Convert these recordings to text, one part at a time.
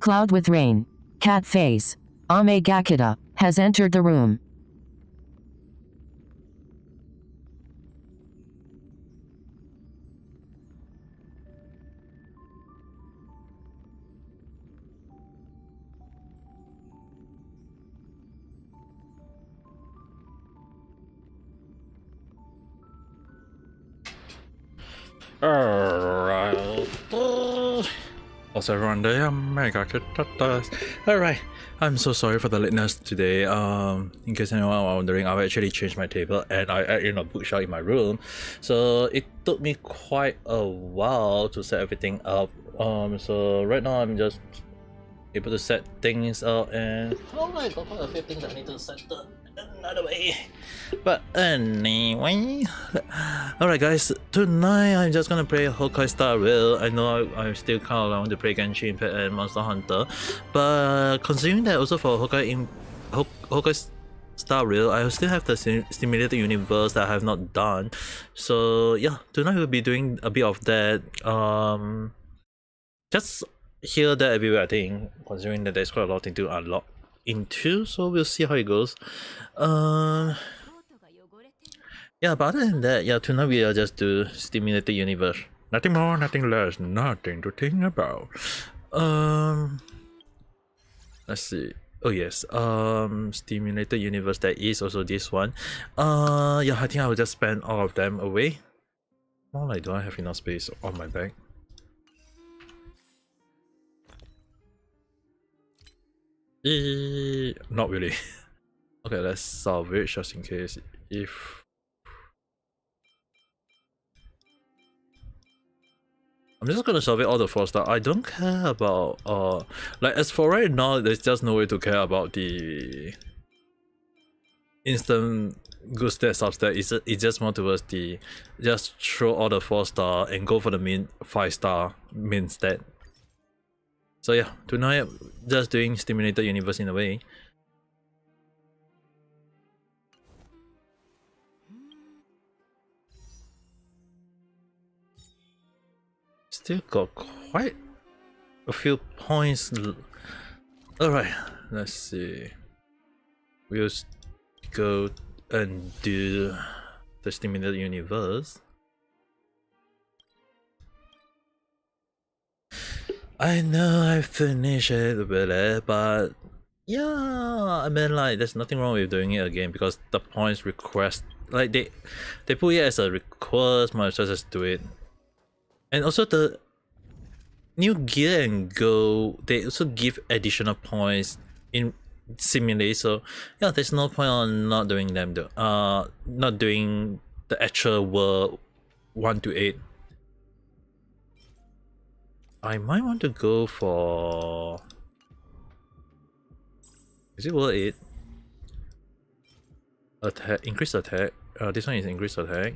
Cloud with rain. Cat face. Ame Gakita has entered the room. Alright. How's everyone there? Mega Kittatas. Alright. I'm so sorry for the lateness today. In case anyone was wondering, I've actually changed my table and I added in a bookshelf in my room. So it took me quite a while to set everything up. So right now I'm just able to set things up and I got quite a few things I need to set up another way. But anyway, alright guys, tonight I'm just gonna play Honkai Star Rail. I know I'm still kind of want to play Genshin Impact and Monster Hunter, but considering that also for Honkai Star Rail, I still have the simulated universe that I have not done. So yeah, tonight we'll be doing a bit of that. Just here, there, everywhere, I think, considering that there's quite a lot of things to unlock into, so we'll see how it goes. Yeah, but other than that, yeah, tonight we are just do stimulated universe. Nothing more, nothing less, nothing to think about. Let's see. Oh yes, stimulated universe, there is also this one. Yeah, I think I will just spend all of them away. More like, do I have enough space on my bag? Not really. Okay, let's salvage just in case if... I'm just gonna salvage all the 4-star. I don't care about like as for right now, there's just no way to care about the instant good stat substat. It's just more towards the just throw all the 4-star and go for the main 5-star main stat. So yeah, tonight just doing stimulated universe in a way. Still got quite a few points. Alright, let's see. We'll go and do the stimulated universe. I know I finished it a bit, but yeah, I mean, like, there's nothing wrong with doing it again because the points request, like, they put it as a request, might as well just do it. And also the new gear and go, they also give additional points in simulate, so yeah, there's no point on not doing them though. Not doing the actual world 1 to 8. I might want to go for... Is it world 8? Attack, increased attack. This one is increased attack.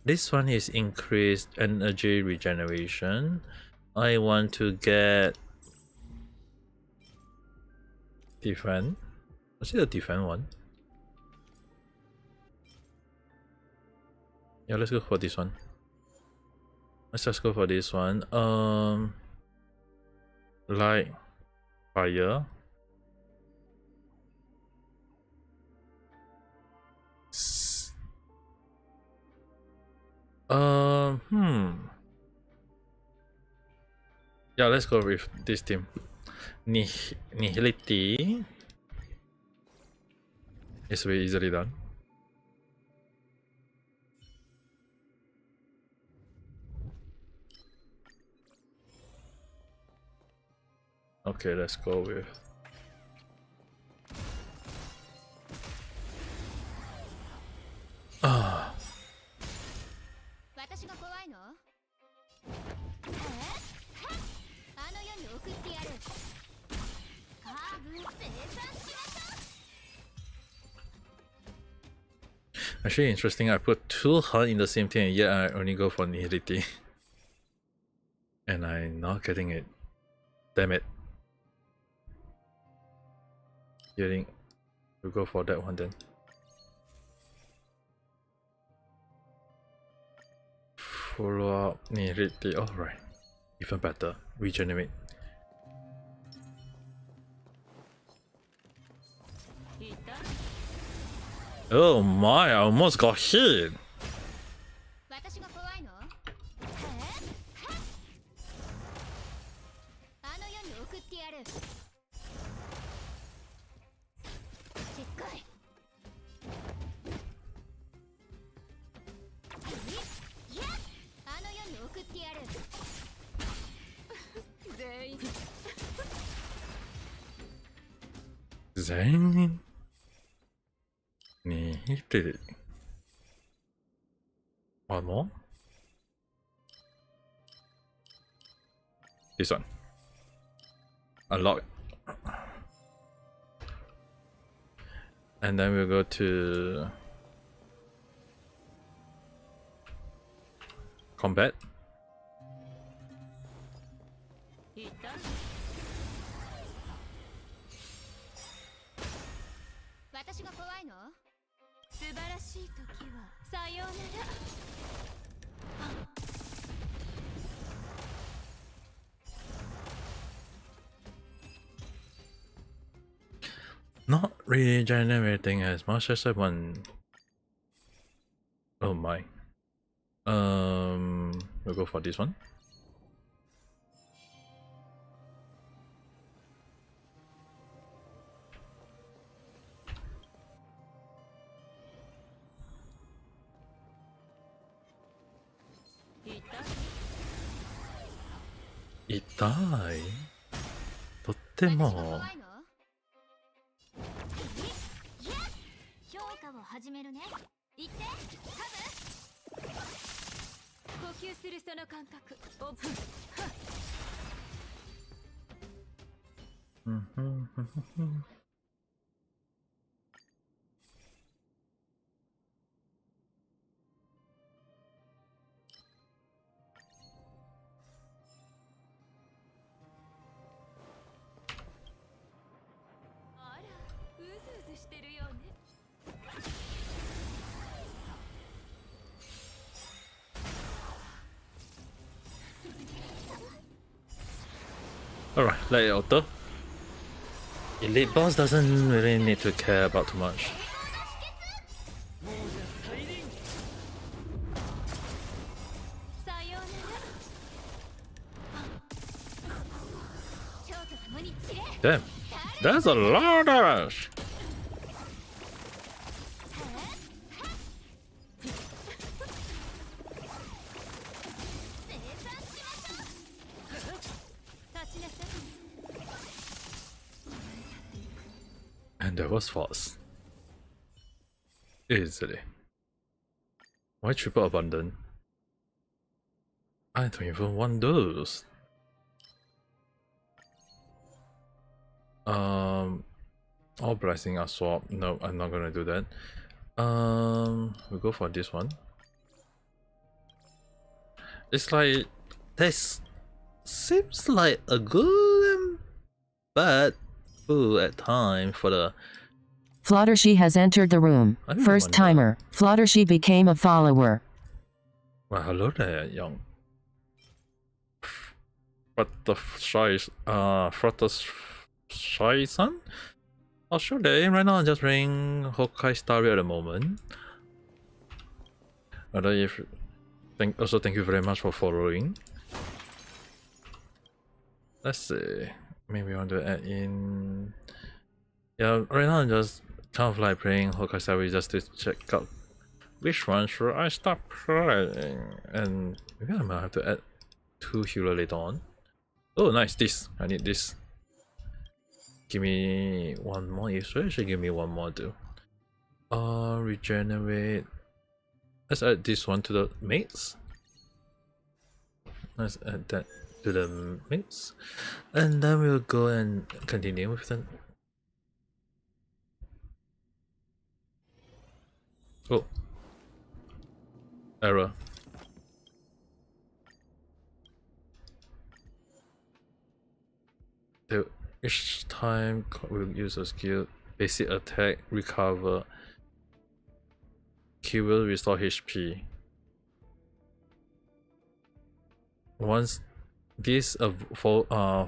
This one is increased energy regeneration. I want to get defend. Was it the defend one? Yeah, let's go for this one. Let's just go for this one. Light, fire. Yeah, let's go with this team. Nihility is very easily done. Okay, let's go with... Actually interesting, I put 2 HUD in the same thing and yet I only go for Nihility. And I'm not getting it. Damn it. We'll go for that one then. Follow up Nihility, alright. Even better. Regenerate. Oh my, I almost got hit. 私が怖いの？あの世に送ってやる。しつこい。いや、あの世に送ってやる。全員。全員にヒット。One more. This one. Unlock. And then we'll go to combat. いた。私が怖いの？素晴らしい時はさようなら。Not regenerating as much as I want. Oh my. We'll go for this one. Itai. とっても。評価を始めるね。言って、カブ。呼吸するその感覚。オープン。あら、うずうずしてるよね。Alright, let it auto. Elite boss doesn't really need to care about too much. さようなら。蝶と共に散れ。 Damn, that's a lot of damage. And that was fast. Easily. Why triple abundant? I don't even want those. All blessing are swap. No, I'm not gonna do that. We'll go for this one. It's like this seems like a good and bad food at time for the. Fluttershy has entered the room. I don't First wonder. timer. Fluttershy became a follower. Well, hello there, young. Fluttershy-san? Oh, sure day. Right now I'm just playing Honkai Star Rail at the moment. Also, thank you very much for following. Let's see. Maybe I want to add in. Yeah, right now I'm just kind of like playing Honkai Star Rail just to check out which one should I start playing. And maybe I might have to add 2 healer later on. Oh, nice, this. I need this. Give me one more. You should give me one more too. Regenerate. Let's add this one to the mates. Let's add that to the mates. And then we'll go and continue with them. Oh. Error. Each time we'll use a skill, basic attack, recover. Q will restore HP. Once this forward, I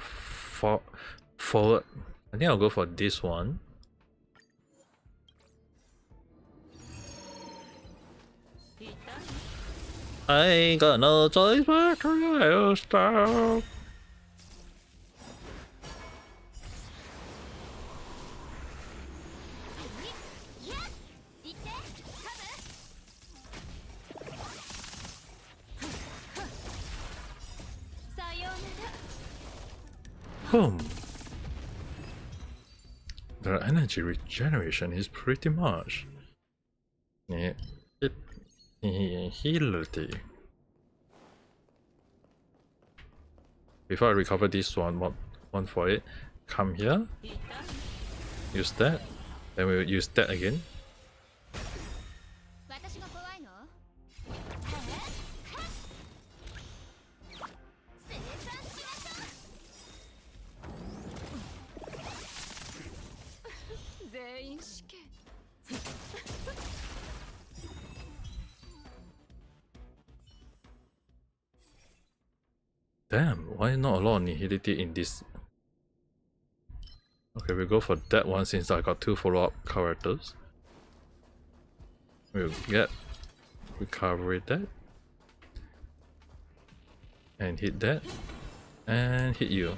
think I'll go for this one. I ain't got no choice but to stop. Boom. Their energy regeneration is pretty much. Yeah. Heality. Before I recover this one for it, come here, use that, then we will use that again. Damn, why not a lot of nihility in this? Okay, we'll go for that one since I got 2 follow-up characters. We'll get recovery that. And hit that. And hit you.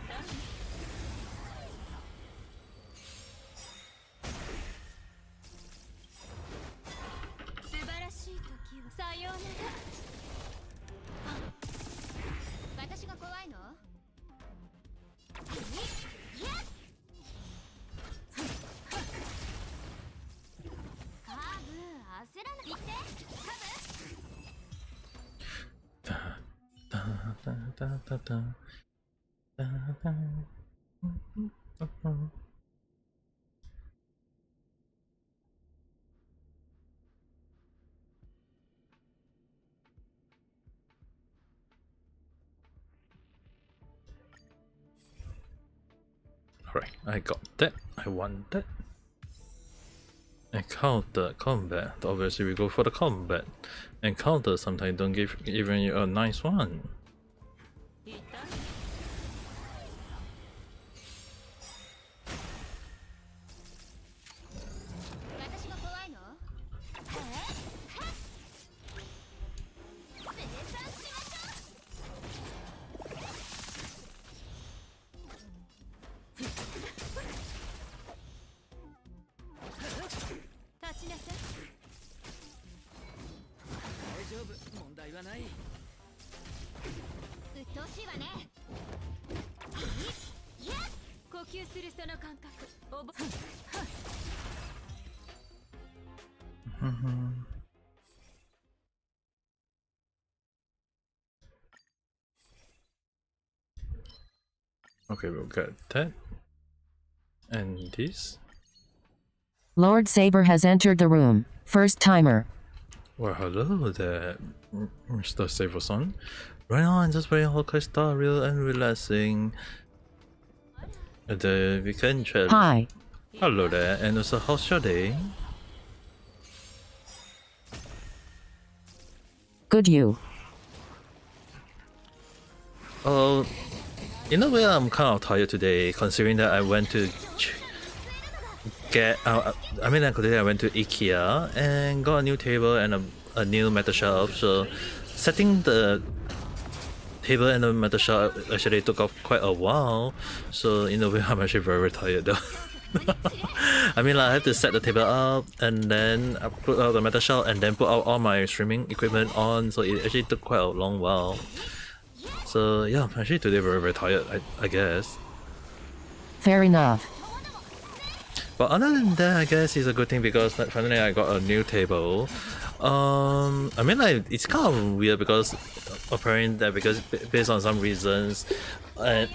Alright, I got that. I want that. Encounter combat. Obviously, we go for the combat. Encounter sometimes don't give even you a nice one. Okay, we'll get that. And this. Lord Saber has entered the room. First timer. Well, hello there, Mr. Saber-son. Right now, I'm just playing Honkai Star Rail and relaxing. The weekend chat. Hi. Hello there, and also how's your day? Good you. Oh, in a way, I'm kind of tired today, considering that I went to today I went to IKEA and got a new table and a new metal shelf. So setting the table and the metal shelf actually took off quite a while. So in a way, I'm actually very tired though. I mean, like, I had to set the table up and then I put out the metal shelf and then put out all my streaming equipment on. So it actually took quite a long while. So yeah, I'm actually today very tired, I guess. Fair enough. But other than that, I guess it's a good thing because finally I got a new table. I mean, like, it's kind of weird because apparently that because based on some reasons,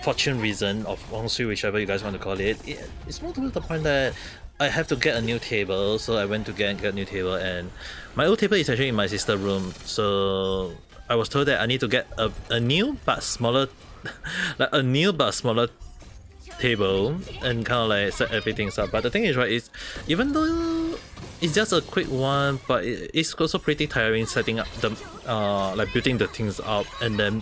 fortune reason of Wong Sui, whichever you guys want to call it, it's more to the point that I have to get a new table. So I went to get a new table, and my old table is actually in my sister's room. So I was told that I need to get a new but smaller, like a new but smaller table and kind of like set everything up. But the thing is, right, is even though it's just a quick one, but it's also pretty tiring setting up the like building the things up and then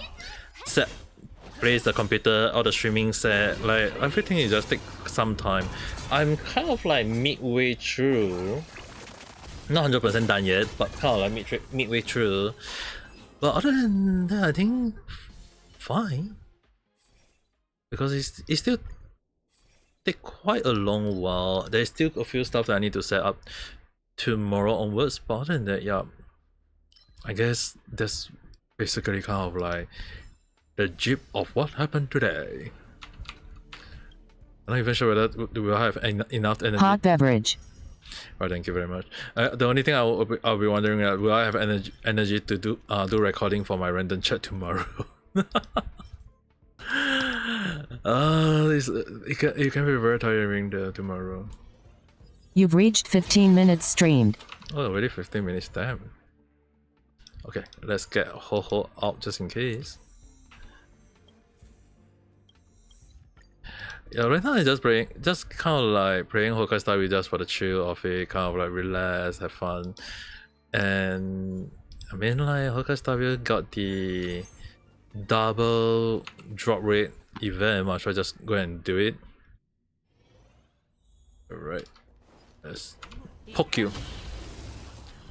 place the computer or the streaming set. Like everything is just take some time. I'm kind of like midway through Not 100% done yet, but kind of like midway through. But other than that, I think fine. Because it still take quite a long while. There's still a few stuff that I need to set up tomorrow onwards. But other than that, yeah, I guess that's basically kind of like the gist of what happened today. I'm not even sure whether we'll have enough energy. Hot beverage. Oh, thank you very much. The only thing I'll be wondering is, will I have energy to do recording for my random chat tomorrow? It can be very tiring tomorrow. You've reached 15 minutes streamed. Oh, already 15 minutes, damn. Okay, let's get Ho out just in case. Yeah, right now I'm just kind of like playing Honkai Star Rail just for the chill of it, kind of like relax, have fun. And I mean, like Honkai Star Rail got the double drop rate event, might as well just go and do it. Alright, let's poke you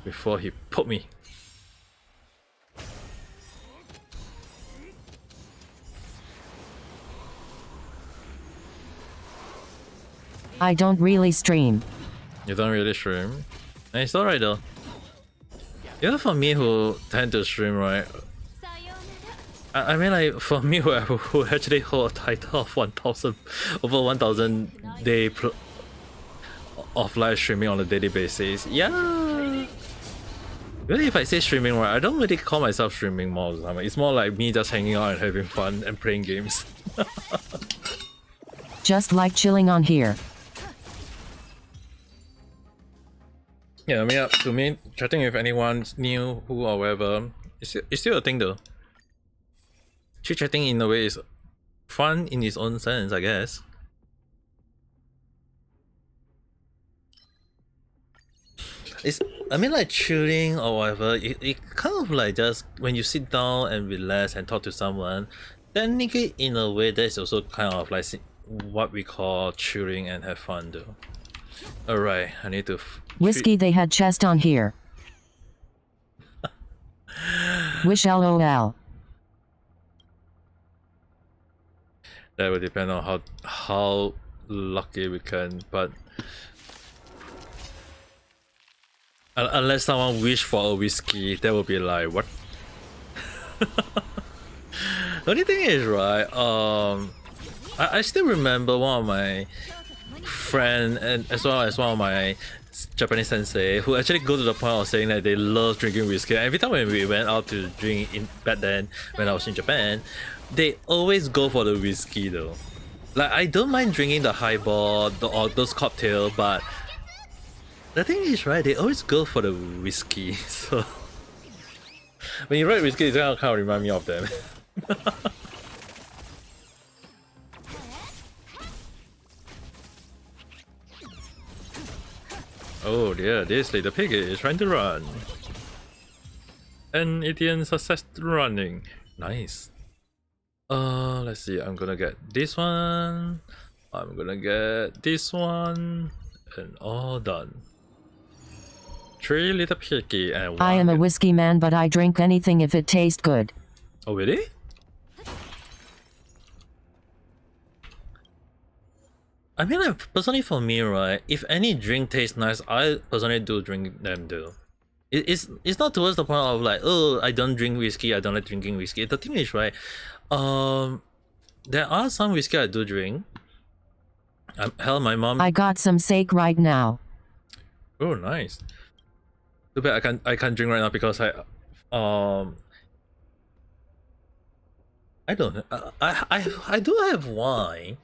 before he poke me. I don't really stream. You don't really stream? And it's alright though. Even for me who tend to stream, right? I mean, like for me who actually hold a title of 1,000 over 1,000 day of live streaming on a daily basis. Yeah. Really, if I say streaming, right, I don't really call myself streaming more of the time. It's more like me just hanging out and having fun and playing games. Just like chilling on here. Yeah, I mean, to me, chatting with anyone new, who or whatever, it's still a thing though. Chit-chatting in a way is fun in its own sense, I guess. I mean, like chilling or whatever, it kind of like just when you sit down and relax and talk to someone, technically in a way that's also kind of like what we call chilling and have fun though. Alright, I need to... Whiskey, they had chest on here. Wish LOL. That will depend on how lucky we can, but... Unless someone wish for a whiskey, that would be like, what? The only thing is, right, I still remember one of my friend and as well as one of my Japanese sensei who actually go to the point of saying that they love drinking whiskey. And every time when we went out to drink back then when I was in Japan, they always go for the whiskey though. Like I don't mind drinking the highball or those cocktail, but the thing is, right, they always go for the whiskey. So when you write whiskey, it kind of remind me of them. Oh dear, this little piggy is trying to run. And Etienne success running. Nice. Let's see, I'm gonna get this one. I'm gonna get this one. And all done. 3 little piggy and 1. I am a whiskey man, but I drink anything if it tastes good. Oh really? I mean, like, personally for me, right, if any drink tastes nice, I personally do drink them too. It's not towards the point of like, oh, I don't drink whiskey, I don't like drinking whiskey. The thing is, right, there are some whiskey I do drink. Hell, my mom... I got some sake right now. Oh, nice. Too bad I can't drink right now because I don't know. I do have wine.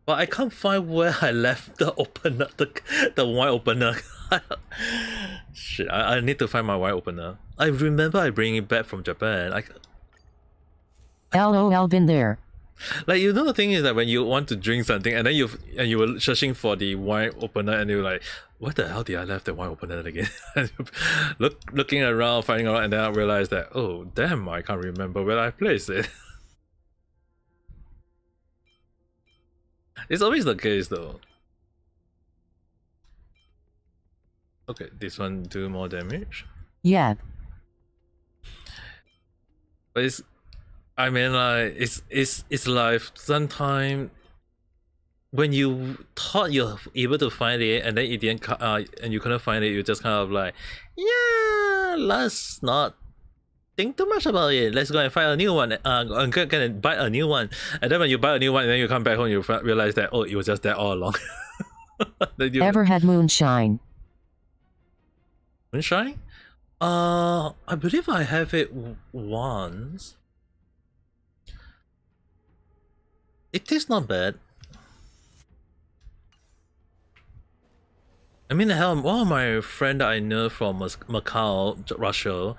But I can't find where I left the opener, the wine opener. Shit, I need to find my wine opener. I remember I bring it back from Japan. LOL, been there. Like, you know, the thing is that when you want to drink something and then you were searching for the wine opener and you're like, what the hell did I left the wine opener again? Looking around, finding out, and then I realized that, oh damn, I can't remember where I placed it. It's always the case though. Okay, this one do more damage. Yeah. But it's, I mean, like it's like sometimes when you thought you're able to find it and then it didn't, and you couldn't find it, you just kind of like, yeah, let's not think too much about it. Let's go and find a new one. I'm gonna buy a new one, and then when you buy a new one, and then you come back home, you realize that it was just there all along. Ever had moonshine? Moonshine? I believe I have it once. It tastes not bad. I mean, hell, one of my friend that I know from Macau, Russia,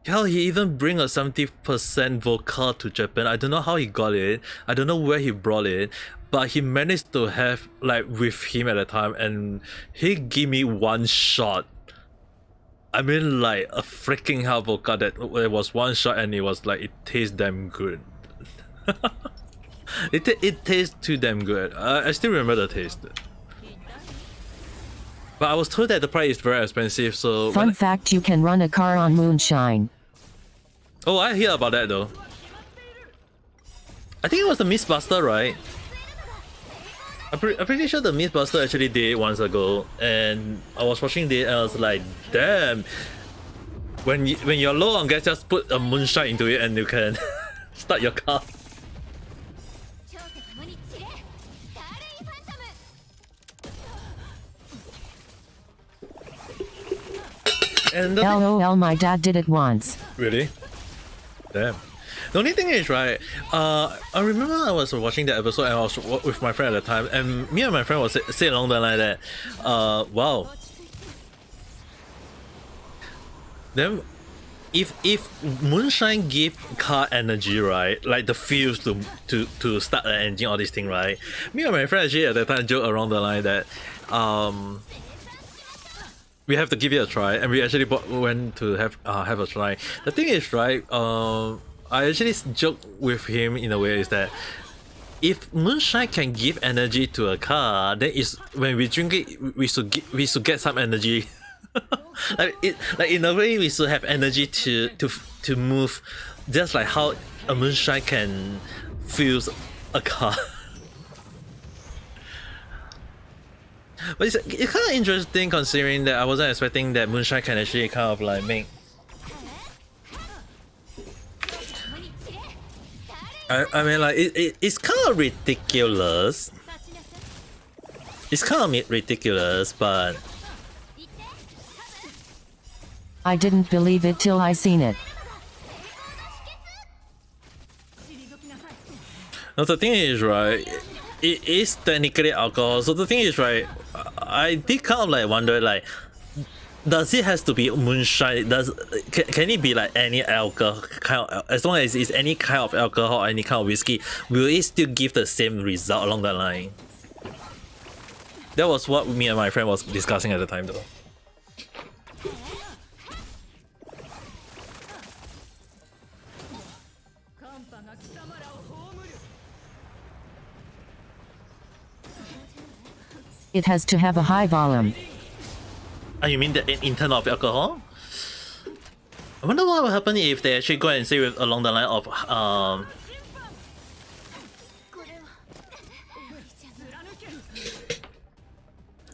hell, he even bring a 70% vodka to Japan. I don't know how he got it. I don't know where he brought it, but he managed to have like with him at the time, and he gave me one shot. I mean, like a freaking hell vodka that it was one shot, and it was like it tastes damn good. it tastes too damn good. I still remember the taste. But I was told that the price is very expensive, so... Fun fact, you can run a car on moonshine. Oh, I hear about that though. I think it was the Mythbuster, right? I'm pretty sure the Mythbuster actually did it once ago, and I was watching it and I was like, damn! When you're low on gas, just put a moonshine into it and you can start your car. And LOL, my dad did it once. Really? Damn. The only thing is, right, I remember I was watching the episode and I was with my friend at the time, and me and my friend was saying along the line that, wow. Then, if moonshine give car energy, right, like the fuels to start the engine, all this thing, right, me and my friend actually at that time joke around the line that, we have to give it a try, and we actually went to have a try. The thing is, right, I actually joke with him in a way is that if moonshine can give energy to a car, then is when we drink it, we should get some energy. like in a way, we should have energy to move, just like how a moonshine can fuel a car. But it's kind of interesting considering that I wasn't expecting that moonshine can actually kind of like make. I mean, like it's kind of ridiculous. It's kind of ridiculous, but I didn't believe it till I seen it. now the thing is, right, it is technically alcohol. So the thing is, right, I did kind of like wonder, like, does it has to be moonshine? Can it be like any alcohol kind of, as long as it's any kind of alcohol or any kind of whiskey, will it still give the same result along the line? That was what me and my friend was discussing at the time though. It has to have a high volume. You mean the intern of alcohol? I wonder what will happen if they actually go and say with along the line of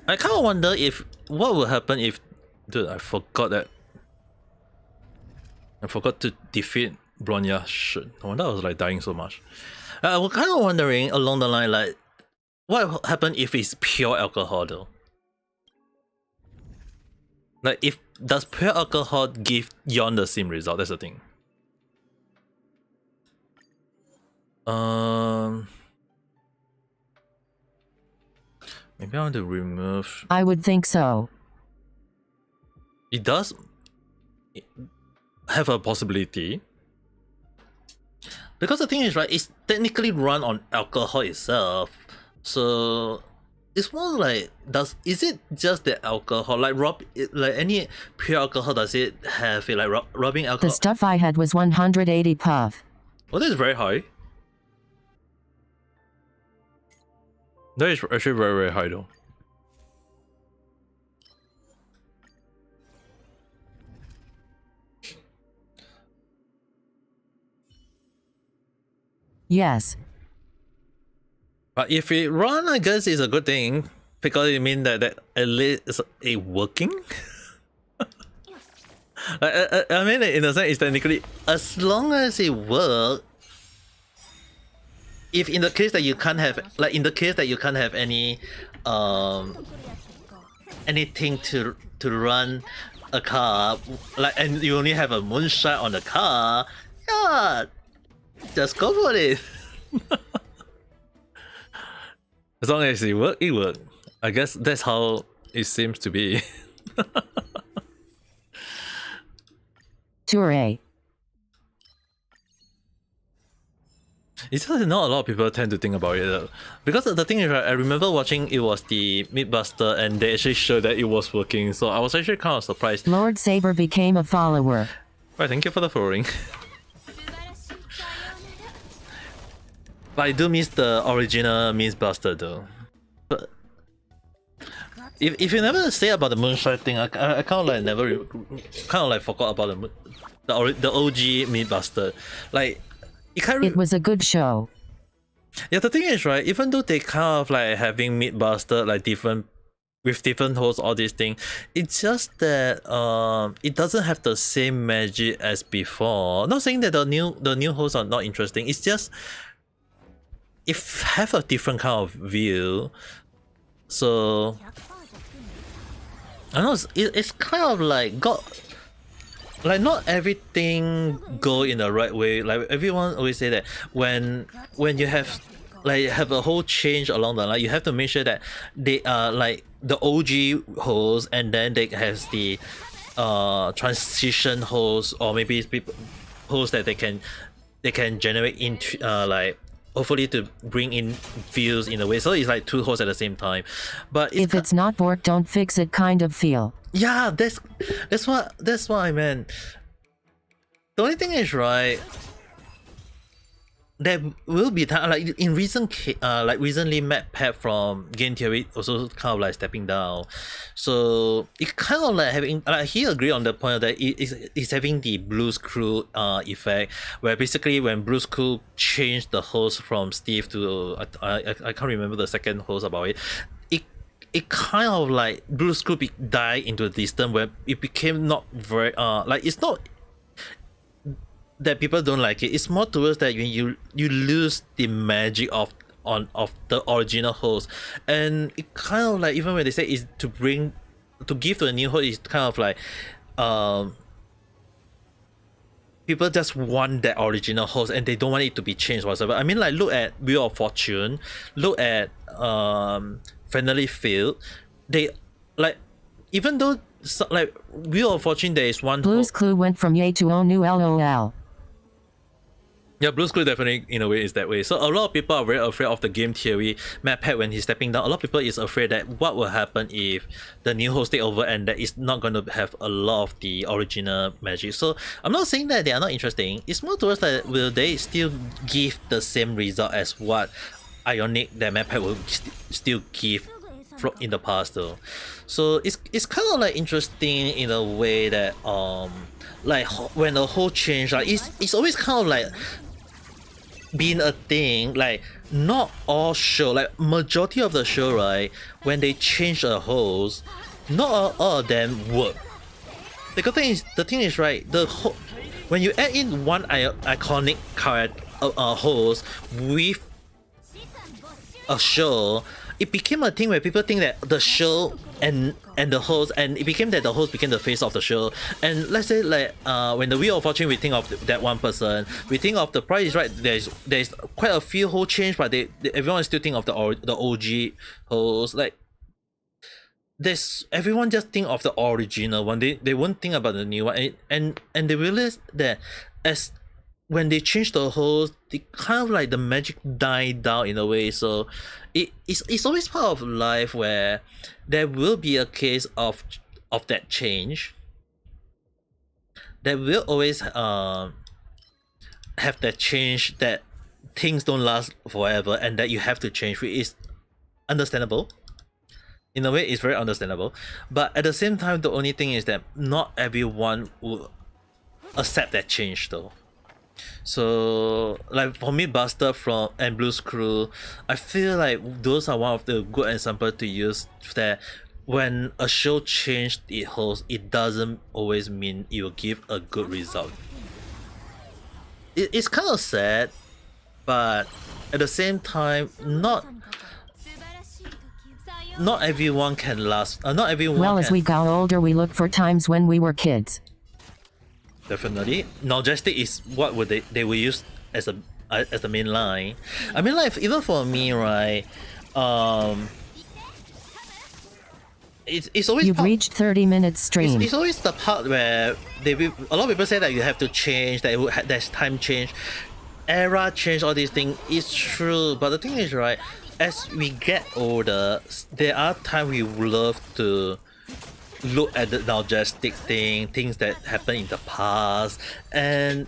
I kind of wonder if what will happen if, dude, I forgot to defeat Bronya. Shit, no wonder I was like dying so much. I was kind of wondering along the line, like, what will happen if it's pure alcohol though? Like, does pure alcohol give Yon the same result? That's the thing. Maybe I want to remove. I would think so. It does have a possibility. Because the thing is, right, it's technically run on alcohol itself. So it's more like, is it just the alcohol, like like any pure alcohol, does it have it like rubbing alcohol? The stuff I had was 180 puff. Oh, that is very high. That is actually very, very high though. Yes. But if it run, I guess it's a good thing because it means that at least it's working. I mean, in a sense, it's technically as long as it works. If in the case that you can't have, like in the case that you can't have any, anything to run a car, like, and you only have a moonshot on the car, yeah, just go for it. As long as it works, it works. I guess that's how it seems to be. Tour A. It's just not a lot of people tend to think about it because the thing is, right, I remember watching it was the Mythbuster and they actually showed that it was working, so I was actually kind of surprised. Lord Saber became a follower. Right, thank you for the following. But I do miss the original Mythbuster though. But if you never say about the moonshot thing, I kind of like never kind of like forgot about the OG Mythbuster. Like it was a good show. Yeah, the thing is, right, even though they kind of like having Mythbuster like different with different hosts, all these things, it's just that it doesn't have the same magic as before. Not saying that the new hosts are not interesting, it's just if have a different kind of view. So I know it's kind of like like not everything go in the right way. Like everyone always say that when you have a whole change along the line, you have to make sure that they are like the OG hosts, and then they has the transition hosts, or maybe people hosts that they can generate into like hopefully to bring in views in a way. So it's like two hosts at the same time. But if it's not work, don't fix it kind of feel. Yeah, that's what I meant. The only thing is, right, there will be time like in recently Matt Pat from Game Theory also kind of like stepping down, so it kind of like having like he agreed on the point that it's having the Blues Crew effect, where basically when Blues Crew changed the host from Steve to I can't remember the second host about it. It kind of like Blues Crew died into the distance where it became not very like it's not that people don't like it. It's more towards that you lose the magic of the original host, and it kind of like even when they say is to give to a new host, is kind of like people just want that original host and they don't want it to be changed whatsoever. I mean, like look at Wheel of Fortune, look at Finally Field. They like, even though like Wheel of Fortune there is one Blues Clue went from yay to oh new lol. Yeah, Blues Clue definitely in a way is that way. So a lot of people are very afraid of the Game Theory Matt Pat when he's stepping down. A lot of people is afraid that what will happen if the new host take over and that is not going to have a lot of the original magic. So I'm not saying that they are not interesting. It's more towards that will they still give the same result as what Ionic that Matt Pat will still give in the past though. So it's kind of like interesting in a way that like when the whole change, like it's always kind of like being a thing, like not all show, like majority of the show, right, when they change a host, not all of them work. The good thing is, right, when you add in one iconic character host with a show, it became a thing where people think that the show and the host, and it became that the host became the face of the show. And let's say like when the Wheel of Fortune, we think of that one person, we think of the price, right, there's quite a few whole change, but everyone still think of the OG host. Like everyone just think of the original one, they won't think about the new one, and they realize that as when they change the host, they kind of like the magic died down in a way. So it's always part of life where there will be a case of that change. There will always have that change, that things don't last forever and that you have to change, which is understandable. In a way, it's very understandable. But at the same time, the only thing is that not everyone will accept that change though. So like for me, Buster from and Blue's Crew, I feel like those are one of the good example to use that when a show changed its host, it doesn't always mean it will give a good result. It's kind of sad, but at the same time, not everyone can last. Not everyone. Well, as can, we got older, we look for times when we were kids. Definitely, Nostalgic is what would they will use as the main line. I mean, like even for me, right? It's always You've reached 30 minutes stream. it's always the part where a lot of people say that you have to change, that there's time change, era change, all these things. It's true, but the thing is, right, as we get older, there are times we love to look at the nostalgic things that happened in the past, and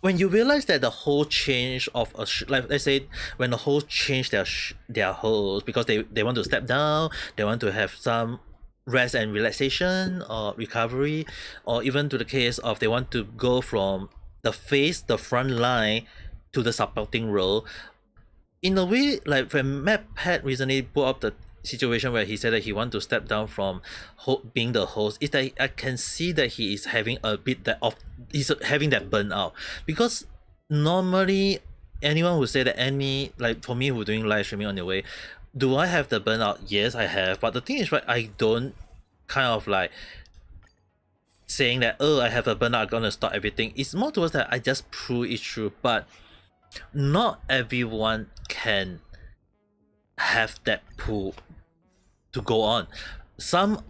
when you realize that the whole change of like let's say when the whole change their host because they want to step down, they want to have some rest and relaxation or recovery, or even to the case of they want to go from the front line to the supporting role. In a way, like when Matt Pat recently brought up the situation where he said that he want to step down from being the host, is that I can see that he is having a bit he's having that burnout, because normally anyone would say that like for me who doing live streaming on the way, do I have the burnout? Yes, I have, but the thing is, right, I don't kind of like saying that, oh, I have a burnout, I'm gonna stop everything. It's more towards that I just prove it true, but not everyone can have that pull to go on. Some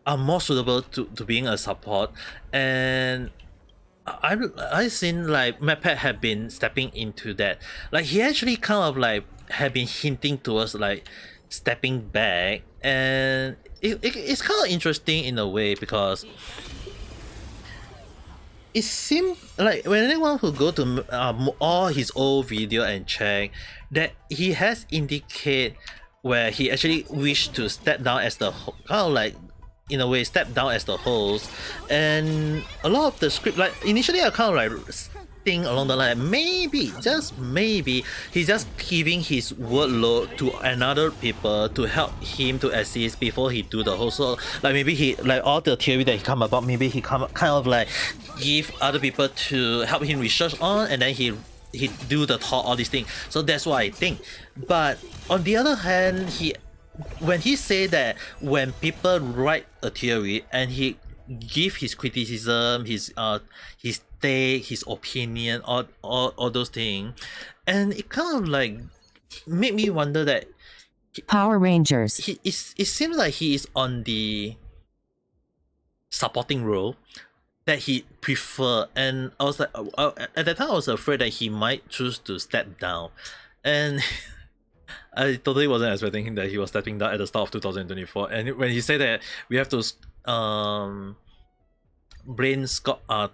are more suitable to being a support, and I've seen like Mappat have been stepping into that. Like he actually kind of like have been hinting towards like stepping back, and it's kind of interesting in a way, because it seems like when anyone who go to all his old video and check that he has indicate where he actually wished to step down as the kind of like in a way step down as the host, and a lot of the script, like initially I kind of like think along the line, maybe just maybe he's just giving his workload to another people to help him to assist before he do the host. So like maybe he like all the theory that he come about, maybe he kind of like give other people to help him research on, and then he do the talk, all these things. So that's what I think. But on the other hand, when he say that when people write a theory and he give his criticism, his take, his opinion, all those things, and it kind of like made me wonder that Power Rangers. it seems like he is on the supporting role that he prefer, and I was like, at that time I was afraid that he might choose to step down, and I totally wasn't expecting him that he was stepping down at the start of 2024. And when he said that we have to blame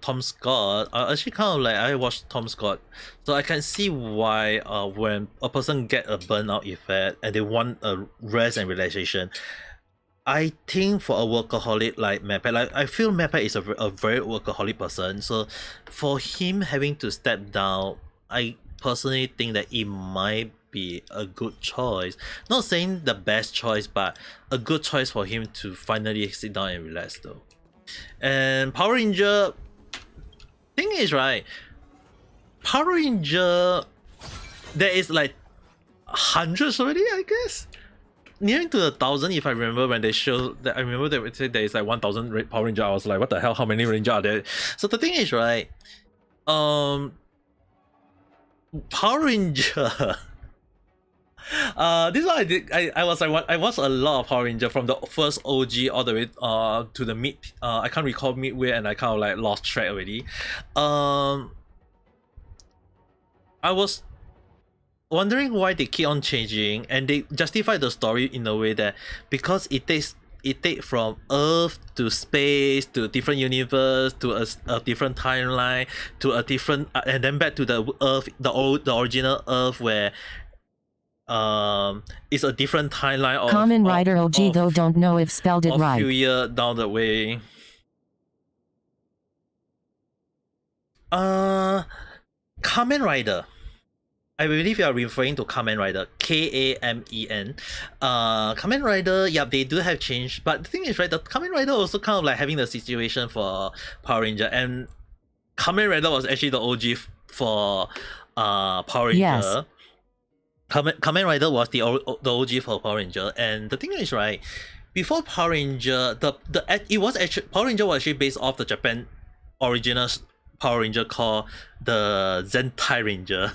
Tom Scott, actually kind of like I watched Tom Scott, so I can see why when a person get a burnout effect and they want a rest and relaxation. I think for a workaholic like Mappat, like I feel Mappat is a very workaholic person, so for him having to step down, I personally think that it might be a good choice. Not saying the best choice, but a good choice for him to finally sit down and relax though. And Power Ranger, thing is, right, Power Ranger, there is like hundreds already, I guess. Nearing to 1,000 if I remember, when they show that. I remember they would say there is like 1,000 Power Ranger. I was like, what the hell, how many Ranger are there? So the thing is, right, Power Ranger this one I did. I watched a lot of Power Ranger from the first OG all the way to the mid. I can't recall midway, and I kind of like lost track already. I was wondering why they keep on changing, and they justify the story in a way that because it takes from Earth to space to different universe to a different timeline to a different and then back to the Earth, the original Earth, where it's a different timeline of Common Rider OG though don't know if spelled it right. A few years down the way. Kamen Rider. I believe you are referring to Kamen Rider, Kamen. Kamen Rider, yeah, they do have change, but the thing is, right, the Kamen Rider also kind of like having the situation for Power Ranger, and Kamen Rider was actually the OG for Power Ranger. Yes. Kamen Rider was the OG for Power Ranger, and the thing is, right, before Power Ranger, it was actually Power Ranger was actually based off the Japan original Power Ranger called the Zentai Ranger.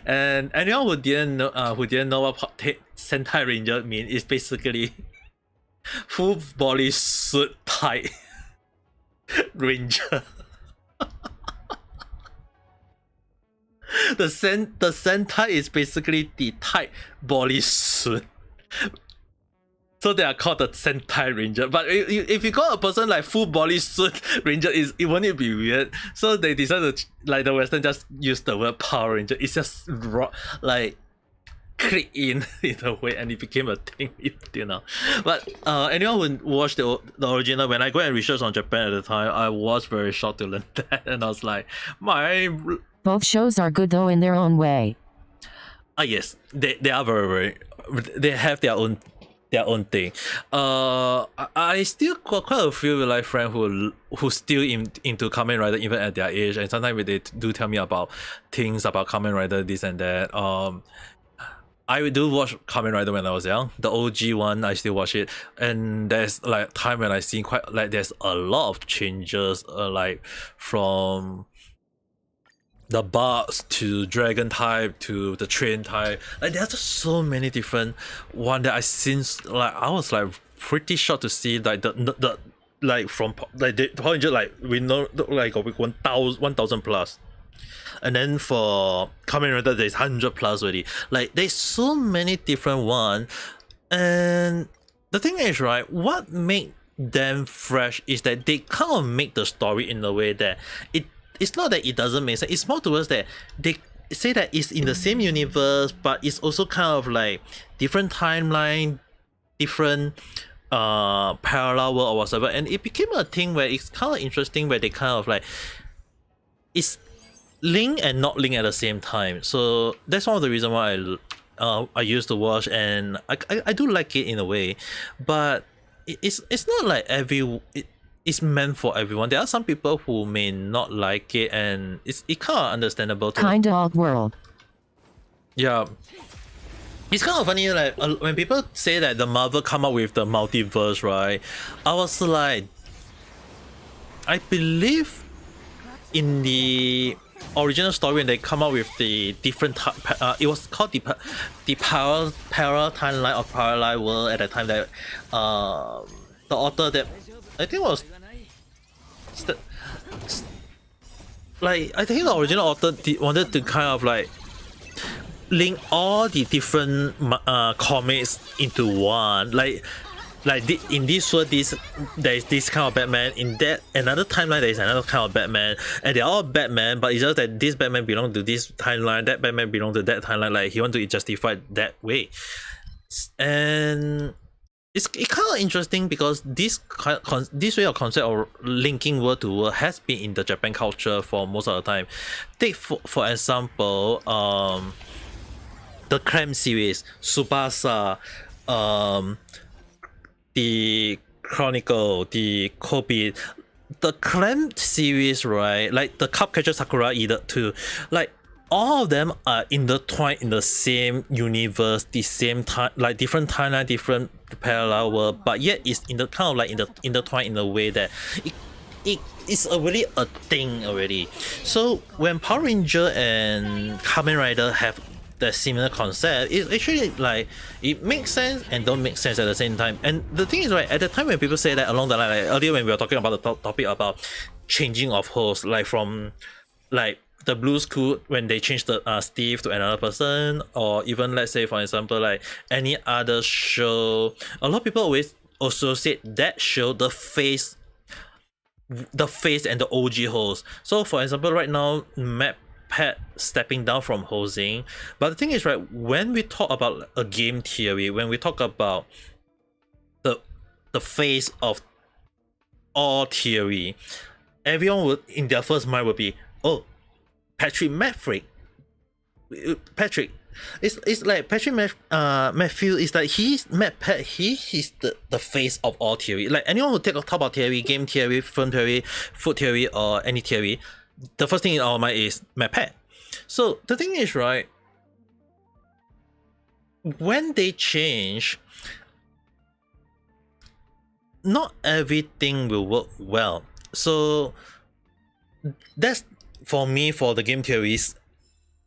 And anyone who didn't know what Sentai Ranger mean is basically full body suit tight ranger. The Sentai is basically the tight body suit. So they are called the Sentai Ranger. But if you call a person like full body suit Ranger, it won't be weird. So they decided to, like the Western, just use the word Power Ranger. It's just like click in a way, and it became a thing, you know. But anyone who watched the original, when I go and research on Japan at the time, I was very shocked to learn that, and I was like, Both shows are good though in their own way. Yes, they are very, they have their own thing. I still got quite a few real life friends who still into Kamen Rider even at their age, and sometimes they do tell me about things about Kamen Rider, this and that. I do watch Kamen Rider when I was young, the OG one. I still watch it, and there's like time when I seen quite like there's a lot of changes, like from the bugs to dragon type to the train type. Like there's just so many different one that I seen. Like I was like pretty shocked to see like the like from like the Power Ranger, like we know like 1,000 plus, and then for Kamen Rider there's 100 plus already. Like there's so many different one, and the thing is, right, what make them fresh is that they kind of make the story in a way that it's not that it doesn't make sense. It's more towards that they say that it's in the same universe, but it's also kind of like different timeline, different parallel world or whatever. And it became a thing where it's kind of interesting, where they kind of like it's linked and not linked at the same time. So that's one of the reasons why I used to watch, and I do like it in a way, but it's not like it's meant for everyone. There are some people who may not like it, and it's kind of understandable. Kinda alt world. Yeah, it's kind of funny. Like when people say that the Marvel come up with the multiverse, right? I was like, I believe in the original story when they come up with the different it was called the parallel timeline of parallel world at the time, that the author that I think was like I think the original author wanted to kind of like link all the different comics into one, like in this world there is this kind of Batman, in that another timeline there is another kind of Batman, and they're all Batman, but it's just that this Batman belongs to this timeline, that Batman belongs to that timeline. Like he want to justify that way, and it's kind of interesting because this way of concept of linking world to world has been in the Japan culture for most of the time. Take for example, the Clamp series, Tsubasa, the Chronicle, the Kobe, the Clamp series, right? Like the Cupcatcher Sakura either too, like all of them are intertwined in the same universe, the same time, like different timeline, different parallel world, but yet it's in the kind of like intertwined in a way that it's already a thing already. So when Power Ranger and Kamen Rider have the similar concept, it's actually like it makes sense and don't make sense at the same time. And the thing is, right, at the time when people say that along the line, like earlier when we were talking about the topic about changing of hosts, like from like the Blue School when they changed the Steve to another person, or even let's say for example like any other show, a lot of people always associate that show the face and the OG host. So for example right now Matt Pat stepping down from hosting, but the thing is, right, when we talk about a game theory, when we talk about the face of all theory, everyone would in their first mind would be, oh, Patrick Patrick. It's like Patrick Matthew is like he's he's the face of all theory. Like anyone who talk about theory, game theory, film theory, food theory, or any theory, the first thing in our mind is Pat. So the thing is, right, when they change, not everything will work well. So that's for me for the game theories.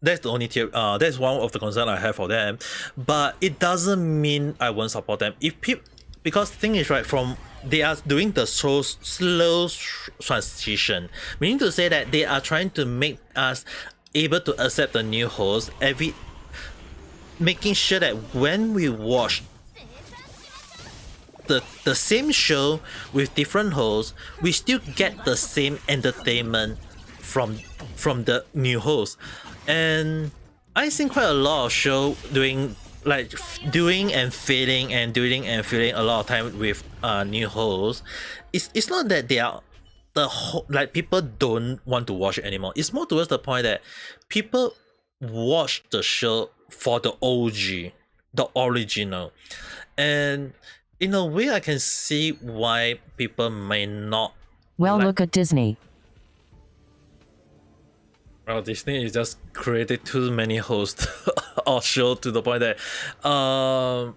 That's the only theory. That's one of the concerns I have for them. But it doesn't mean I won't support them. Because the thing is, right, from they are doing the slow transition, meaning to say that they are trying to make us able to accept the new host, making sure that when we watch the same show with different hosts, we still get the same entertainment from the new host. And I seen quite a lot of show doing and failing a lot of time with new hosts. It's not that they are people don't want to watch it anymore. It's more towards the point that people watch the show for the OG, the original, and in a way I can see why people may not. Well, look at Disney. Well, Disney is just created too many hosts or show to the point that I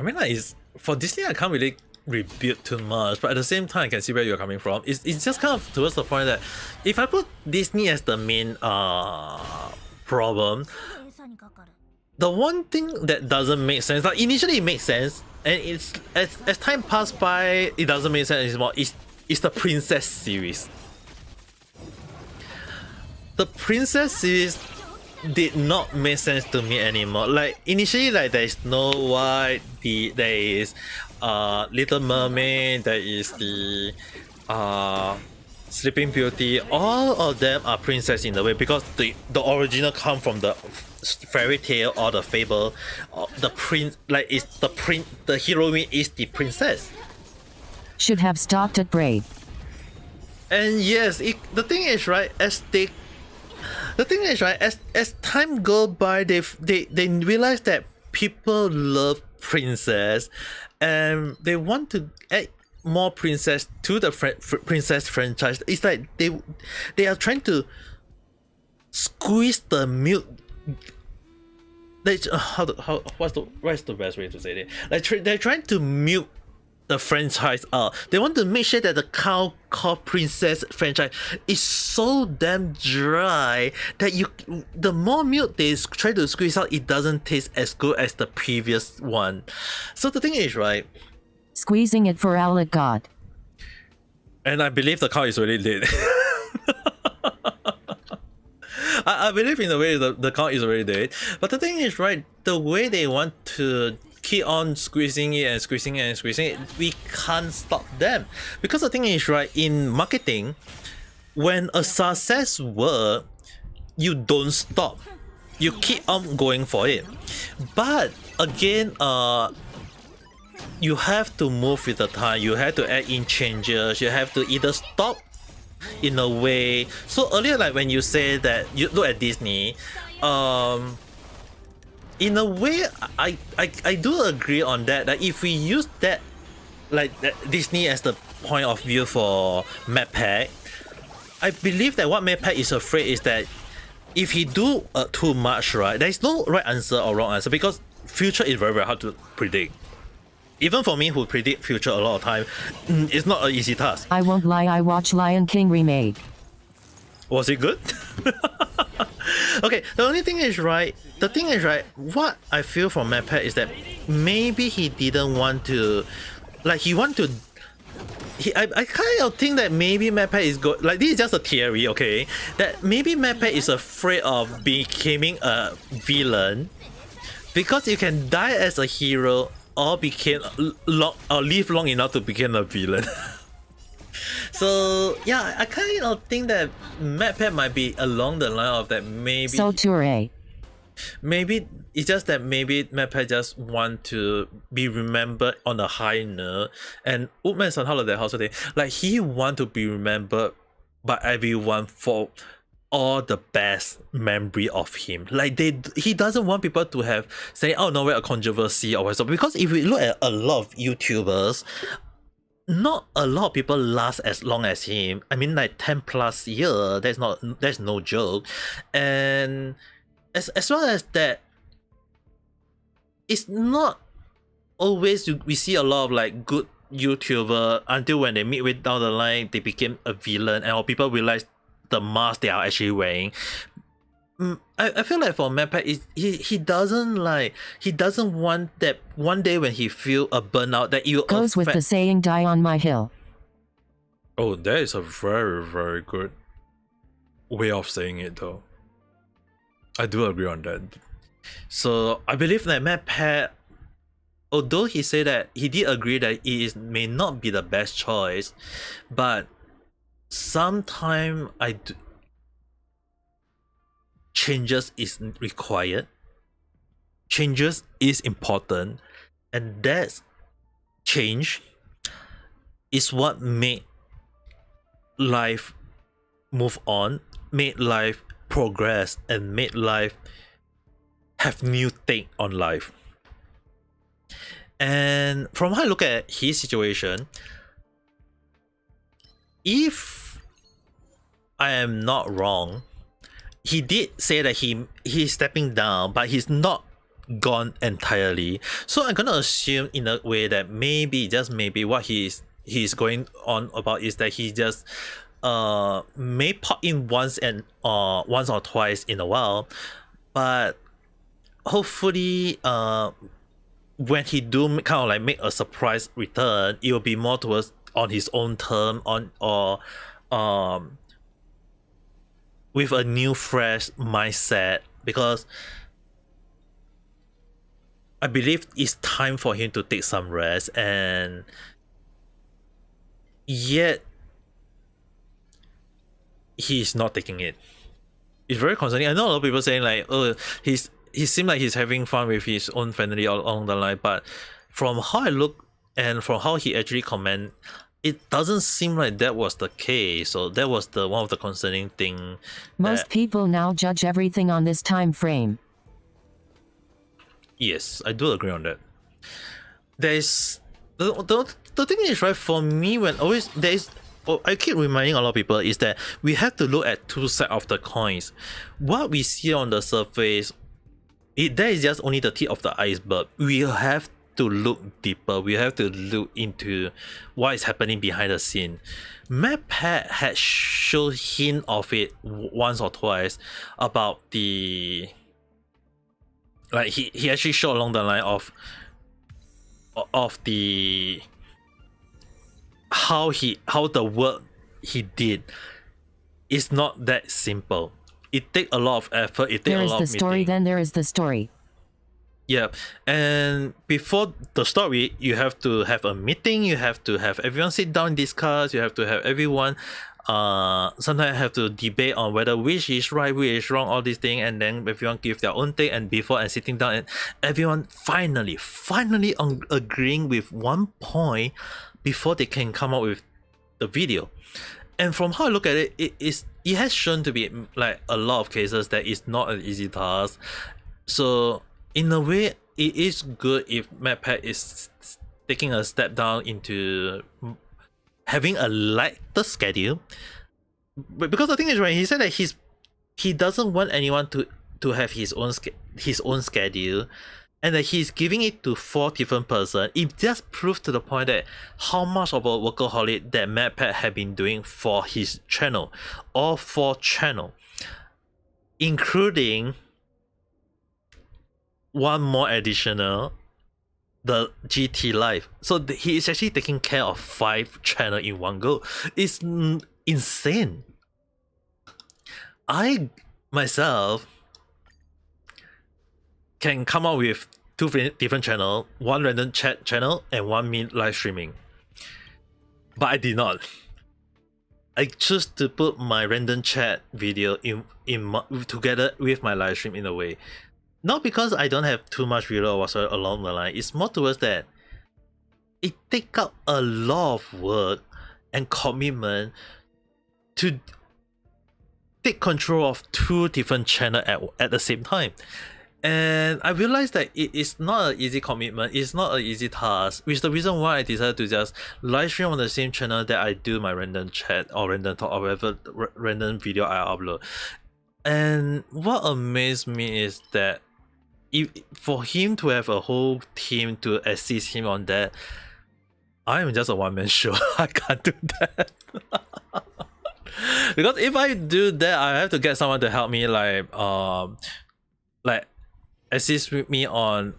mean, like, it's for Disney I can't really rebuild too much, but at the same time I can see where you're coming from. It's just kind of towards the point that if I put Disney as the main problem, the one thing that doesn't make sense, like initially it makes sense, and it's as time passed by it doesn't make sense anymore. It's the Princess series. The Princess series did not make sense to me anymore. Like initially, like there is Snow White, there is Little Mermaid, there is the Sleeping Beauty. All of them are princess in a way because the original come from the fairy tale or the fable. The prince, like it's the heroine is the princess. Should have stopped at Brave. And yes, the thing is, right, as time go by, they realize that people love princess, and they want to add more princess to the princess franchise. It's like they are trying to squeeze the milk. What's the best way to say it? Like they're trying to milk the franchise out. They want to make sure that the cow called Princess franchise is so damn dry that the more milk they try to squeeze out, it doesn't taste as good as the previous one. So the thing is, right, Squeezing it for outlet God. and I believe the cow is already dead. I believe in the way the cow is already dead. But the thing is, right, the way they want to keep on squeezing it, we can't stop them. Because the thing is, right, in marketing, when a success works, you don't stop. You keep on going for it. But again, you have to move with the time. You have to add in changes. You have to either stop in a way. So earlier, like when you say that you look at Disney, in a way, I do agree on that. That if we use that, like that Disney as the point of view for MadPack, I believe that what MadPack is afraid is that if he do too much, right, there is no right answer or wrong answer because future is very, very hard to predict. Even for me, who predict future a lot of time, it's not an easy task. I won't lie, I watched Lion King remake. Was it good? Okay, the only thing is, right, what I feel from MadPack is that maybe he didn't want to, like, I kind of think that maybe MadPack is good. Like, this is just a theory, okay? That maybe MadPack is afraid of becoming a villain because you can die as a hero or live long enough to become a villain. So yeah, I kind of think that MadPack might be along the line of that. Maybe So Touré. Maybe it's just that maybe MadPack just want to be remembered on a high note, and Old Man San Holiday also like he want to be remembered by everyone for all the best memory of him. Like he doesn't want people to have say, oh no, we're a controversy or whatever. Because if we look at a lot of YouTubers, not a lot of people last as long as him. I mean, like 10 plus year. That's no joke. And as well as that, it's not always we see a lot of like good YouTuber until when they midway down the line they became a villain and people realize the mask they are actually wearing. I feel like for MadPat he doesn't want that one day when he feel a burnout that you Goes with the saying, die on my hill. Oh, that is a very, very good way of saying it though. I do agree on that. So I believe that MadPat, although he said that he did agree that it may not be the best choice, but sometimes changes is required. Changes is important, and that change is what made life move on, made life progress, and made life have new take on life. And from how I look at his situation, if I am not wrong, he did say that he's stepping down, but he's not gone entirely. So I'm gonna assume in a way that maybe, just maybe, what he's going on about is that he just may pop in once or twice in a while, but hopefully when he do kind of like make a surprise return, it will be more towards on his own term, with a new fresh mindset, because I believe it's time for him to take some rest. And yet he's not taking it. It's very concerning. I know a lot of people saying like, oh, he seems like he's having fun with his own family all along the line, but from how I look and from how he actually comment, it doesn't seem like that was the case. So that was one of the concerning thing. Most people now judge everything on this time frame. Yes, I do agree on that. There's the thing is, right, for me, when always there's, I keep reminding a lot of people is that we have to look at two sides of the coins. What we see on the surface, that is just only the tip of the iceberg. We have to look deeper. We have to look into what is happening behind the scene. MadPat had shown hint of it once or twice about the, like he actually showed along the line of the how the work he did is not that simple. It take a lot of effort. It take a lot of meeting. There is the story, then there is the story. Yeah, and before the story, you have to have a meeting. You have to have everyone sit down and discuss. You have to have everyone sometimes have to debate on whether which is right, which is wrong, all these things, and then everyone give their own take, and before and sitting down and everyone finally on agreeing with one point before they can come up with the video. And from how I look at it, it has shown to be like a lot of cases that it's not an easy task. So in a way, it is good if MadPat is taking a step down into having a lighter schedule. But because the thing is, right, he said that he doesn't want anyone to have his own schedule, and that he's giving it to 4 different persons. It just proves to the point that how much of a workaholic that MadPat had been doing for his channel, all 4 channel, including one more additional, the GT Live. So he is actually taking care of 5 channels in one go. It's insane. I myself can come up with 2 different channels, one random chat channel and one me live streaming. But I did not. I choose to put my random chat video in together with my live stream in a way. Not because I don't have too much video or whatsoever along the line. It's more towards that it takes up a lot of work and commitment to take control of two different channels at the same time. And I realized that it is not an easy commitment, it's not an easy task, which is the reason why I decided to just live stream on the same channel that I do my random chat or random talk or whatever random video I upload. And what amazed me is that for him to have a whole team to assist him on that, I am just a one-man show. I can't do that. Because if I do that, I have to get someone to help me like assist with me on.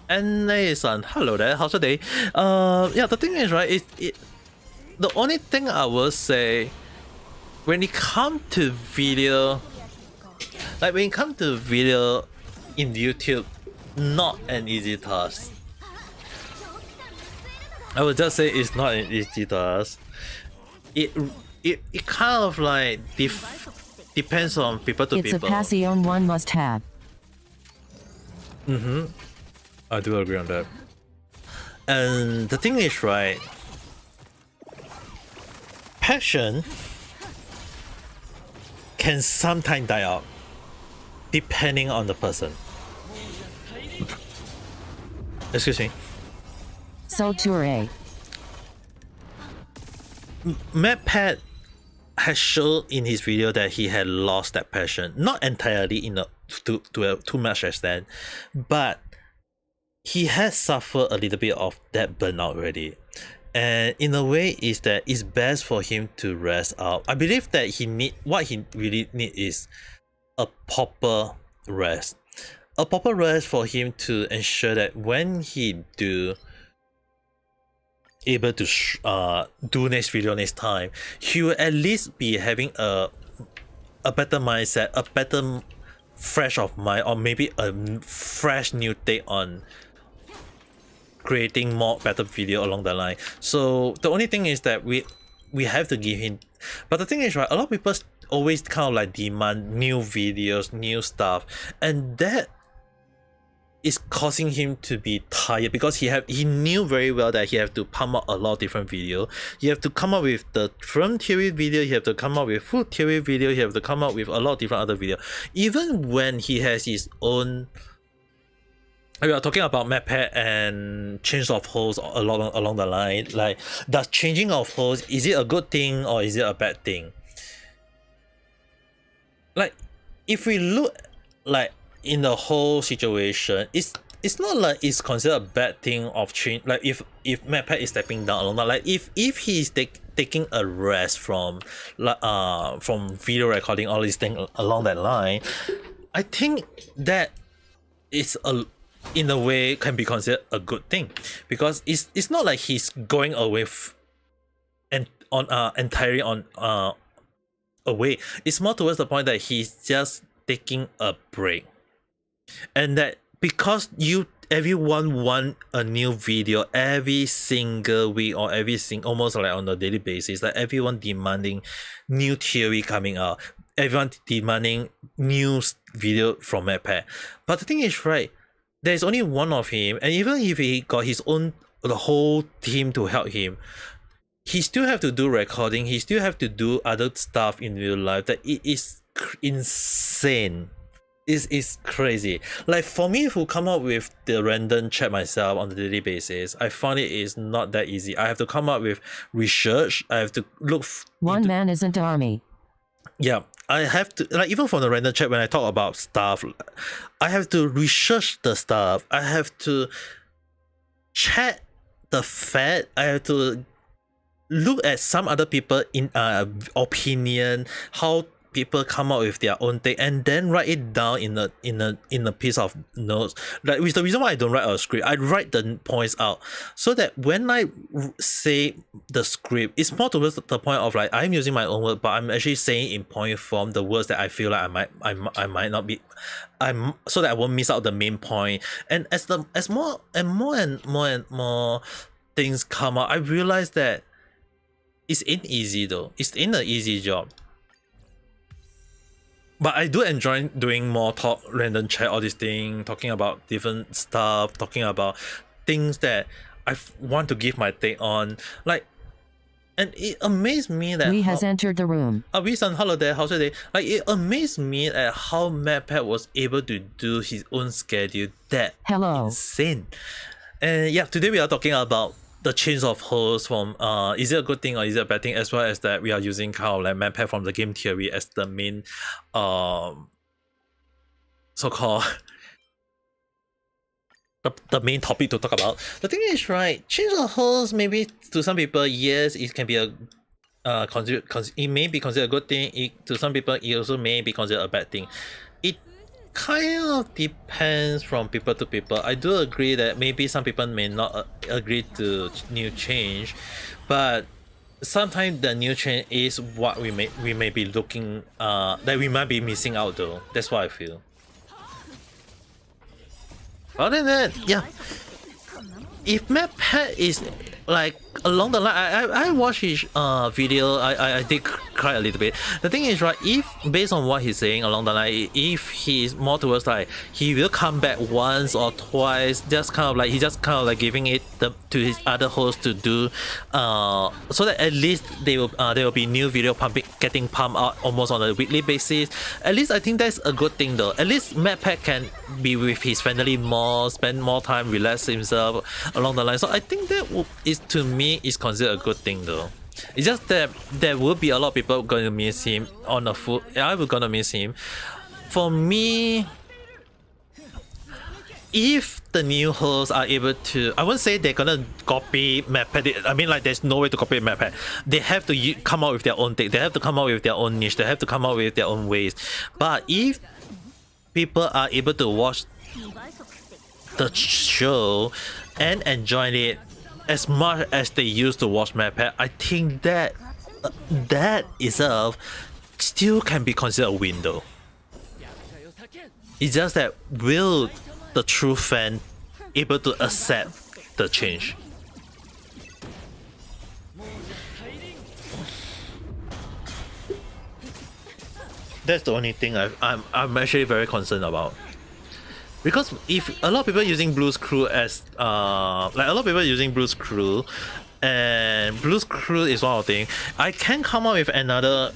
And hello there, how's your day? Yeah, the thing is, right, the only thing I will say when it comes to video, like when it comes to video in YouTube, not an easy task. I would just say it's not an easy task. It kind of like depends on people to It's people. a passion one must have. I do agree on that. And the thing is, right, passion can sometimes die out depending on the person. Excuse me. So Toure. MadPat has shown in his video that he had lost that passion, not entirely to a too much extent, but he has suffered a little bit of that burnout already. And in a way, is that it's best for him to rest out. I believe that what he really need is a proper rest. A proper rest for him to ensure that when he able to do next video next time, he will at least be having a better mindset, a better fresh of mind, or maybe a fresh new take on creating more better video along the line. So the only thing is that we have to give him, but the thing is, right, a lot of people always kind of like demand new videos, new stuff, and that is causing him to be tired because he knew very well that he have to pump out a lot of different video. You have to come up with the film theory video, you have to come up with food theory video, you have to come up with a lot of different other video. Even when he has his own, we are talking about MadPat and change of host along the line. Like, does changing of host, is it a good thing or is it a bad thing? Like, if we look like in the whole situation, it's not like it's considered a bad thing of change. Like if MadPat is stepping down along that, like if he's taking a rest from video recording, all these things along that line, I think that is in a way can be considered a good thing, because it's not like he's going away entirely on away. It's more towards the point that he's just taking a break. And that because everyone want a new video every single week or almost like on a daily basis, like everyone demanding new theory coming out, everyone demanding new video from MadPat. But the thing is, right, there's only one of him, and even if he got the whole team to help him, he still have to do recording, he still have to do other stuff in real life. That it is insane. It's crazy. Like for me, who come up with the random chat myself on a daily basis, I found it is not that easy. I have to come up with research. I have to look. One man isn't army. Yeah, I have to, like, even from the random chat when I talk about stuff, I have to research the stuff. I have to check the fact. I have to look at some other people in opinion, how people come up with their own thing, and then write it down in a piece of notes. Like, which is the reason why I don't write a script. I write the points out so that when I say the script, it's more towards the point of like I'm using my own word, but I'm actually saying in point form the words that I feel like I might not be, so that I won't miss out the main point. And as more things come out, I realize that it's ain't easy though. It's ain't an easy job. But I do enjoy doing more talk, random chat, all these things, talking about different stuff, talking about things that I want to give my take on. Like, And it amazed me that Lee has entered the room. We's on holiday, how's your day? Like, it amazed me at how MadPat was able to do his own schedule that Hello. insane. And yeah, today we are talking about the change of hosts from is it a good thing or is it a bad thing, as well as that we are using kind of like MadPat from the game theory as the main so-called the main topic to talk about. The thing is, right, change of host, maybe to some people, yes, it can be a it may be considered a good thing. To some people, it also may be considered a bad thing. It kind of depends from people to people. I do agree that maybe some people may not agree to new change, but sometimes the new change is what we may be looking that we might be missing out though. That's what I feel. Other than that, yeah, if MadPat is like along the line, I watched his video. I did cry a little bit. The thing is, right, if based on what he's saying along the line, if he's more towards like he will come back once or twice, just kind of like he's just kind of like giving it to his other hosts to do, so that at least there will be new video getting pumped out almost on a weekly basis. At least I think that's a good thing though. At least MadPat can be with his family more, spend more time, relax himself along the line. So I think that is, to me, is considered a good thing though. It's just that there will be a lot of people going to miss him on the foot. I will gonna miss him. For me, if the new hosts are able to, I wouldn't say they're gonna copy MadPat. I mean, like, there's no way to copy MadPat. They have to come out with their own take. They have to come out with their own niche. They have to come out with their own ways. But if people are able to watch the show and enjoy it as much as they used to watch MadPat, I think that that itself still can be considered a win though. It's just that will the true fan able to accept the change? That's the only thing I'm actually very concerned about. Because if a lot of people using Blue's Crew as like a lot of people using Blue's Crew, and Blue's Crew is one of the things, I can come up with another,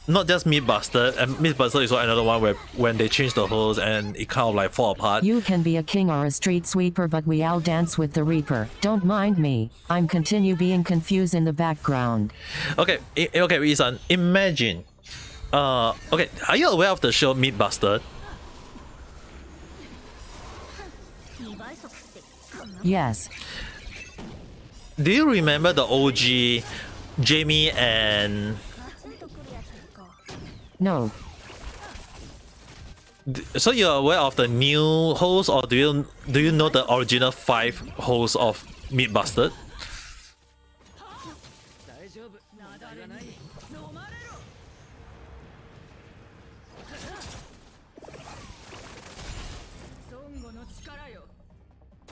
not just Mythbuster, and Mythbuster is another one where when they change the host and it kind of like fall apart. You can be a king or a street sweeper, but we all dance with the Reaper. Don't mind me. I'm continue being confused in the background. Okay, okay, Isan, imagine. Okay, are you aware of the show Mythbuster? Yes. Do you remember the OG Jamie and... No. So you're aware of the new host, or do you know the original 5 hosts of Mythbuster?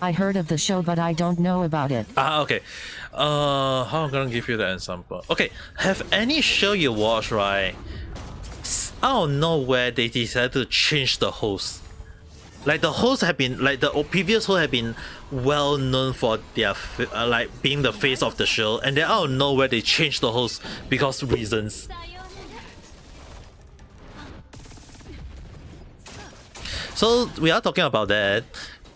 I heard of the show, but I don't know about it. Okay. How I'm gonna give you the example. Okay, have any show you watch, right? Out of nowhere, they decided to change the host. Like the hosts have been, like the previous hosts have been well known for their like being the face of the show, and then out of nowhere they changed the host because reasons. So we are talking about that.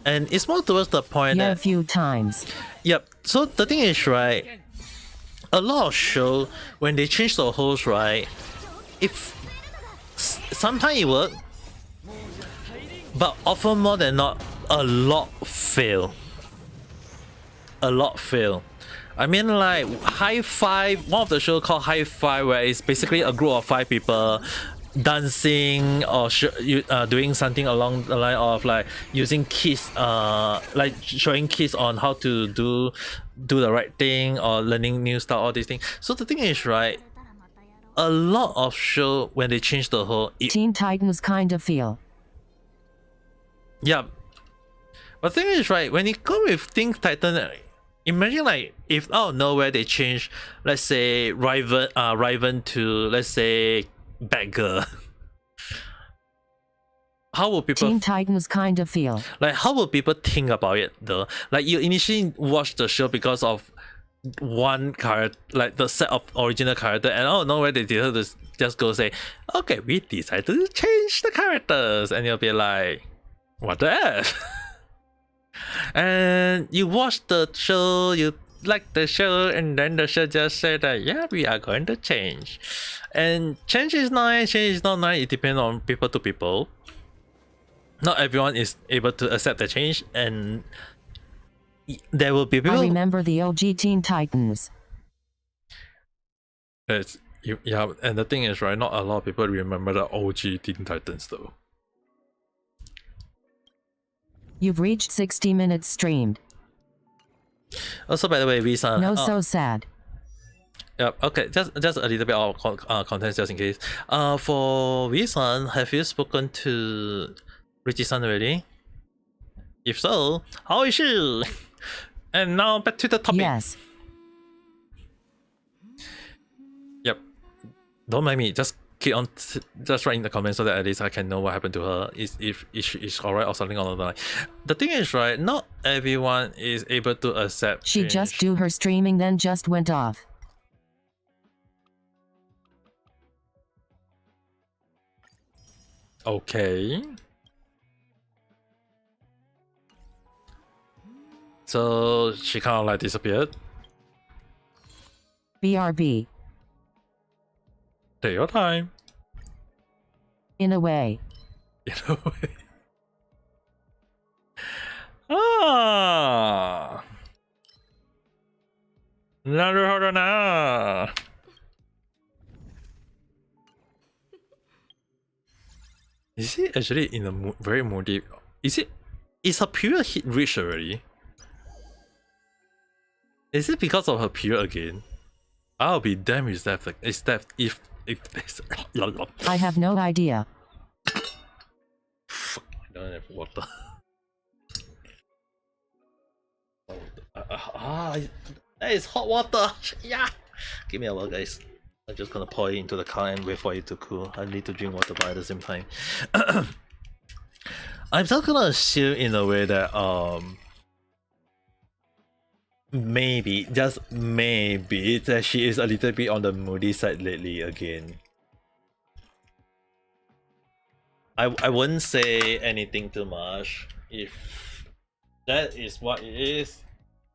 And it's more towards the point Yeah, that... a few times. Yep. So the thing is, right, a lot of shows, when they change the host, right, if sometimes it works, but often more than not, a lot fail. A lot fail. I mean, like, High Five, one of the shows called High Five, where it's basically a group of 5 people dancing or doing something along the line of like using kids, like showing kids on how to do the right thing or learning new stuff, all these things. So the thing is, right, a lot of show when they change the whole Teen Titans kind of feel. Yeah, but the thing is, right, when you come with Teen Titan, imagine like if out of nowhere they change, let's say Riven to, let's say, Batgirl. How will people... Teen Titans kind of feel. Like, how will people think about it though? Like, you initially watch the show because of one character, like the set of original character, and out of nowhere they decided to just go say, okay, we decided to change the characters, and you'll be like, what the F? And you watch the show, you like the show, and then the show just said that, yeah, we are going to change. And change is nice, change is not nice, it depends on people to people. Not everyone is able to accept the change, and there will be people. I remember the OG Teen Titans. Yeah, and the thing is, right, not a lot of people remember the OG Teen Titans though. You've reached 60 minutes streamed. Also, by the way, Visa. No, so sad. Yep. Okay. Just a little bit of content, just in case. For Visa, have you spoken to Richie-san already? If so, how is she? And now back to the topic. Yes. Yep. Don't mind me. Just keep on. Just write in the comments so that at least I can know what happened to her. If she is alright or something along the line. The thing is, right, not everyone is able to accept. She just do her streaming, then just went off. Okay. So she kind of like disappeared. BRB. Take your time. In a way. In a way. Ah. Naruhodo na. Is he actually in a very moody? Is her period hit reached already? Is it because of her period again? I'll be damned if if I have no idea. Fuck, I don't have water. That is hot water. Yeah, give me a while, guys. I'm just gonna pour it into the car and wait for it to cool. I need to drink water, but at the same time, I'm just gonna assume in a way that maybe, just maybe, that she is a little bit on the moody side lately again. I wouldn't say anything too much. If that is what it is,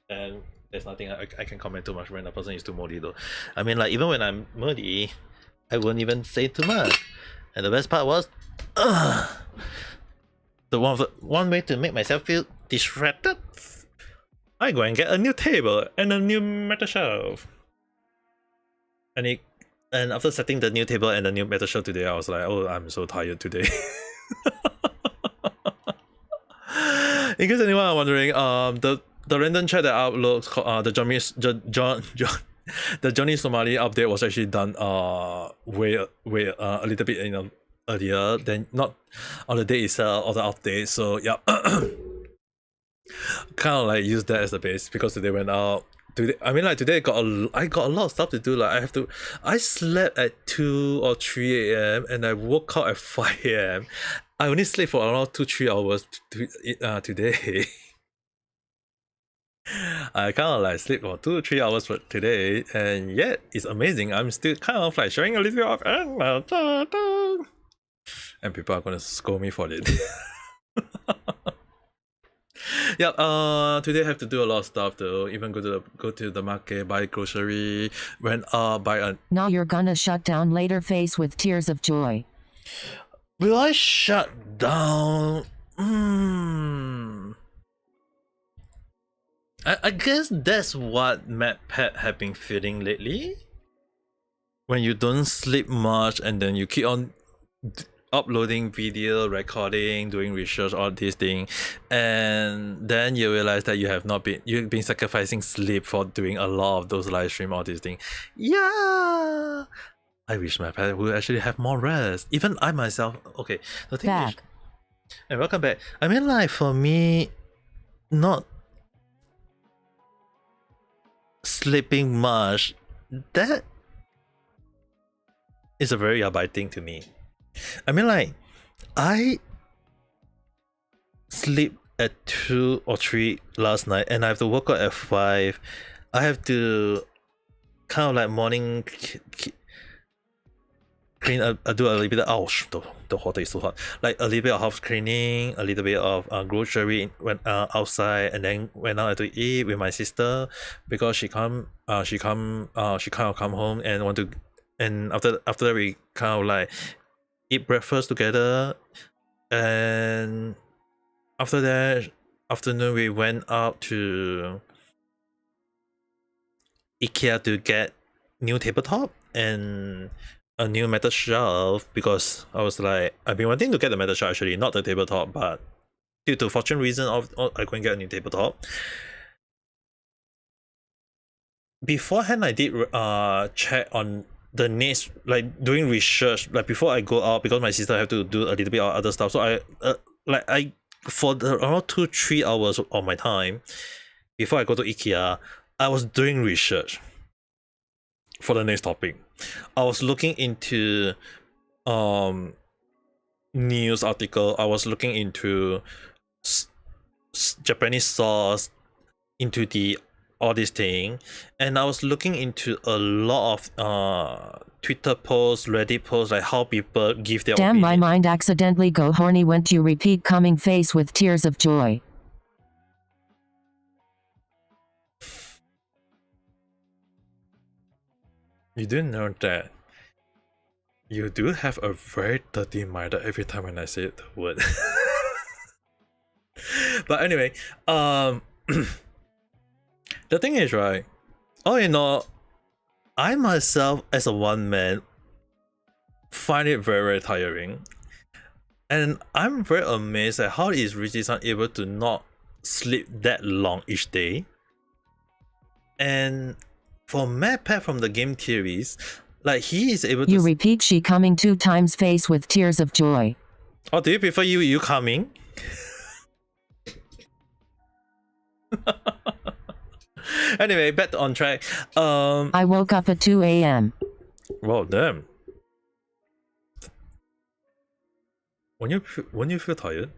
then there's nothing I can comment too much when a person is too moody though. I mean, like, even when I'm moody, I wouldn't even say too much. And the best part was, the one way to make myself feel distracted, I go and get a new table and a new metal shelf. And after setting the new table and the new metal shelf today, I was like, oh, I'm so tired today. In case anyone are wondering, the random chat that I upload, the Johnny Somali update was actually done way a little bit earlier than, not on the day itself of the update. So yeah. Kind of like use that as a base, because today went out. Today, I mean, like, today I got a lot of stuff to do. Like, I slept at 2 or 3 a.m. and I woke up at 5 a.m. I only slept for around 2-3 hours today. I kind of like sleep for 2-3 hours for today, and yet it's amazing. I'm still kind of like showing a little bit of and people are gonna scold me for it. Yeah, today I have to do a lot of stuff though. Even go to the market, buy grocery, buy a. Now you're gonna shut down later, face with tears of joy. Will I shut down? I guess that's what MadPat have been feeling lately. When you don't sleep much and then you keep on uploading video, recording, doing research, all these things, and then you realize that you've been sacrificing sleep for doing a lot of those live stream, all these things. Yeah, I wish my pet would actually have more rest. Even I myself. Okay, the thing is, and welcome back. I mean, like, for me, not sleeping much, that is a very yabai thing to me. I mean, like, I sleep at 2 or 3 last night and I have to wake up at 5. I have to kind of like morning clean do a little bit of the water is so hot. Like a little bit of house cleaning, a little bit of grocery when outside, and then went out to eat with my sister because she kind of come home and want to, and after that we kind of like eat breakfast together, and after that afternoon we went out to IKEA to get new tabletop and a new metal shelf because I was like, I've been wanting to get the metal shelf actually, not the tabletop, but due to fortune reason I couldn't get a new tabletop. Beforehand I did check on the next, like doing research, like before I go out, because my sister have to do a little bit of other stuff, so I for around 2-3 hours of my time before I go to IKEA, I was doing research for the next topic. I was looking into news article. I was looking into Japanese source, into the all this thing, and I was looking into a lot of Twitter posts, Reddit posts, like how people give their Damn, opinion. my mind accidentally go horny when you repeat coming face with tears of joy. You do know that you do have a very dirty mind every time when I say the word. But anyway, the thing is, right, all in all, I myself as a one man find it very, very tiring, and I'm very amazed at how is Richie-san able to not sleep that long each day. And for MadPat from the game theories, like he is able to. You repeat she coming 2 times face with tears of joy. Oh, do you prefer you coming? Anyway, back on track. I woke up at 2 a.m. Well, damn. When you feel tired,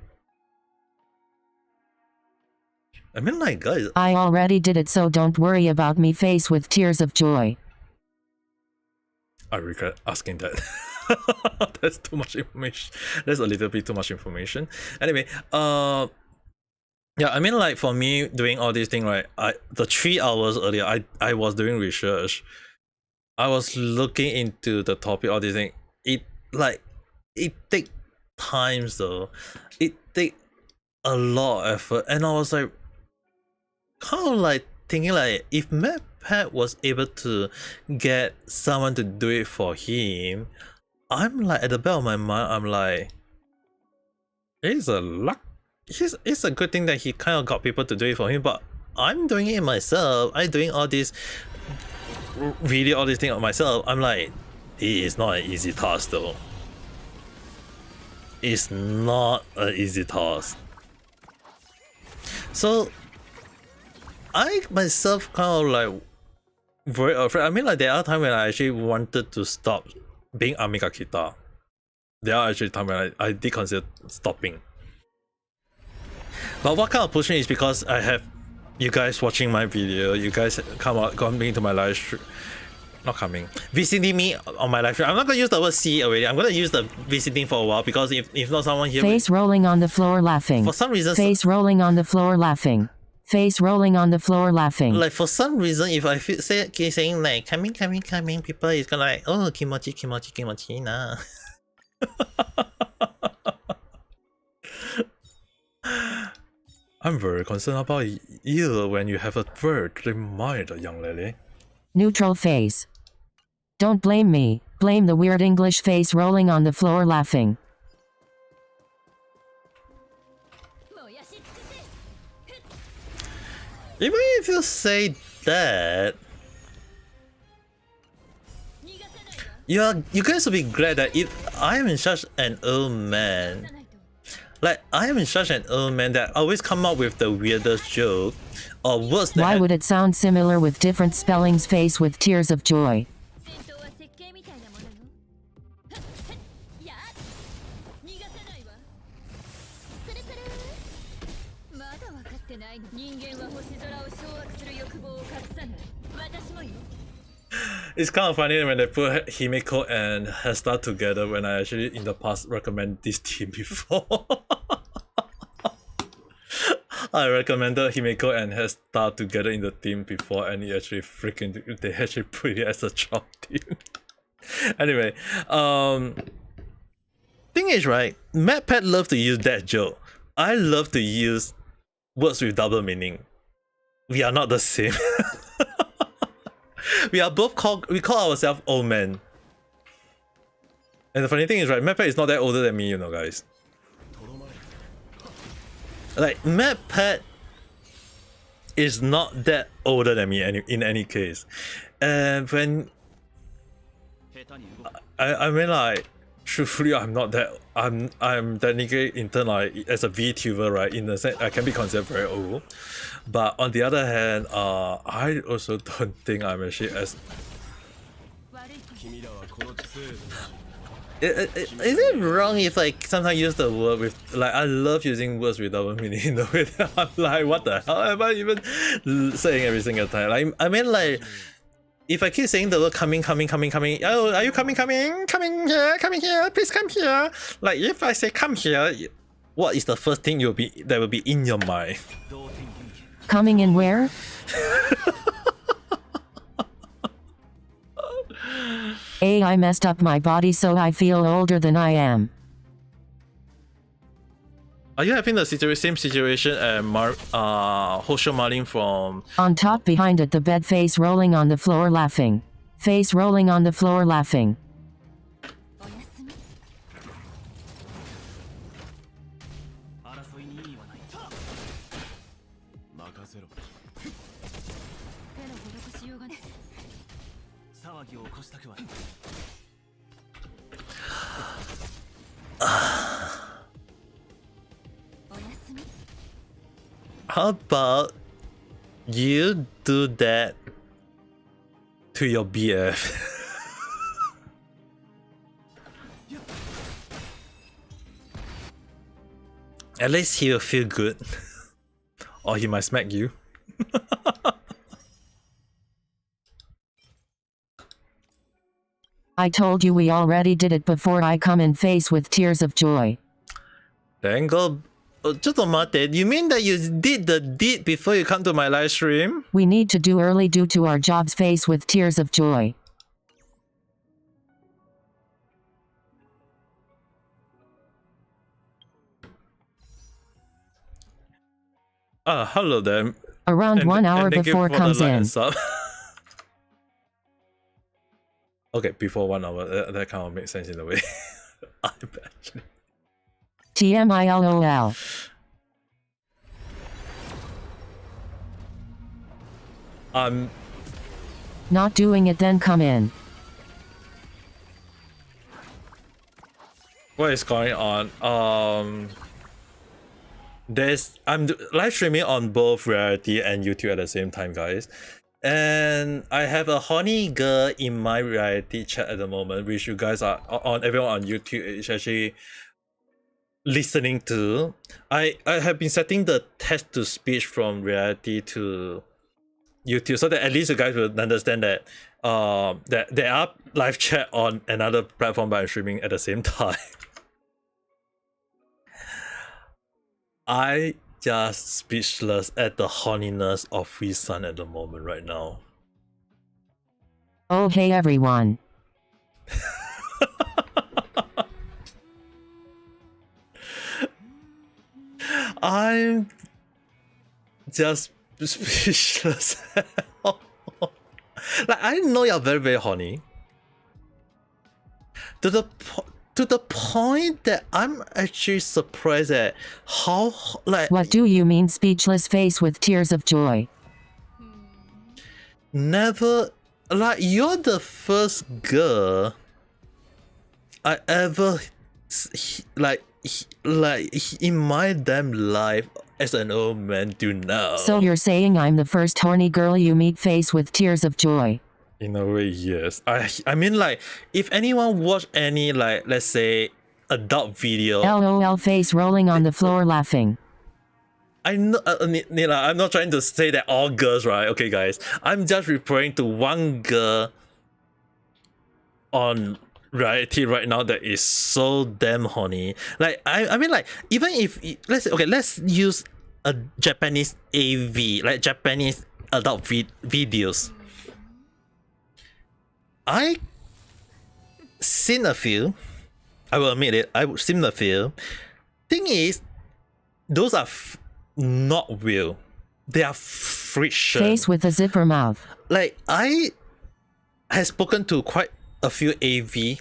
I mean, like, guys. I already did it, so don't worry about me face with tears of joy. I regret asking that. That's too much information. That's a little bit too much information. Anyway, yeah, I mean, like, for me doing all these things, right, the 3 hours earlier I was doing research. I was looking into the topic, all these things. It take times though. It take a lot of effort, and I was like kind of like thinking, like, if MadPat was able to get someone to do it for him, I'm like, at the back of my mind, I'm like, it's a good thing that he kind of got people to do it for him, but I'm doing it myself. I'm doing all this video, all these things myself. I'm like, it is not an easy task though. It's not an easy task. So I myself kind of like very afraid. I mean, like, there are times when I actually wanted to stop being Amiga Kita. There are actually times when I did consider stopping. But what kind of pushing is because I have you guys watching my video, you guys coming to my live stream, not coming, visiting me on my live stream. I'm not gonna use the word see already. I'm gonna use the visiting for a while, because if not someone here. Face rolling on the floor laughing. For some reason. Face rolling on the floor laughing. Face rolling on the floor laughing. Like, for some reason, if I feel saying like coming, people is gonna like, oh, kimochi na. I'm very concerned about you when you have a very clear mind, young lady. Neutral face. Don't blame me. Blame the weird English face rolling on the floor laughing. Even if you say that, you guys will be glad that I am such an old man. Like, I am such an old man that always come up with the weirdest joke or words that. Why would it sound similar with different spellings? Face with tears of joy. It's kind of funny when they put Himeko and Hesta together when I actually in the past recommend this team before. I recommended Himeko and Hesta together in the team before and they actually put it as a job team. Anyway, thing is, right, MadPat love to use that joke. I love to use words with double meaning. We are not the same. We call ourselves old men. And the funny thing is, right, MadPat is not that older than me, you know, guys. Like, MadPat is not that older than me in any case. And when I mean, like, truthfully, I'm not that. I'm technically in turn, like, as a VTuber, right? In the sense, I can be considered very old. But on the other hand, I also don't think I'm actually as. Is it wrong if like sometimes use the word with like I love using words with double meaning in the way that I'm like, what the hell am I even saying every single time? Like, I mean, like, if I keep saying the word coming, oh, are you coming here, please come here. Like, if I say come here, what is the first thing that will be in your mind? Coming in where? I messed up my body so I feel older than I am. Are you having the same situation as Hosho Marin from... On top behind it, the bed, face rolling on the floor laughing. Face rolling on the floor laughing. How about you do that to your BF? At least he'll feel good. Or he might smack you. I told you we already did it before. I come in face with tears of joy. Then go. You mean that you did the deed before you come to my live stream? We need to do early due to our jobs. Face with tears of joy. Hello there. Around 1 hour before comes in. Okay, before 1 hour, that kind of makes sense in a way. I actually. TMILOL. Not doing it, then come in. What is going on? I'm live streaming on both Reality and YouTube at the same time, guys. And I have a horny girl in my Reality chat at the moment, which you guys are everyone on YouTube is actually listening to. I have been setting the text to speech from Reality to YouTube so that at least you guys will understand that that there are live chat on another platform but I'm streaming at the same time. I just speechless at the horniness of Free Sun at the moment right now. Oh hey everyone. I'm just speechless. Like, I know you're very, very horny. To the point that I'm actually surprised at how, like... What do you mean speechless? Face with tears of joy. Never... Like, you're the first girl I ever... Like in my damn life as an old man do now. So you're saying I'm the first horny girl you meet? Face with tears of joy. In a way, yes. I mean, like, if anyone watch any, like, let's say adult video, LOL, face rolling on the floor laughing. I know, Nila, I'm not trying to say that all girls, right? Okay, guys, I'm just referring to one girl on reality right now that is so damn horny. Like, I mean, like, even if let's use a Japanese AV, like Japanese adult videos. I seen a few. I will admit it. I've seen a few. Thing is, those are not real. They are friction. Face with a zipper mouth. Like, I have spoken to quite a few AV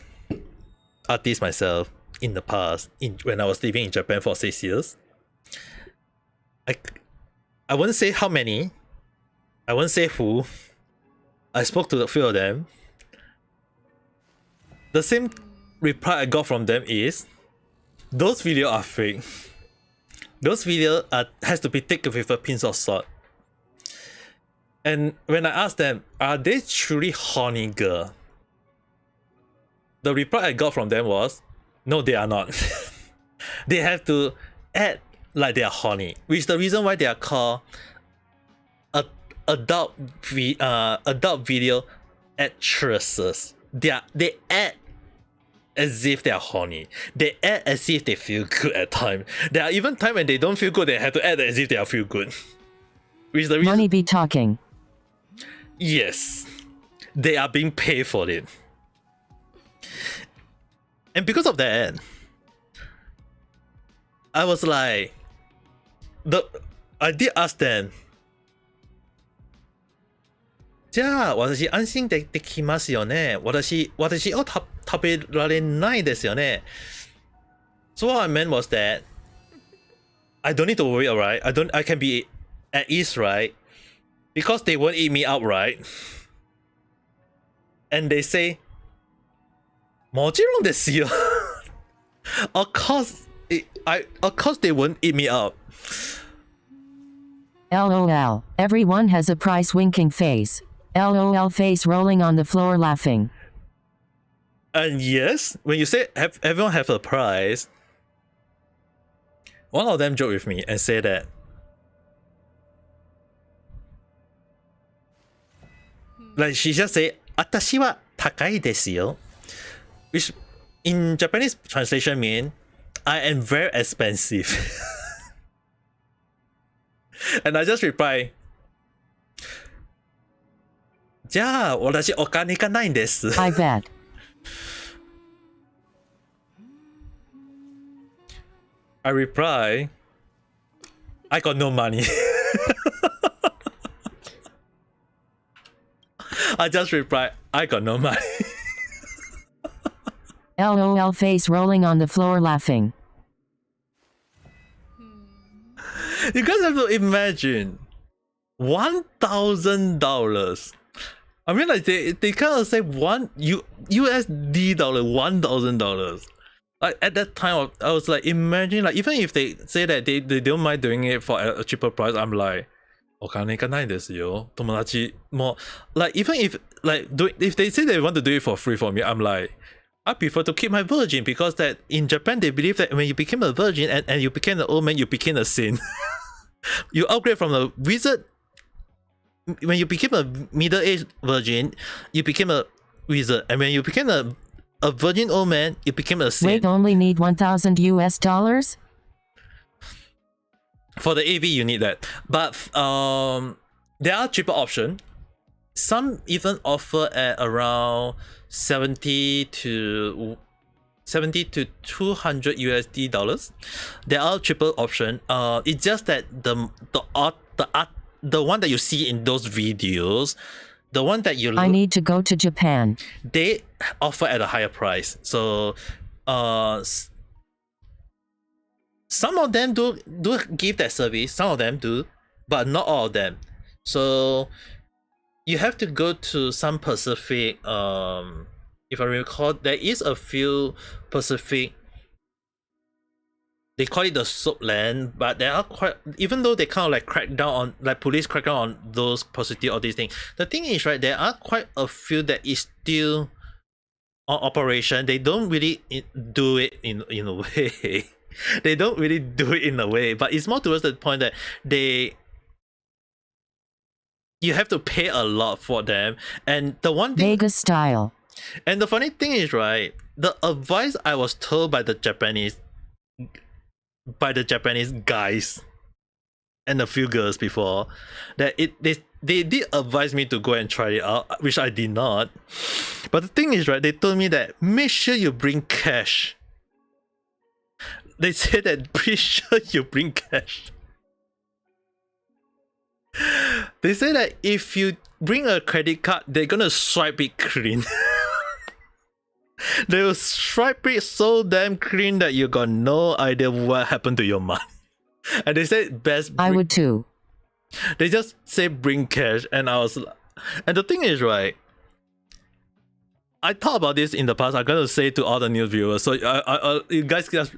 artists myself in the past, when I was living in Japan for 6 years. I won't say how many. I won't say who. I spoke to a few of them. The same reply I got from them is, those videos are fake. Those videos has to be taken with a pinch of salt. And when I asked them, are they truly horny girl? The reply I got from them was, no, they are not. They have to act like they are horny, which is the reason why they are called adult video actresses. They act as if they are horny. They act as if they feel good at times. There are even times when they don't feel good, they have to act as if they feel good. Which is the reason. Money be talking. Yes, they are being paid for it. And because of that, I was like, I did ask them, じゃあ私安心できますよね。私を食べられないですよね。So what I meant was that I don't need to worry, alright? I can be at ease, right? Because they won't eat me out, right? And they say, もちろんですよ。Of course, of course they won't eat me out. LOL. Everyone has a price winking face. LOL face rolling on the floor laughing. And yes, when you say everyone have a price, one of them joked with me and said that, like, she just say, 私は高いですよ. Which in Japanese translation mean, I am very expensive. And I just reply, じゃあ私お金がないんです。I bet. I reply, I got no money. I just reply, I got no money. LOL face rolling on the floor laughing. You guys have to imagine $1,000. I mean, like, they kind of say USD $1,000. Like, at that time, I was like, imagine, like, even if they say that they don't mind doing it for a cheaper price, I'm like, お金がないですよ。友達も like, even if if they say they want to do it for free for me, I'm like, I prefer to keep my virgin, because that in Japan they believe that when you became a virgin and you became an old man, you became a saint. You upgrade from a wizard. When you became a middle-aged virgin, you became a wizard, and when you became a virgin old man, you became a saint. Wait, only need $1,000? For the AV, you need that. But there are cheaper options. Some even offer at around 70 to 200 USD dollars. There are cheaper options. It's just that the one that you see in those videos, the one that you I need to go to Japan. They offer at a higher price. So some of them do give that service, some of them do, but not all of them. So you have to go to some Pacific, if I recall, there is a few Pacific, they call it the soapland, but there are quite, even though they kind of like crack down on, like police crack down on those prostitutes or these things, the thing is, right, there are quite a few that is still on operation. They don't really do it in a way. they don't really do it in a way, but it's more towards the point that you have to pay a lot for them. And the one thing, Vegas style. and the funny thing is, right, the advice I was told by the Japanese guys and a few girls before, that they did advise me to go and try it out, which I did not. But the thing is, right, they told me that make sure you bring cash. They said that be sure you bring cash. They say that if you bring a credit card, they're gonna swipe it clean. They will swipe it so damn clean that you got no idea what happened to your money. And they said best. I would too. They just say bring cash, and and the thing is, right, I thought about this in the past. I'm gonna say to all the new viewers. So you guys just,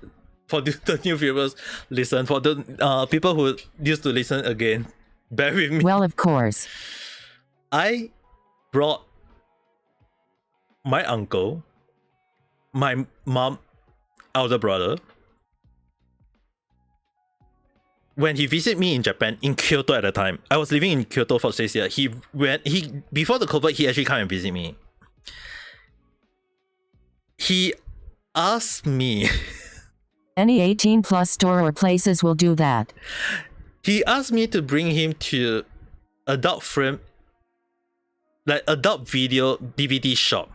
for the new viewers, listen. For the people who used to listen again, bear with me. Well, of course. I brought my uncle, my mom, elder brother, when he visited me in Japan, in Kyoto at the time. I was living in Kyoto for 6 years. Before the COVID, he actually came and visit me. He asked me. Any 18 plus store or places will do that. He asked me to bring him to adult film, like adult video DVD shop.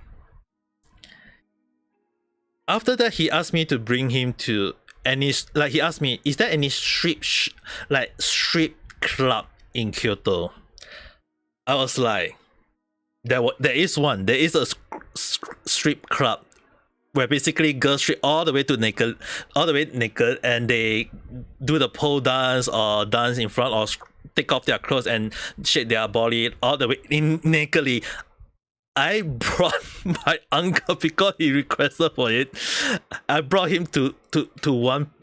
After that, he asked me to bring him to he asked me, is there any strip club in Kyoto? I was like, there is one. There is a strip club where basically girls strip all the way naked, and they do the pole dance or dance in front, or take off their clothes and shake their body all the way nakedly. I brought my uncle because he requested for it. I brought him to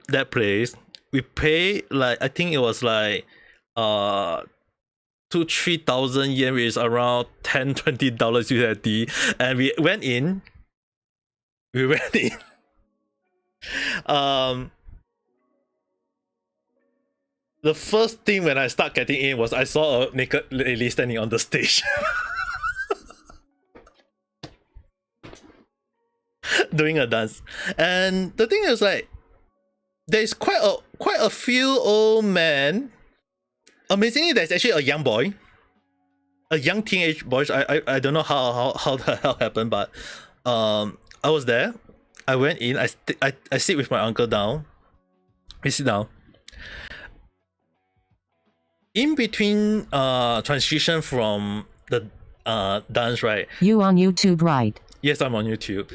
that place. We pay, like, I think it was like 2,000-3,000 yen, which is around $10-20 USD. And we went in. The first thing when I start getting in was I saw a naked lady standing on the stage. Doing a dance. And the thing is, like, there's quite a few old men. Amazingly, there's actually a young boy, a young teenage boy. I don't know how the hell happened, but I was there. I went in. I sit with my uncle down. We sit down. In between transition from the dance, right? You on YouTube, right? Yes, I'm on YouTube.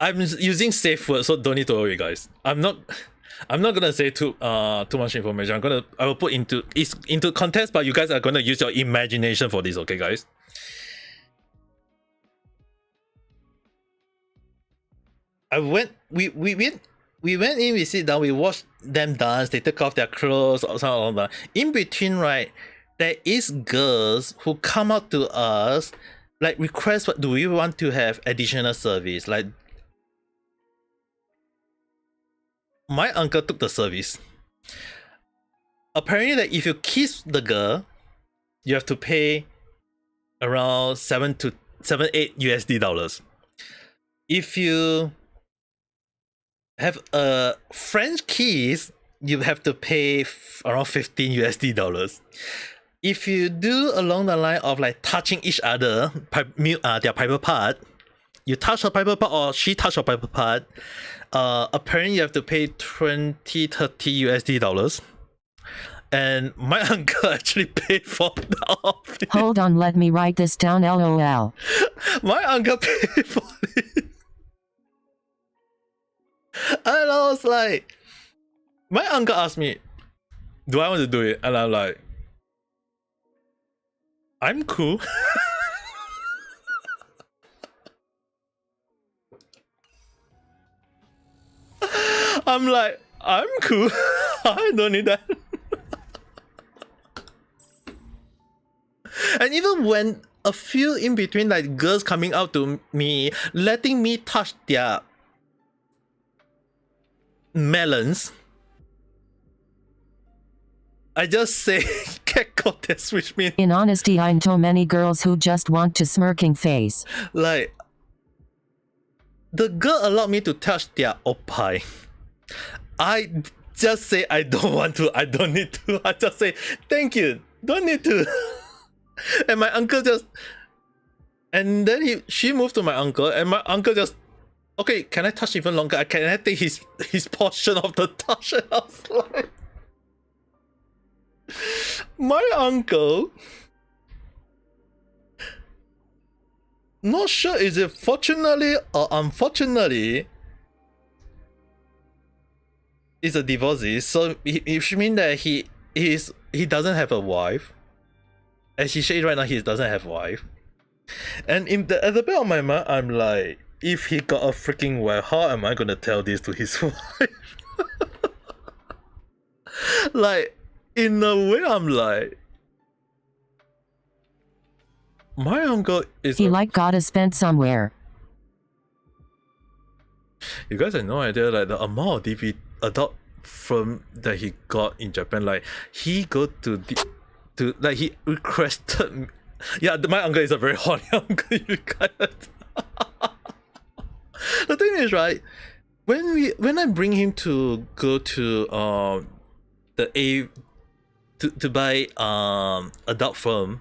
I'm using safe words, so don't need to worry, guys. I'm not gonna say too much information. I will put into context, but you guys are gonna use your imagination for this, okay, guys? We went in, we sit down, we watched them dance, they took off their clothes or something like that. In between, right, there is girls who come up to us, like, request, what do we want to have additional service? Like, my uncle took the service. Apparently, that if you kiss the girl, you have to pay around $7-8 USD. If you have a French kiss, you have to pay around $15 USD. If you do along the line of like touching each other, their private part, you touch her private part or she touch her private part, apparently you have to pay $20-30 USD. And my uncle actually paid for all of it. Hold on, let me write this down, LOL. My uncle paid for it. And I was like, my uncle asked me, do I want to do it? And I'm like, I'm cool. I'm like, I'm cool. I don't need that. And even when a few in between, like girls coming out to me, letting me touch their melons, I just say Gekko this, which means In honesty, I know many girls who just want to smirking face. like the girl allowed me to touch their oppai. I just say I don't want to, I don't need to. I just say thank you, don't need to. And my uncle just, and then she moved to my uncle, and my uncle just, okay, can I touch even longer? Can I take his portion of the touch? And I was like, my uncle, not sure is it fortunately or unfortunately, is a divorcee, so it means that he doesn't have a wife. As he said right now, he doesn't have a wife. And at the back of my mind, I'm like, if he got a freaking wife, how am I gonna tell this to his wife? Like, in a way, I'm like, my uncle is. He like gotta spend somewhere. You guys have no idea, like the amount of adult film that he got in Japan. Like he go to like he requested. Yeah, my uncle is a very horny uncle. You guys. The thing is, right, when I bring him to go to to buy adult film,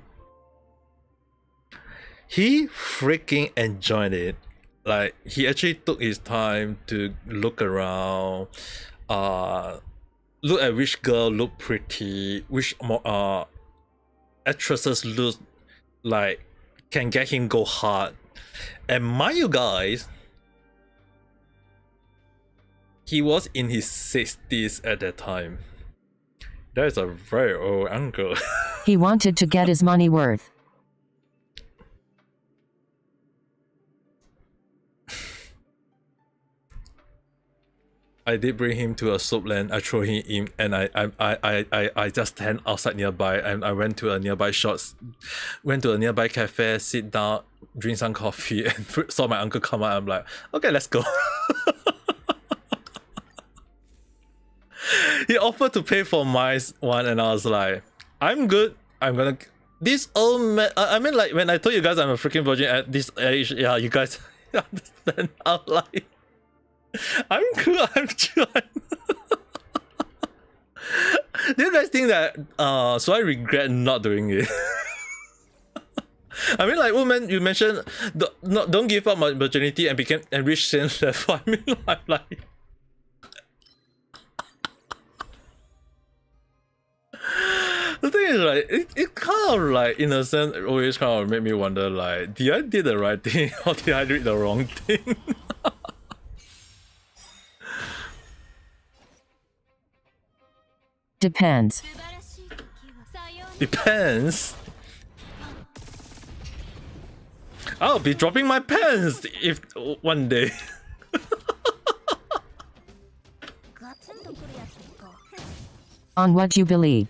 he freaking enjoyed it. Like he actually took his time to look around, look at which girl look pretty, which actresses look like can get him go hard. And mind you guys, he was in his 60s at that time. That is a very old uncle. He wanted to get his money worth. I did bring him to a soapland. I threw him in, and I just stand outside nearby, and I went to a nearby cafe, sit down, drink some coffee, and saw my uncle come out. I'm like, okay, let's go. He offered to pay for my one, and I was like, I'm good. I'm gonna. This old man. I mean, like when I told you guys I'm a freaking virgin at this age, yeah, you guys understand. I'm like, I'm cool. I'm chill. Do you guys think that? So I regret not doing it. I mean, like woman, you mentioned don't give up my virginity and become and reach sin level. I mean, I'm like. The thing is, like, it kind of like, in a sense, always kind of made me wonder, like, did I did the right thing or did I do the wrong thing? Depends. Depends. I'll be dropping my pants if one day. On what you believe.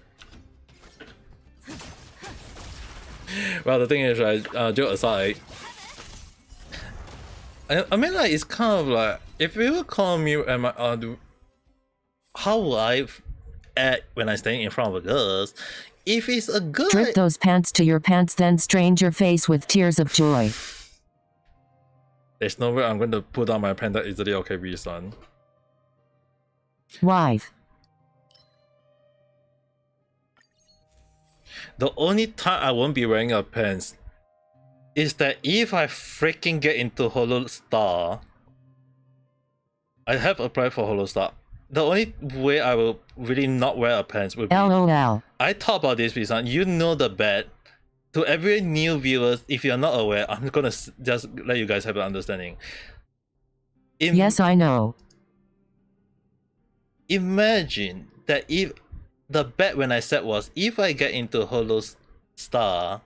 Well, the thing is, right, joke aside, I mean, like, it's kind of like, if you call me, how will I act when I'm standing in front of a girl? If it's a girl, Drip those pants to your pants, then strain your face with tears of joy. There's no way I'm going to put on my pants that easily, okay, be son. Wife. The only time I won't be wearing a pants is that if I freaking get into Holo Star. I have applied for Holo Star. The only way I will really not wear a pants would be. LOL. I talk about this, Bisan. You know the bet. To every new viewers, if you're not aware, I'm gonna just let you guys have an understanding. Yes, I know. Imagine that if the bet when I said was, if I get into Holo Star,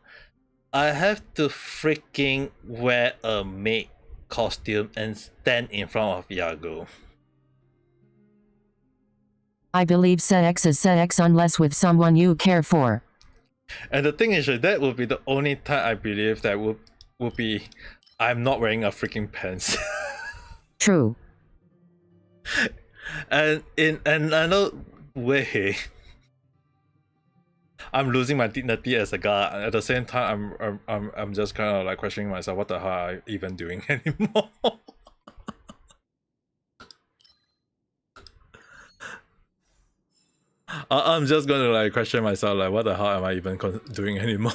I have to freaking wear a maid costume and stand in front of Yago. I believe sex is sex unless with someone you care for. And the thing is, that would be the only time I believe that would be I'm not wearing a freaking pants. True. And in another way, I'm losing my dignity as a guy. At the same time, I'm just kind of like questioning myself, what the hell am I even doing anymore? I'm just gonna like question myself, like, what the hell am I even doing anymore?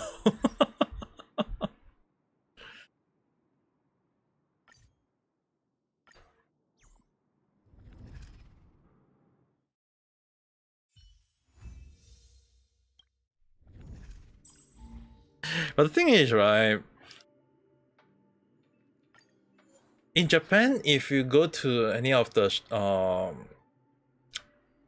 But the thing is, right, in Japan, if you go to any of the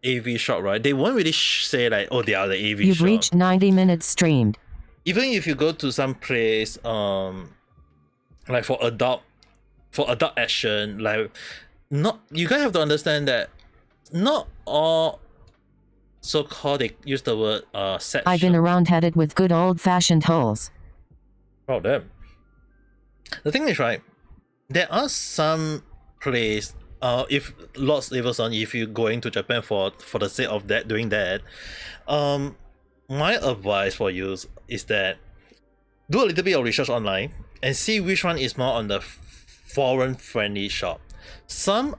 AV shop, right, they won't really say like, oh, they are the AV You've shop. reached 90 minutes streamed. Even if you go to some place, like for adult action, like, not, you guys have to understand that not all so-called, they use the word set I've been around headed with good old-fashioned holes. Oh, damn. The thing is, right, there are some place, if lots levels on, if you're going to Japan for the sake of that, doing that, my advice for you is that do a little bit of research online and see which one is more on the foreign friendly shop. Some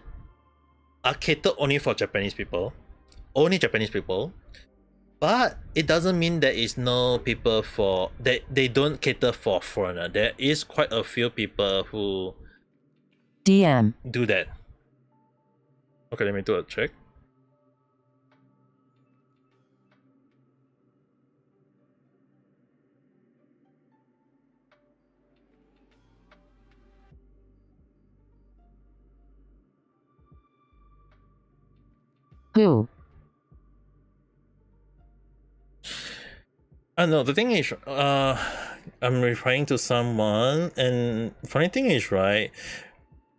are catered only for Japanese people, but it doesn't mean there is no people for that. They don't cater for foreigner. There is quite a few people who DM. do that. Okay, let me do a check. Who? No, the thing is, I'm replying to someone, and funny thing is, right,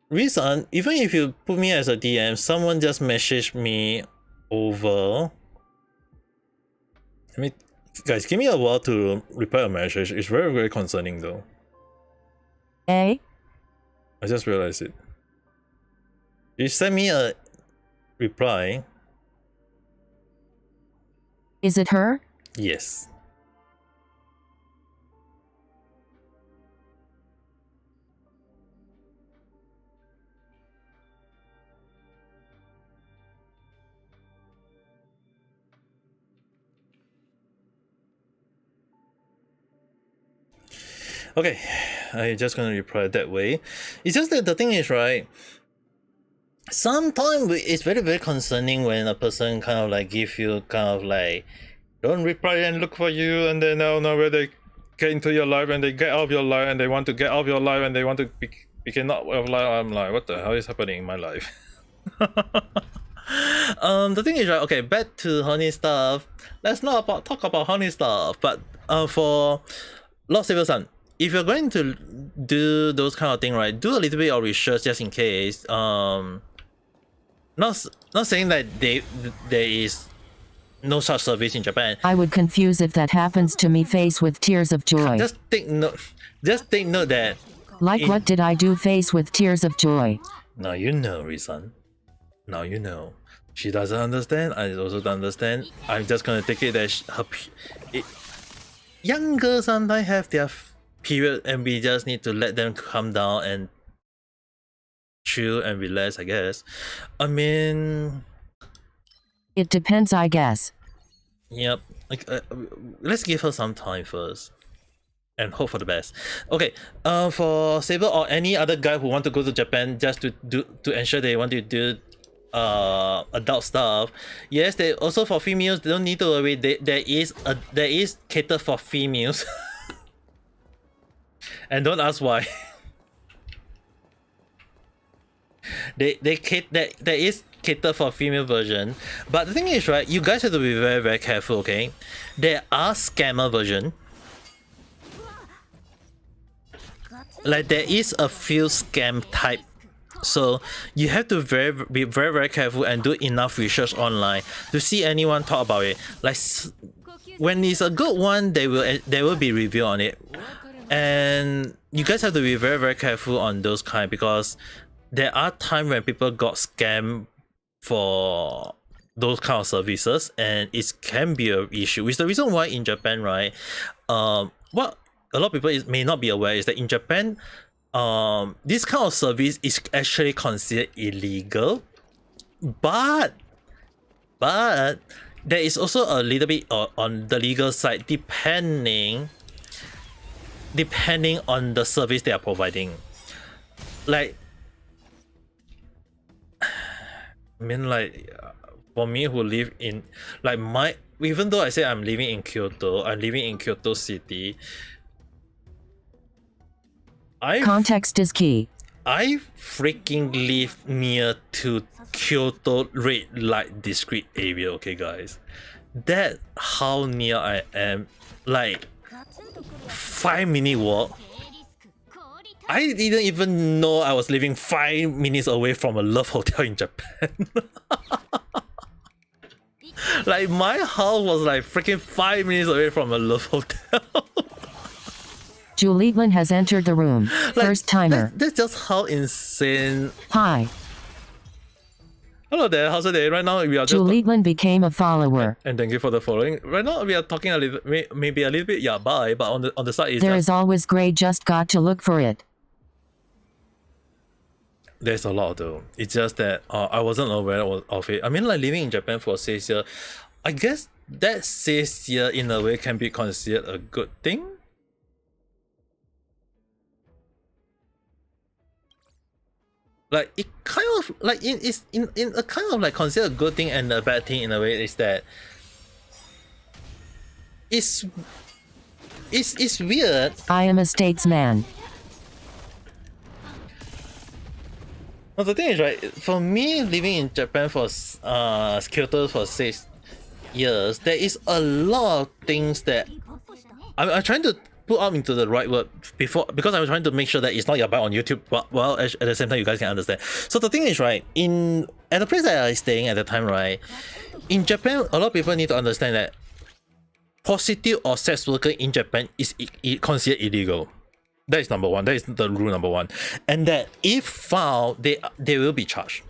reason, even if you put me as a DM, someone just messaged me over. Let me, guys, give me a while to reply a message. It's very, very concerning though. A? I just realized it. You sent me a reply. Is it her? Yes. Okay, I'm just gonna reply that way. It's just that the thing is, right, sometimes it's very, very concerning when a person kind of like give you kind of like, don't reply and look for you, and then now where they get into your life and they get out of your life and they want to get out of your life and they want to begin out of life. I'm like, what the hell is happening in my life? The thing is, right, okay, back to honey stuff. Let's not talk about honey stuff, but for Lord Silversun, if you're going to do those kind of thing, right, do a little bit of research just in case. Not saying that there is no such service in Japan. I would confuse if that happens to me face with tears of joy. Just take note that, like, what did I do face with tears of joy? now you know, Rizan. Now you know. She doesn't understand. I also don't understand. I'm just gonna take it that young girls sometimes have their period, and we just need to let them calm down and chill and relax, I guess. I mean, it depends, I guess. Yep. Like, let's give her some time first, and hope for the best. Okay. For Saber or any other guy who want to go to Japan just to ensure they want to do adult stuff. Yes, they also for females. They don't need to worry. There is cater for females, and don't ask why. there is cater for female version, but the thing is, right, you guys have to be very, very careful. Okay, there are scammer version. Like, there is a few scam type, so you have to be very, very careful and do enough research online to see anyone talk about it. Like, when it's a good one, they will be review on it, and you guys have to be very, very careful on those kind, because there are times when people got scammed for those kind of services, and it can be an issue. Which is the reason why in Japan, right? What a lot of people may not be aware is that in Japan, this kind of service is actually considered illegal, but there is also a little bit on the legal side, depending on the service they are providing. Like, I mean, like, for me who live in, like, even though I say I'm living in Kyoto city, Context is key. I freaking live near to Kyoto red light district area, okay guys? That's how near I am. Like 5-minute walk. I didn't even know I was living 5 minutes away from a love hotel in Japan. Like, my house was like freaking 5 minutes away from a love hotel. Julietland has entered the room. Like, First timer. That's just how insane. Hi. Hello there, how's it day? Right now we are just Julietland became a follower. and thank you for the following. Right now we are talking a little, maybe a little bit bye, but on the side is There is always gray, just got to look for it. there's a lot though. It's just that I wasn't aware of it. I mean, like, living in Japan for 6 years, I guess that 6 years in a way can be considered a good thing. Like, it kind of like it's in a kind of like considered a good thing and a bad thing in a way is that it's weird. I am a statesman. Well, the thing is, right, for me living in Japan for Kyoto for 6 years, there is a lot of things that I'm trying to put out into the right word before, because I'm trying to make sure that it's not about on YouTube, but well, at the same time you guys can understand. So the thing is, right, at the place that I was staying at the time, right, in Japan, a lot of people need to understand that prostitute or sex worker in Japan is considered illegal. That is number one. That is the rule number one. And that if found, they will be charged.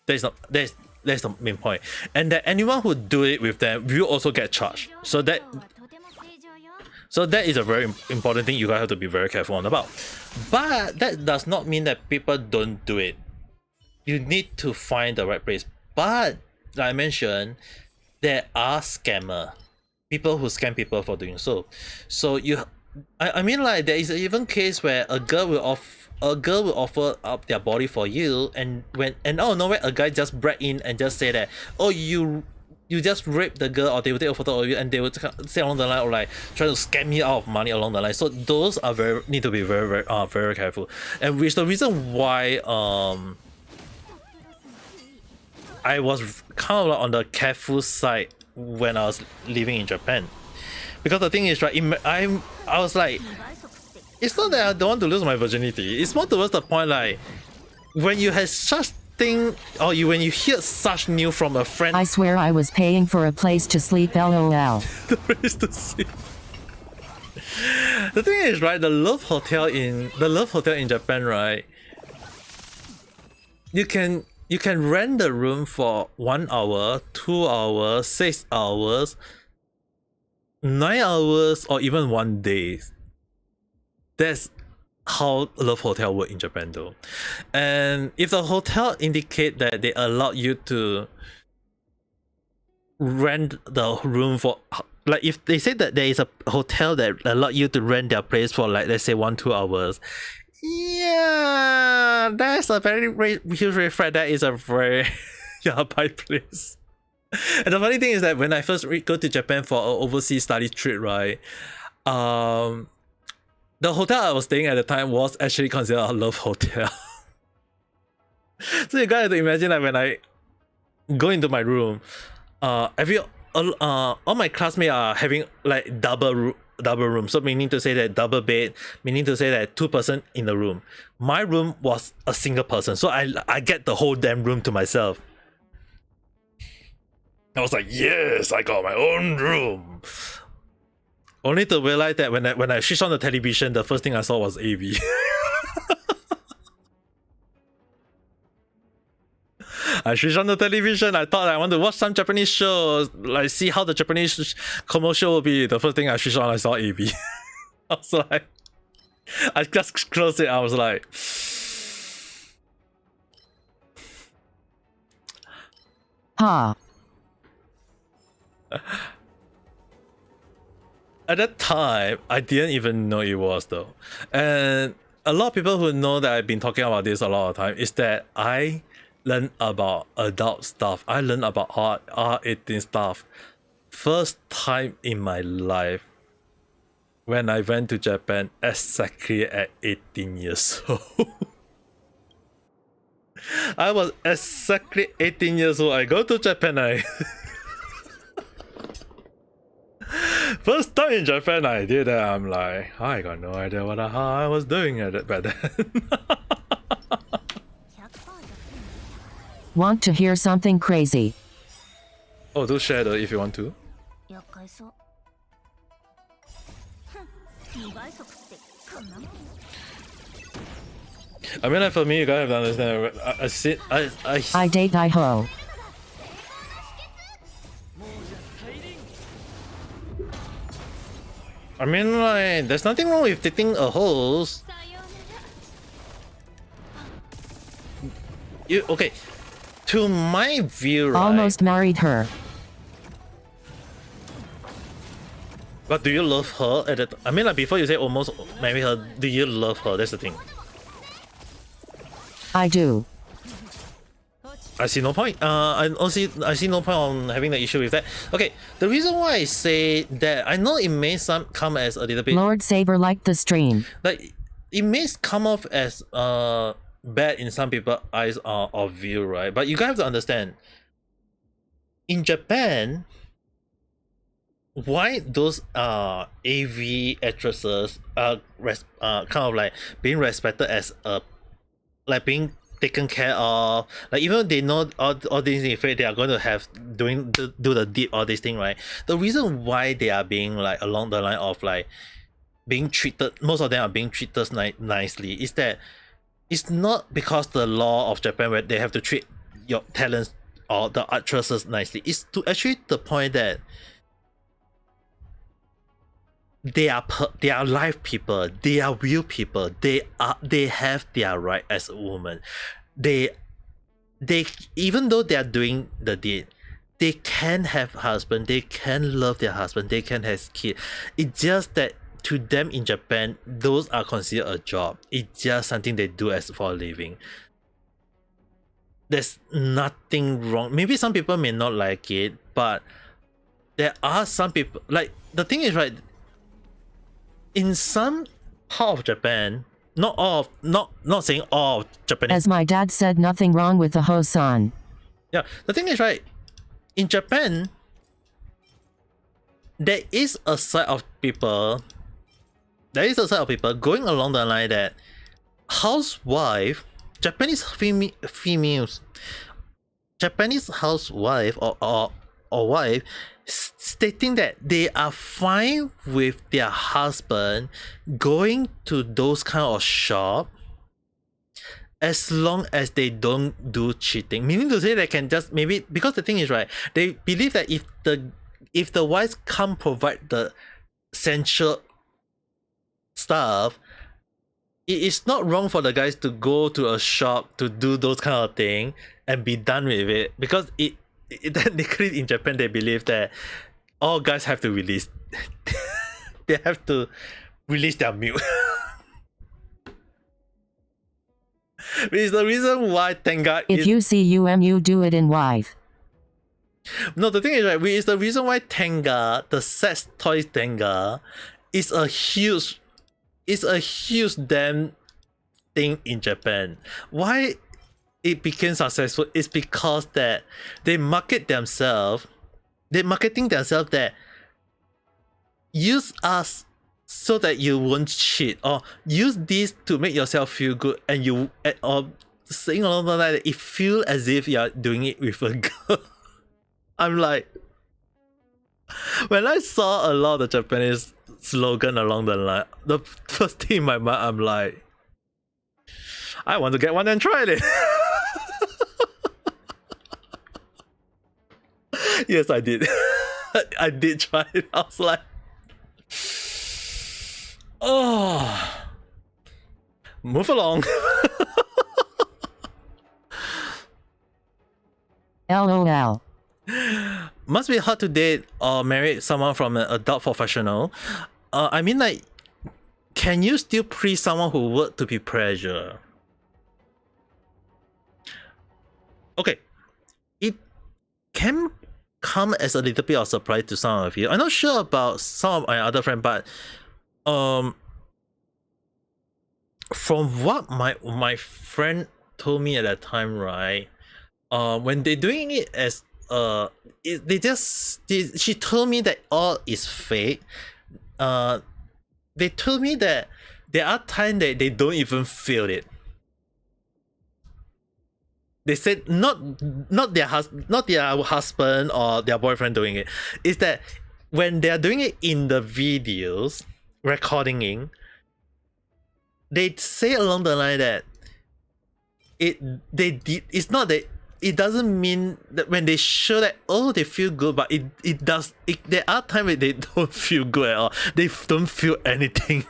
That's the main point. And that anyone who do it with them will also get charged. So that is a very important thing you guys have to be very careful on about. But that does not mean that people don't do it. You need to find the right place. But like I mentioned, there are scammers. People who scam people for doing so. So I mean, like, there is even case where a girl will offer up their body for you, and out of nowhere a guy just break in and just say that, oh, you just rape the girl, or they will take a photo of you and they will say along the line, or like try to scam you out of money along the line. So those are need to be very careful, and which the reason why I was kind of like on the careful side when I was living in Japan. Because the thing is, right, I was like, it's not that I don't want to lose my virginity. It's more towards the point, like, when you have such thing, or when you hear such news from a friend. I swear I was paying for a place to sleep, lol. The place to sleep. The thing is, right, the love hotel in Japan, right, you can rent the room for 1 hour, 2 hours, 6 hours, 9 hours, or even 1 day. That's how love hotel work in Japan though. And if the hotel indicate that they allow you to rent the room for, like, if they say that there is a hotel that allow you to rent their place for, like, let's say 1-2 hours, yeah, that's a very huge red flag. That is a very bad place. And the funny thing is that when I first go to Japan for an overseas study trip, right, the hotel I was staying at the time was actually considered a love hotel. So you guys have to imagine, like, when I go into my room, all my classmates are having like double room, so meaning to say that double bed, meaning to say that 2 person in the room. My room was a single person, so I get the whole damn room to myself. I was like, yes, I got my own room. Only to realize that when I switched on the television, the first thing I saw was AV. I switched on the television. I thought I want to watch some Japanese show, like see how the Japanese commercial will be. The first thing I switched on, I saw AV. I was like, I just closed it. I was like, Ha. at that time, I didn't even know it was though. And a lot of people who know that I've been talking about this a lot of time is that I learned about adult stuff. I learned about R18 stuff. First time in my life when I went to Japan exactly at 18 years old. I was exactly 18 years old. I go to Japan. First time in Japan I did that. I'm like, I got no idea what the hell I was doing at it back then. Want to hear something crazy? Oh, do share though if you want to. 厄介そう2倍速ってこんなもん I mean, like, for me, you guys have to understand. I date I ho. I mean, like, there's nothing wrong with dating a host. さようなら You okay? To my view, right? Almost married her. But do you love her at that? I mean, like, before you say almost marry her, do you love her? That's the thing. I do. I see no point. I see no point on having the issue with that. Okay, the reason why I say that, I know it may come as a little bit Lord Saber liked the stream. like, it may come off as bad in some people's eyes or view, right? But you guys have to understand, in Japan, why those AV actresses are kind of like being respected as a, like, being taken care of, like, even though they know all these effects they are going to have do the deep all this thing, right? The reason why they are being like along the line of like being treated, most of them are being treated nicely, is that it's not because the law of Japan where they have to treat your talents or the actresses nicely. It's to actually the point that they are live people, they are real people, they have their right as a woman. They even though they are doing the deed, they can have husband, they can love their husband, they can have kids. It's just that to them in Japan, those are considered a job. It's just something they do as for a living. There's nothing wrong. Maybe some people may not like it, but there are some people, like, the thing is, right, in some part of Japan, not saying all of Japanese. As my dad said, nothing wrong with the Hosan. Yeah, the thing is, right, in Japan, there is a side of people going along the line that housewife, Japanese females, Japanese housewife or wife, stating that they are fine with their husband going to those kind of shop as long as they don't do cheating. Meaning to say they can just, maybe, because the thing is, right, they believe that if the wives can't provide the essential stuff, it is not wrong for the guys to go to a shop to do those kind of thing and be done with it, because it technically in Japan they believe that all guys have to release they have to release their milk. Which is the reason why Tenga If you see you do it in wife. No, the thing is, right, which is the reason why Tenga, the sex toys Tenga, is a huge damn thing in Japan. Why it became successful is because that they're marketing themselves that use us so that you won't cheat, or use this to make yourself feel good, and you, or saying along the line that it feel as if you're doing it with a girl. I'm like, when I saw a lot of the Japanese slogan along the line, the first thing in my mind, I'm like, I want to get one and try it. Yes, I did. I did try it. I was like, oh, move along. LOL. Must be hard to date or marry someone from an adult professional. I mean, like, can you still please someone who would to be pressure? Okay, it can come as a little bit of surprise to some of you. I'm not sure about some of my other friends, but from what my friend told me at that time, right? When they're doing it as she told me that all is fake. They told me that there are times that they don't even feel it. They said not their husband or their boyfriend doing it. It's that when they are doing it in the videos, recording, they say along the line that it's not that it doesn't mean that when they show that they feel good, but there are times where they don't feel good at all. They don't feel anything.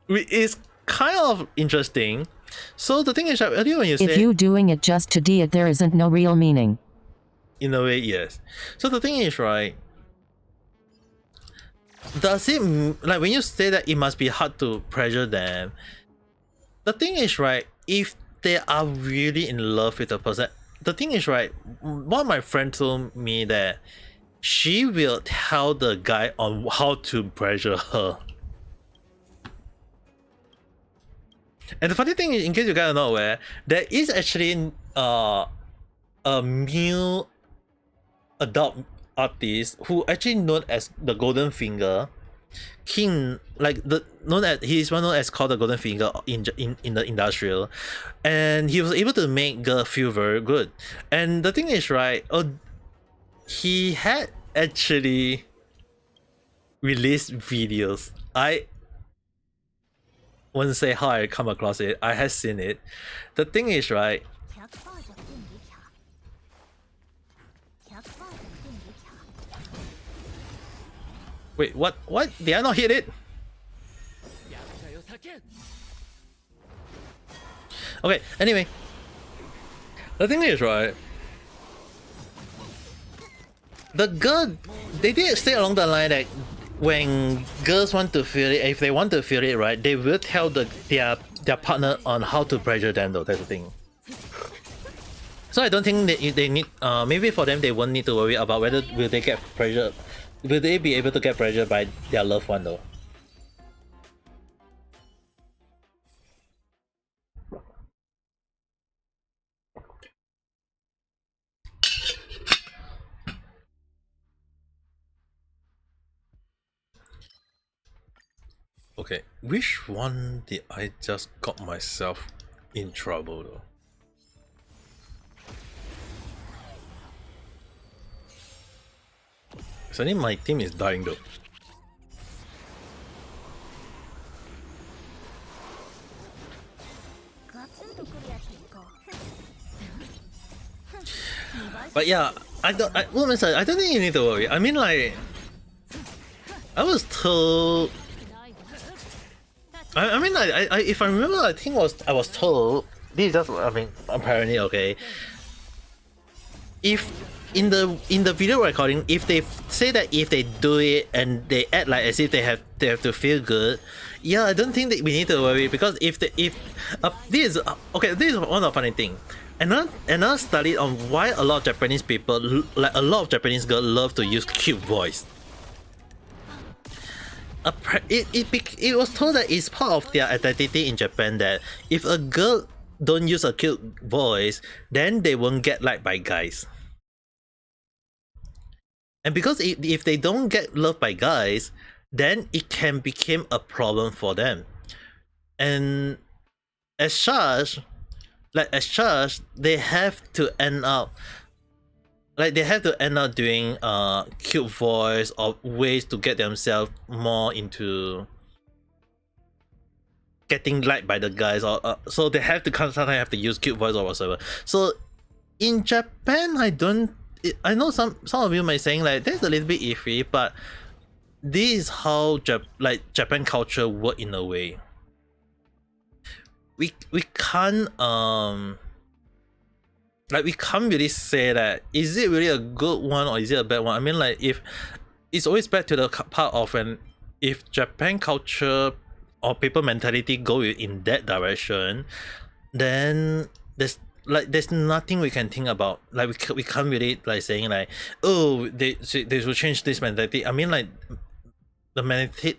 It's kind of interesting. So the thing is, earlier when you said, if you doing it just to do it, there isn't no real meaning. In a way, yes. So the thing is, right, does it, like, when you say that it must be hard to pressure them, the thing is, right, if they are really in love with a person, the thing is, right, one of my friends told me that she will tell the guy on how to pressure her. And the funny thing is, in case you guys are not aware, there is actually a male adult artist who actually known as the Golden Finger King, like he's well known as called the Golden Finger in the industrial, and he was able to make girl feel very good. And the thing is, right, he had actually released videos. I won't say how I come across it. I have seen it. The thing is, right, wait, what? Did I not hit it? Okay, anyway. The thing is, right, the girl, they did say along the line that when girls want to feel it, if they want to feel it, right, they will tell their partner on how to pressure them, though. That's the thing. So I don't think they need, maybe for them they won't need to worry about whether will they get pressure. Will they be able to get pressured by their loved one, though? Okay, which one did I just got myself in trouble, though? Suddenly my team is dying, though. But yeah, I don't think you need to worry. I mean, like, I was told. I mean, if I remember, I think I was told. This is just, I mean, apparently, okay. If in the video recording, if they say that if they do it and they act like as if they have to feel good, yeah, I don't think that we need to worry, because this is one of the funny thing. Another study on why a lot of Japanese people, like a lot of Japanese girls, love to use cute voice. It was told that it's part of their identity in Japan that if a girl don't use a cute voice, then they won't get liked by guys. And because if they don't get loved by guys, then it can become a problem for them. And as such, they have to end up doing cute voice or ways to get themselves more into getting liked by the guys, or so they have to sometimes have to use cute voice or whatever. So In Japan, I know some of you might saying like that's a little bit iffy, but this is how Japan culture work in a way. We can't like we can't really say that is it really a good one or is it a bad one. I mean, like, if it's always back to the part of when if Japan culture or people mentality go in that direction, then there's nothing we can think about. Like we can't really like saying like, oh, they will change this mentality. I mean, like, the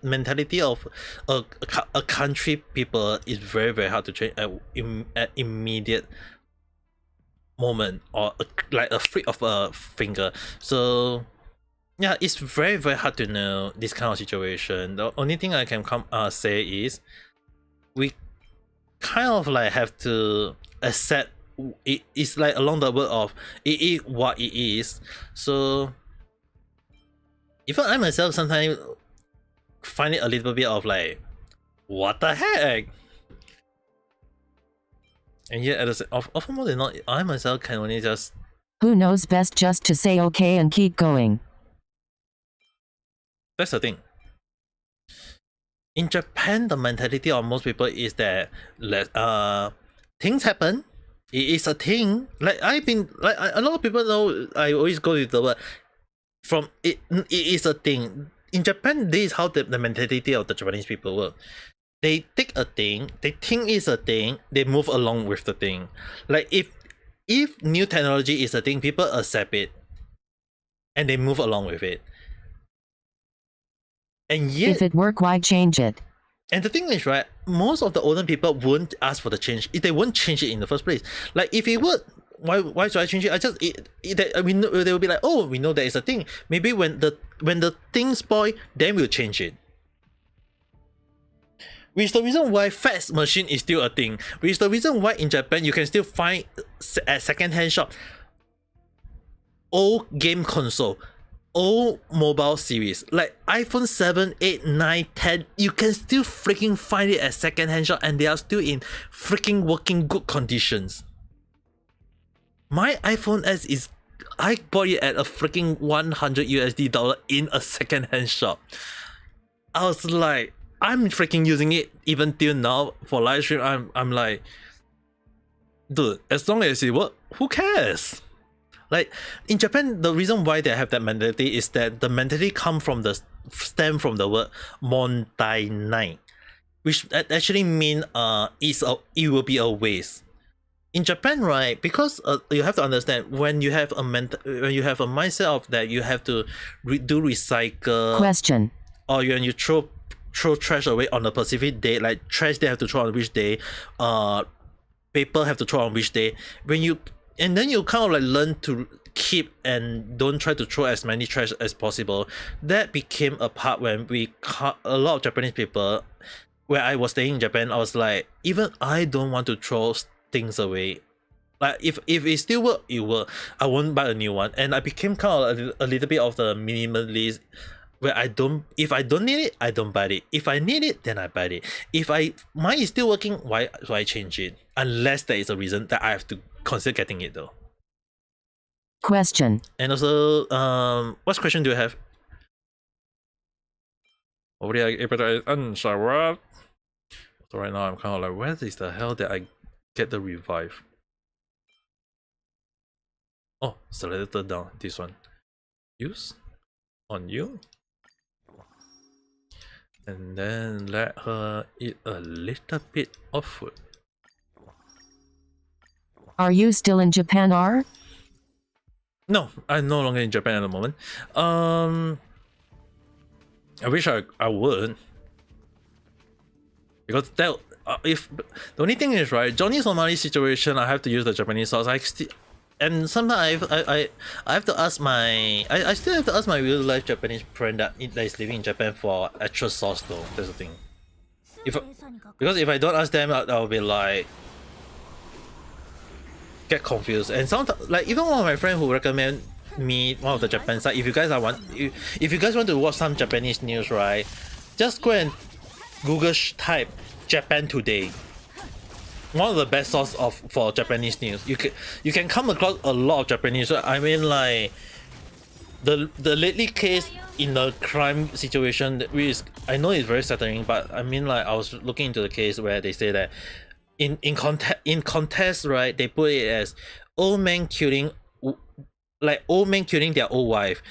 mentality of a country people is very, very hard to change at immediate moment or like a flick of a finger. So yeah, it's very, very hard to know this kind of situation. The only thing I can say is we kind of like have to accept it's like along the word of it is what it is. So even I myself sometimes find it a little bit of like, what the heck? And yet, often more than not, I myself can only just... Who knows best just to say okay and keep going. That's the thing. In Japan, the mentality of most people is that things happen. It is a thing. Like a lot of people know. I always go with the word from it. It is a thing. In Japan, this is how the mentality of the Japanese people work. They take a thing, they think it's a thing, they move along with the thing. Like if new technology is a thing, people accept it and they move along with it. And yet, if it work, why change it? And the thing is, right, most of the older people won't ask for the change. They won't change it in the first place. Like if it would, why should I change it? I just we know, they will be like, oh, we know there is a thing. Maybe when the thing spoil, then we'll change it. Which is the reason why fax machine is still a thing. Which is the reason why in Japan you can still find at second-hand shop old game console, old mobile series like iPhone 7, 8, 9, 10. You can still freaking find it at second-hand shop and they are still in freaking working good conditions. My iPhone S is, I bought it at a freaking $100 in a second-hand shop. I was like, I'm freaking using it even till now for live stream. I'm like, dude, as long as it works, who cares? Like in Japan, the reason why they have that mentality is that the mentality stem from the word montainai, which actually mean it will be a waste. In Japan, right? Because you have to understand when you have a mindset of that you have to do recycle. Question. Or when you throw trash away on a specific day, like trash they have to throw on which day, paper have to throw on which day. And then you kind of like learn to keep and don't try to throw as many trash as possible. That became a part when a lot of Japanese people, where I was staying in Japan, I was like, even I don't want to throw things away. Like if it still work, it work. I won't buy a new one. And I became kind of a little bit of the minimalist, where if I don't need it, I don't buy it. If I need it, then I buy it. If mine is still working, why should I change it? Unless there is a reason that I have to consider getting it though. Question. And also, what question do you have? So right now I'm kind of like, where is the hell that I get the revive? Oh, selected down, this one. Use on you. And then let her eat a little bit of food. Are you still in Japan, R? No, I'm no longer in Japan at the moment. I wish I would. Because that if the only thing is, right, Johnny Somali situation, I have to use the Japanese sauce. And sometimes I have to ask I still have to ask my real life Japanese friend that is living in Japan for actual sauce though. That's the thing. Because if I don't ask them, I'll be like get confused. And sometimes, like, even one of my friends who recommend me one of the Japan side, if you guys want to watch some Japanese news, right, just go and Google type Japan Today. one of the best source of for Japanese news. You can come across a lot of Japanese. I mean, like the lately case in the crime situation, which is, I know it's very setting, but I mean, like I was looking into the case where they say that in contest, right? They put it as old men killing, like old men killing their old wife,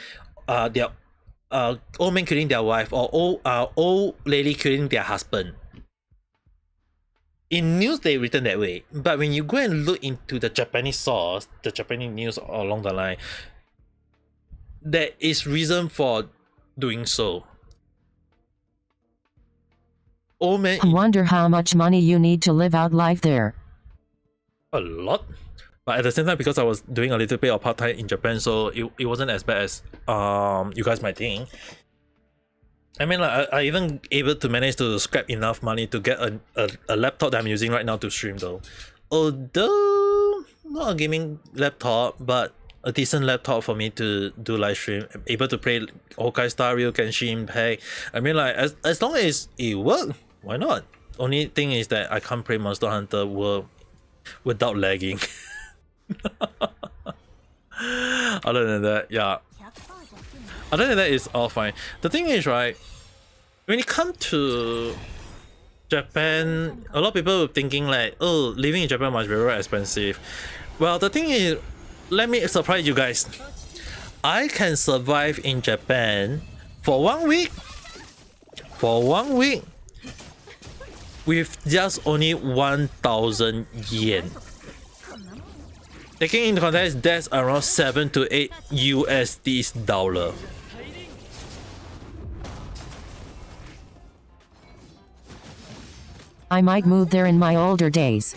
their old men killing their wife, or old lady killing their husband. In news, they written that way, but when you go and look into the Japanese source, the Japanese news along the line, there is reason for doing so. Oh man, I wonder how much money you need to live out life there. a lot. But at the same time, because I was doing a little bit of part-time in Japan, so it wasn't as bad as you guys might think. I mean, like I even able to manage to scrap enough money to get a laptop that I'm using right now to stream though. Although not a gaming laptop, but a decent laptop for me to do live stream, able to play Honkai Star Rail, Genshin Impact. I mean, like as long as it works, why not? Only thing is that I can't play Monster Hunter World without lagging. Other than that, yeah. Other than that, it's all fine. The thing is, right, when it comes to Japan, a lot of people were thinking like, oh, living in Japan must be very expensive. Well, the thing is, let me surprise you guys. I can survive in Japan for 1 week. For 1 week with just only 1,000 yen. Taking into context, that's around 7 to 8 USD dollar. I might move there in my older days.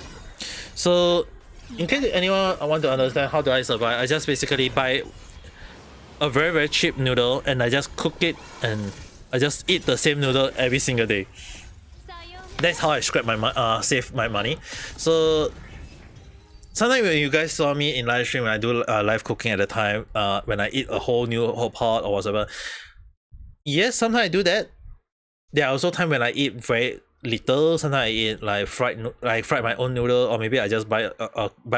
So, in case anyone want to understand how do I survive, I just basically buy a very very cheap noodle and I just cook it and I just eat the same noodle every single day. That's how I scrap my save my money. So sometimes when you guys saw me in live stream when I do live cooking at the time, when I eat a whole pot or whatever, yes, sometimes I do that. There are also times when I eat very little. Sometimes I eat like fried my own noodle, or maybe I just buy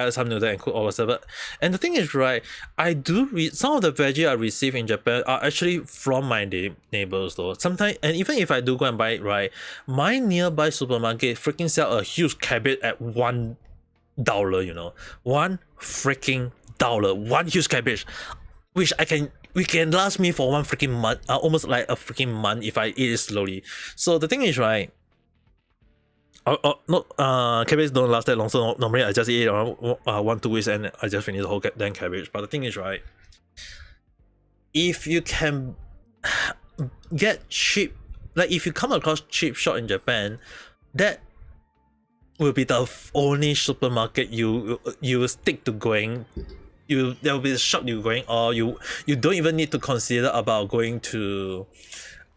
some noodle and cook or whatever. And the thing is, right, I do read some of the veggie I receive in Japan are actually from my neighbors though. Sometimes, and even if I do go and buy it, right, my nearby supermarket freaking sell a huge cabbage at $1, you know, $1 freaking, one huge cabbage, which we can last me for one freaking month, almost like a freaking month if I eat it slowly. So the thing is, right, cabbage don't last that long, so normally I just eat it around 1-2 weeks and I just finish the whole damn cabbage. But the thing is, right, if you can get cheap, like if you come across cheap shop in Japan, that will be the only supermarket you will stick to going. There will be the shop you're going, or you don't even need to consider about going to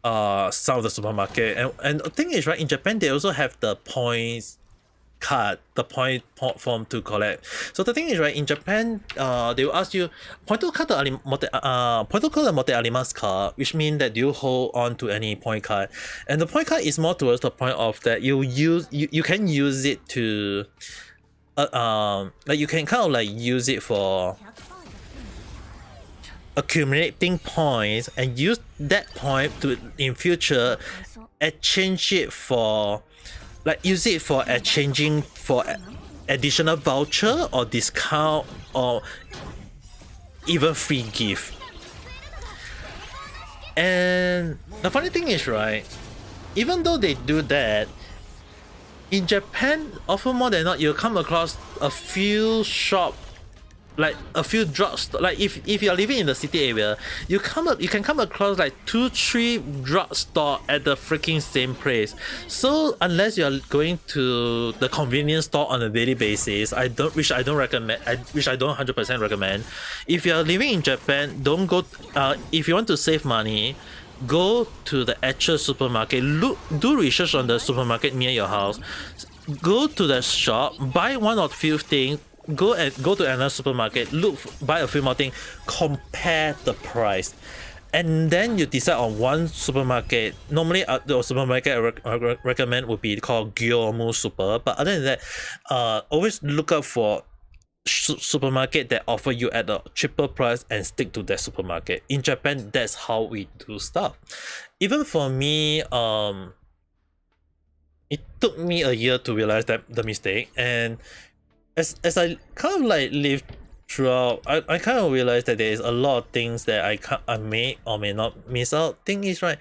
some of the supermarket. And the thing is, right, in Japan they also have the points card, the point form to collect. So the thing is, right, in Japan they will ask you pointo card motte arimasu ka, which means that you hold on to any point card, and the point card is more towards the point of that you can use it to like you can kind of like use it for accumulating points and use that point to in future exchange it for, like, use it for exchanging for additional voucher or discount or even free gift. And the funny thing is, right, even though they do that, in Japan, often more than not, you'll come across a few shop, like a few drugstores. Like if you're living in the city area, you can come across like 2-3 drugstore at the freaking same place. So unless you're going to the convenience store on a daily basis, which I don't recommend, which I don't 100% recommend. If you're living in Japan, don't go. If you want to save money, go to the actual supermarket. Do research on the supermarket near your house. Go to the shop, buy one or few things. Go to another supermarket, buy a few more things, compare the price. and then you decide on one supermarket. Normally, the supermarket I recommend would be called Gyomu Super. But other than that, always look out for supermarket that offer you at a cheaper price and stick to that supermarket. In Japan, that's how we do stuff. Even for me, it took me a year to realize that the mistake, and as I kind of like lived throughout, I kind of realized that there is a lot of things that I may or may not miss out. Thing is, right,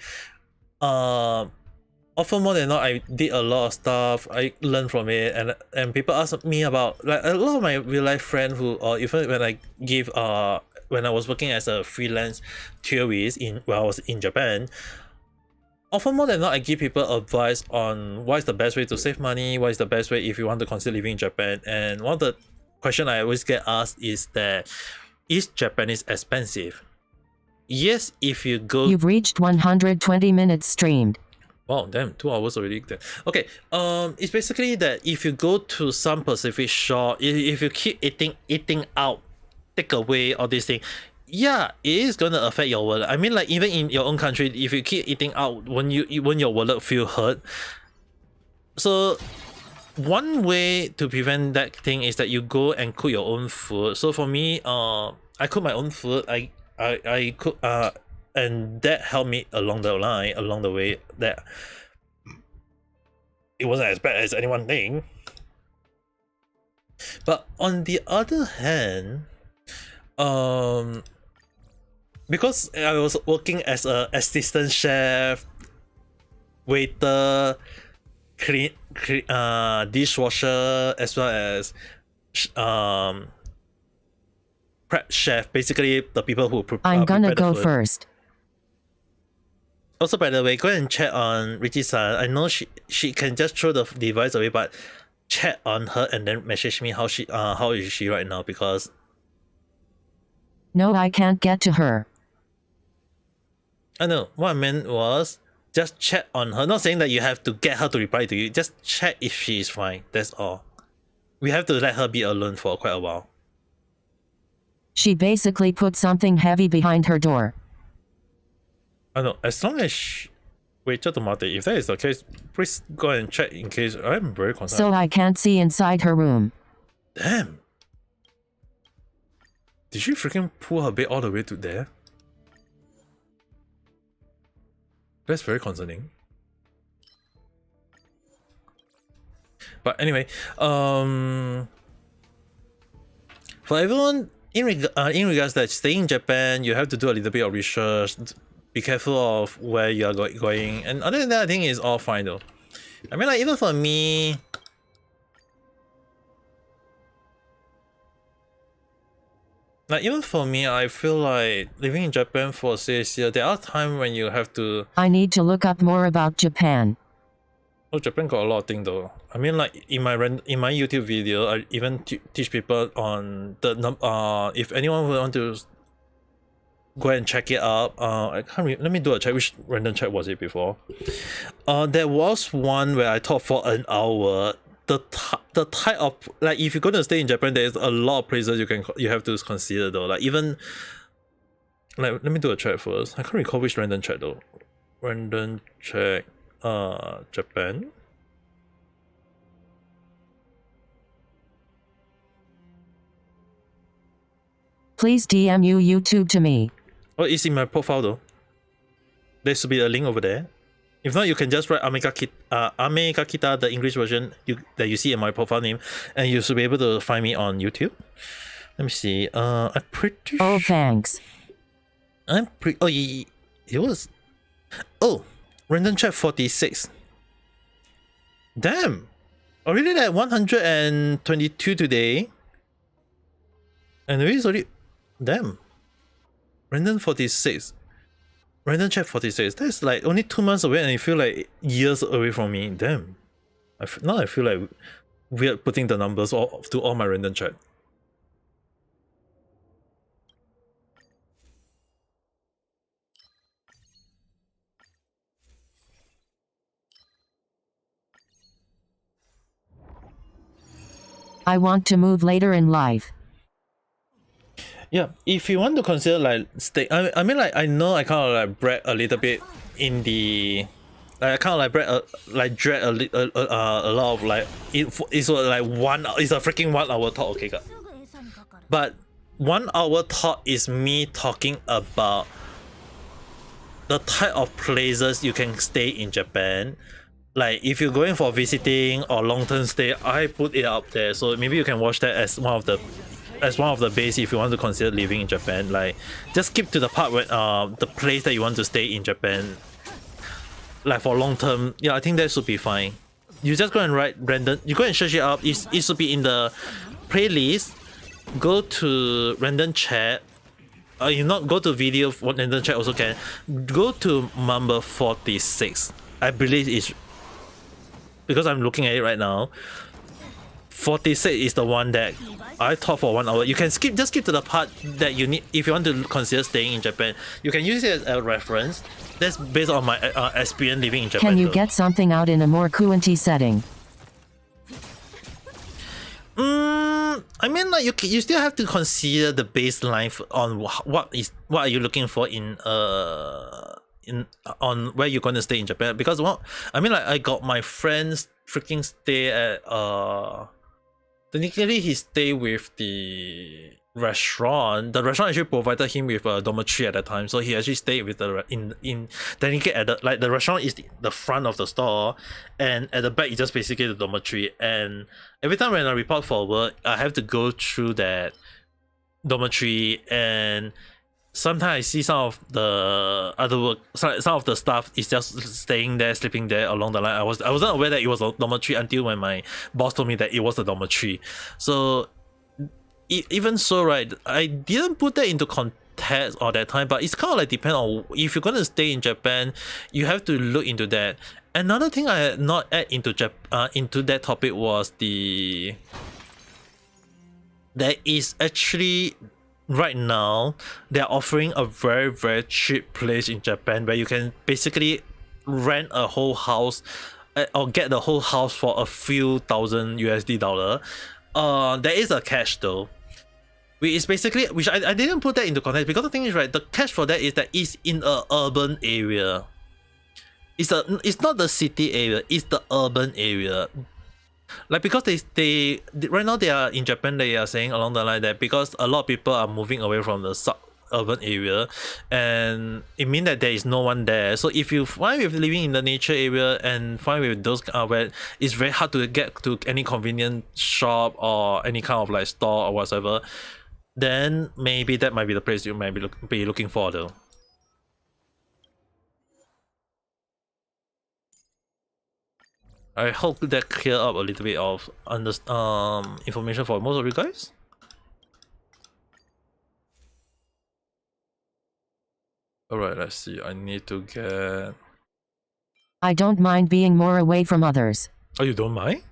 often more than not, I did a lot of stuff. I learned from it, and people ask me about, like, a lot of my real life friends who, or even when I give when I was working as a freelance tourist when I was in Japan, often more than not, I give people advice on what is the best way to save money, what is the best way if you want to consider living in Japan. And one of the questions I always get asked is that, is Japanese expensive? Yes, if you go... You've reached 120 minutes streamed. Wow, damn, 2 hours already. Okay, it's basically that if you go to some Pacific shop, if you keep eating out, take away all these things, yeah, it is gonna affect your wallet. I mean, like, even in your own country, if you keep eating out, when your wallet feel hurt. So one way to prevent that thing is that you go and cook your own food. So for me, I cook my own food. I cook, and that helped me along the way, that it wasn't as bad as anyone think. But on the other hand, because I was working as a assistant chef, waiter, dishwasher, as well as prep chef, basically the people who I'm gonna go food. first. Also, by the way, go and check on Richie-san. I know she can just throw the device away, but check on her and then message me how is she right now, because... No, I can't get to her. I know, what I meant was just check on her. Not saying that you have to get her to reply to you, just check if she is fine, that's all. We have to let her be alone for quite a while. She basically put something heavy behind her door. I know, as long as wait, just a minute. If that is the case, please go and check, in case I'm very concerned. So I can't see inside her room. Damn. Did she freaking pull her bed all the way to there? That's very concerning. But anyway, for everyone in regards that staying in Japan, you have to do a little bit of research. Be careful of where you are going, and other than that, I think it's all fine though. I mean, like, even for me, I feel like living in Japan for 6 years, there are times when you have to... I need to look up more about Japan. Oh, Japan got a lot of things though. I mean, like, in my YouTube video, I even teach people on the if anyone would want to go and check it out. I can't let me do a check. Which random check was it before? There was one where I taught for an hour. The type of, like, if you're going to stay in Japan, there's a lot of places you have to consider though. Like, even, like, let me do a check first. I can't recall which random check though. Random check, Japan. Please DM YouTube to me. Oh, it's in my profile though. There should be a link over there. If not, you can just write Ame Kakita, the English version that you see in my profile name, and you should be able to find me on YouTube. Let me see. I'm pretty sure. Oh, thanks. Oh, it was. Oh, random check 46. Damn. Already at 122 today. And it is already. Damn. Random 46. Random check 46. That's like only 2 months away, and I feel like years away from me. Damn. Now I feel like weird putting the numbers to all my random check. I want to move later in life. Yeah, if you want to consider like stay, I mean like I know I kind of like brag a little bit in the, like I kind of like brag like drag a lot of like it's like it's a freaking 1 hour talk, okay, but 1 hour talk is me talking about the type of places you can stay in Japan. Like if you're going for visiting or long-term stay, I put it up there, so maybe you can watch that as one of the base if you want to consider living in Japan. Like just skip to the part where the place that you want to stay in Japan, like for long term. Yeah, I think that should be fine. You just go and write random, you go and search it up. It should be in the playlist. Go to random chat. You not go to video for random chat also can. Go to number 46. I believe it's, because I'm looking at it right now, 46 is the one that I taught for 1 hour. You can just skip to the part that you need if you want to consider staying in Japan. You can use it as a reference. That's based on my experience living in Japan. Can you get something out in a more Kuanti setting? I mean, like you still have to consider the baseline on what are you looking for in on where you're going to stay in Japan. Because I mean, like I got my friends freaking stay at technically he stayed with the restaurant. The restaurant actually provided him with a dormitory at that time, so he actually stayed with the in technically at the, like the restaurant is the front of the store, and at the back is just basically the dormitory. And every time when I report for work, I have to go through that dormitory, and sometimes I see some of the other work, some of the staff is just staying there, sleeping there along the line. I wasn't aware that it was a dormitory until when my boss told me that it was a dormitory. So even so, right, I didn't put that into context all that time, but it's kind of like depend on if you're gonna stay in Japan, you have to look into that. Another thing I had not add into into that topic was there is actually right now they're offering a very very cheap place in Japan where you can basically rent a whole house or get the whole house for a few thousand USD. There is a catch though, which is basically, which I didn't put that into context because the thing is, right, the catch for that is that it's in a urban area. It's not the city area, it's the urban area. Like because they right now they are in Japan, they are saying along the line that because a lot of people are moving away from the urban area, and it means that there is no one there. So if you find with living in the nature area and find with those where it's very hard to get to any convenient shop or any kind of like store or whatsoever, then maybe that might be the place you might be looking for though. I hope that clear up a little bit of information for most of you guys. Alright, let's see. I need to get... I don't mind being more away from others. Oh, you don't mind?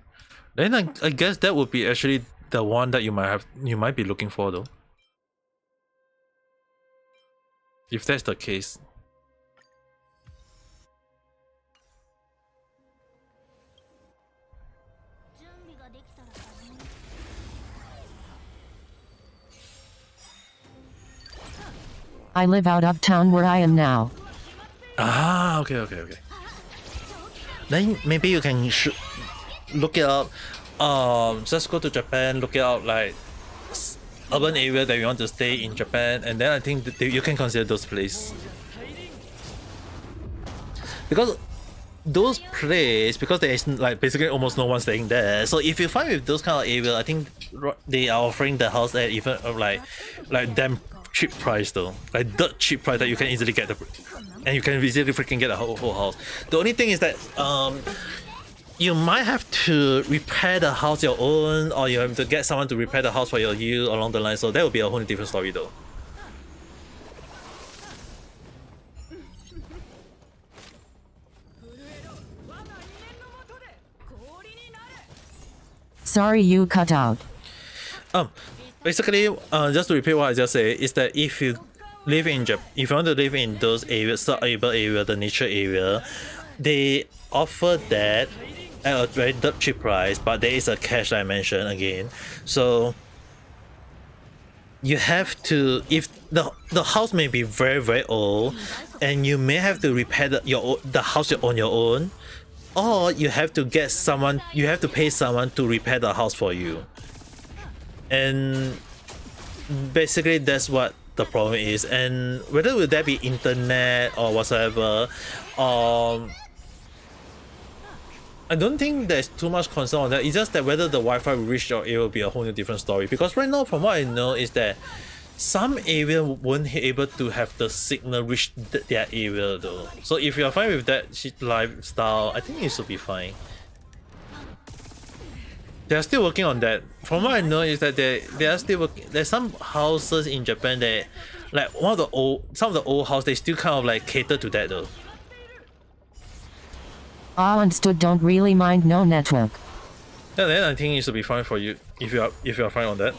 Then I guess that would be actually the one that you might be looking for though. If that's the case. I live out of town where I am now. Ah, okay. Then maybe you can look it up. Just go to Japan, look it up like urban area that you want to stay in Japan, and then I think that you can consider those places. Because those places, because there is like basically almost no one staying there. So if you find with those kind of area, I think they are offering the house at even like damn cheap price though, like dirt cheap price that you can easily get and you can easily freaking get a whole house. The only thing is that you might have to repair the house your own, or you have to get someone to repair the house for you along the line. So that will be a whole different story though. Sorry, you cut out. Basically, just to repeat what I just said, is that if you live in Japan, if you want to live in those areas, sub-urban area, the nature area, they offer that at a very cheap price, but there is a catch I mentioned again. So you have to, if the house may be very old, and you may have to repair the house on your own, or you have to get someone, you have to pay someone to repair the house for you. And basically that's what the problem is. And whether will that be internet or whatsoever, I don't think there's too much concern on that. It's just that whether the Wi-Fi will reach your area will be a whole new different story. Because right now, from what I know, is that some area won't be able to have the signal reach their area though. So if you're fine with that lifestyle, I think it should be fine. They're still working on that. From what I know is that they are still working. There's some houses in Japan that, like some of the old houses, they still kind of like cater to that though. Understood. Don't really mind no network. Yeah, then I think it should be fine for you if you are fine on that.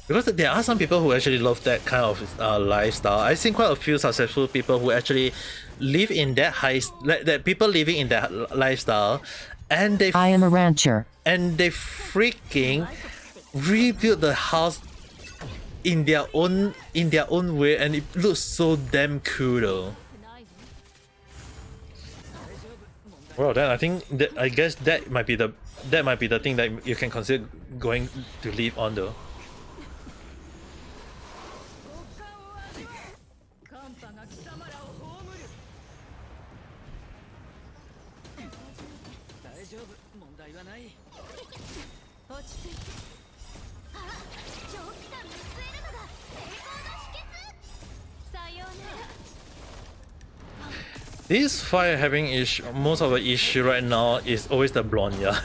Because there are some people who actually love that kind of lifestyle. I've seen quite a few successful people who actually live in that that people living in that lifestyle, and I am a rancher. And they freaking rebuild the house in their own way, and it looks so damn cool though. Well, then I guess that might be the thing that you can consider going to live on though. This fight having most of the issue right now is always the blonde, yeah.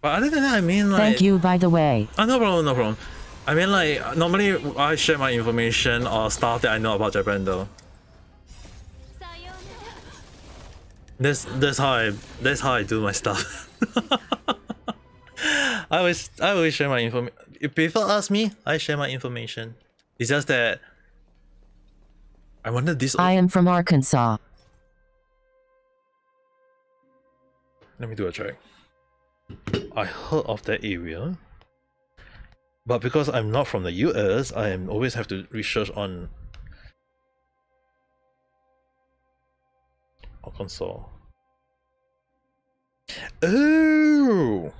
But other than that, I mean, like, thank you, by the way. No problem, no problem. I mean, like, normally I share my information or stuff that I know about Japan though. That's how I do my stuff. I always share my information. If people ask me, I share my information. It's just that I wanted this. I am from Arkansas. Let me do a check. I heard of that area, but because I'm not from the US, I am always have to research on Arkansas. Oh,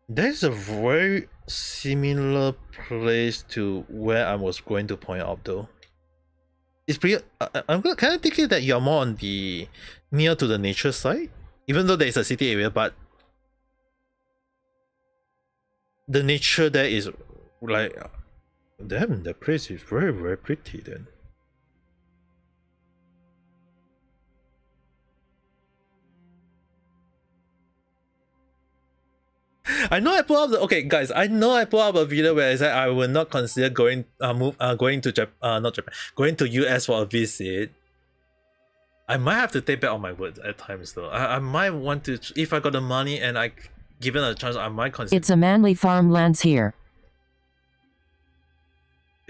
there's a very similar place to where I was going to point out though. It's pretty. I'm gonna kind of think that you're more on the near to the nature side, even though there is a city area, but the nature there is like, damn, that place is very pretty then. I know I put up okay guys, I know I put up a video where I said I will not consider going going to US for a visit. I might have to take back on my words at times though. I might want to, if I got the money and I given a chance, I might consider. It's a manly farmlands here.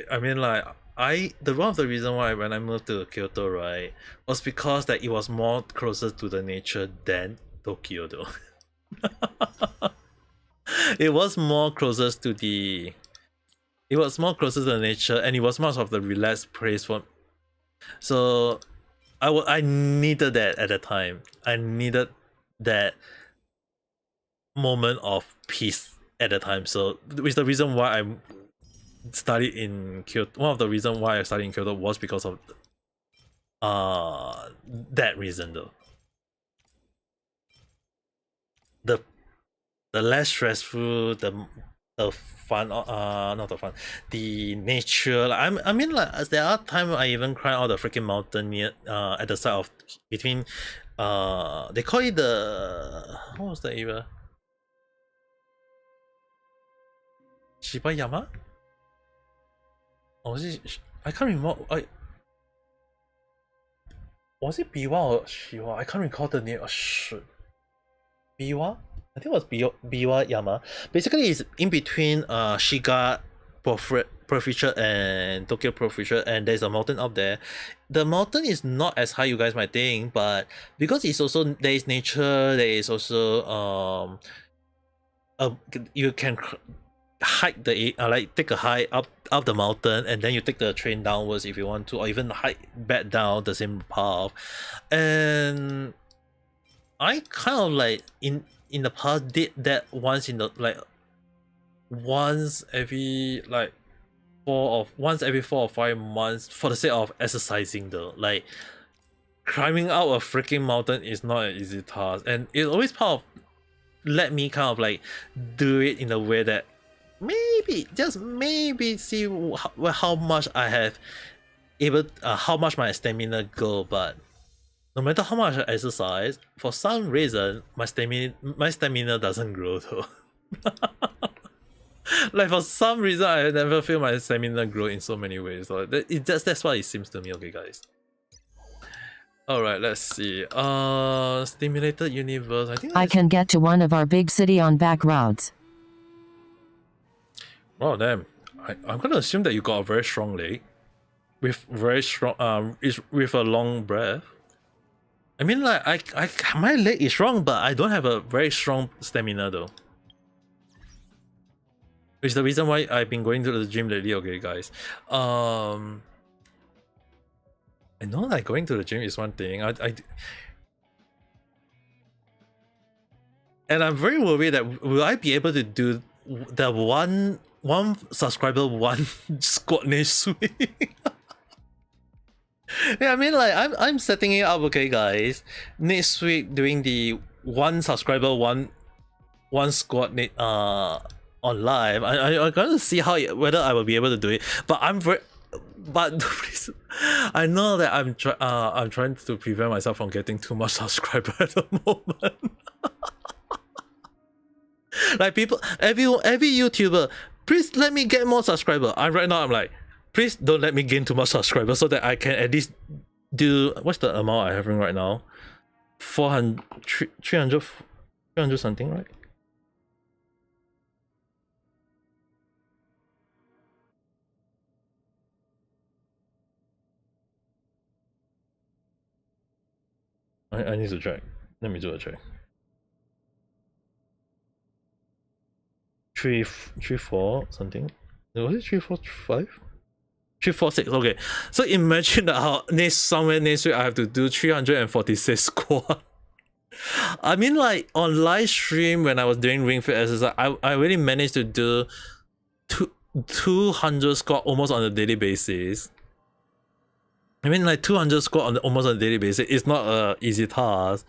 I mean, like, one of the reason why when I moved to Kyoto, right, was because that it was more closer to the nature than Tokyo though. It was more closer to the nature, and it was much of the relaxed place for. So I needed that at the time. I needed that moment of peace at the time. So which the reason why I studied in Kyoto. One of the reasons why I studied in Kyoto was because of that reason though. The less stressful, the fun, not the fun, the nature. Like, I mean, like, there are times I even climb out the freaking mountain near at the side of between they call it the, what was the area? Shibayama? Or was it? I can't remember. Was it Biwa or Shiwa? I can't recall the name. Oh shit. Biwa? I think it was Biwa Yama. Basically, it's in between Shiga Prefecture and Tokyo Prefecture, and there's a mountain up there. The mountain is not as high you guys might think, but because it's also there is nature, there is also you can hike the like take a hike up the mountain, and then you take the train downwards if you want to, or even hike back down the same path. And I kind of like in the past did that once in the once every 4 or 5 months for the sake of exercising though. Like climbing out a freaking mountain is not an easy task, and it's always part of let me kind of like do it in a way that maybe just maybe see how much I have how much my stamina go. But no matter how much I exercise, for some reason my stamina doesn't grow though. Like for some reason I never feel my stamina grow in so many ways. So that's what it seems to me. Okay guys. Alright, let's see. Stimulated universe. I can get to one of our big city on back routes. Oh damn. I'm gonna assume that you got a very strong leg. With very strong with a long breath. I mean like my leg is strong, but I don't have a very strong stamina though. Which is the reason why I've been going to the gym lately, okay guys. I know like going to the gym is one thing. And I'm very worried that will I be able to do the one subscriber one squat next week. Yeah, I mean like I'm setting it up, okay guys. Next week doing the one subscriber one squat on live. I'm gonna see whether I will be able to do it. But I know that I'm trying to prevent myself from getting too much subscriber at the moment. Like people, every YouTuber, please let me get more subscriber. Right now I'm like, please don't let me gain too much subscribers so that I can at least do what's the amount I have right now? 300 something, right? I need to check. Let me do a check. 334 something. Was it 345? 346. Okay. So imagine that how somewhere next week I have to do 346 squat. I mean like on live stream when I was doing ring fit exercise, I really managed to do 200 squat almost on a daily basis. I mean like 200 squat almost on a daily basis is not an easy task,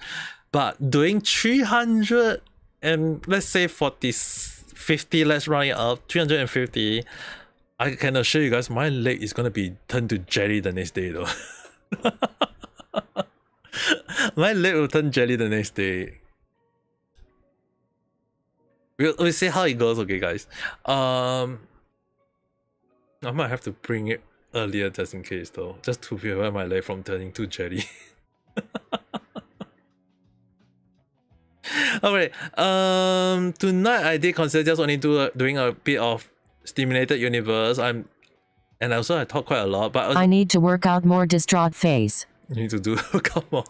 but doing 300 and let's say 50, let's round it up, 350, I can assure you guys my leg is gonna be turned to jelly the next day though. My leg will turn jelly the next day. We'll see how it goes, okay guys. I might have to bring it earlier just in case though, just to prevent my leg from turning to jelly. Alright, tonight I did consider just only doing a bit of stimulated universe. I talk quite a lot, but I need to work out more distraught face. You need to do come on.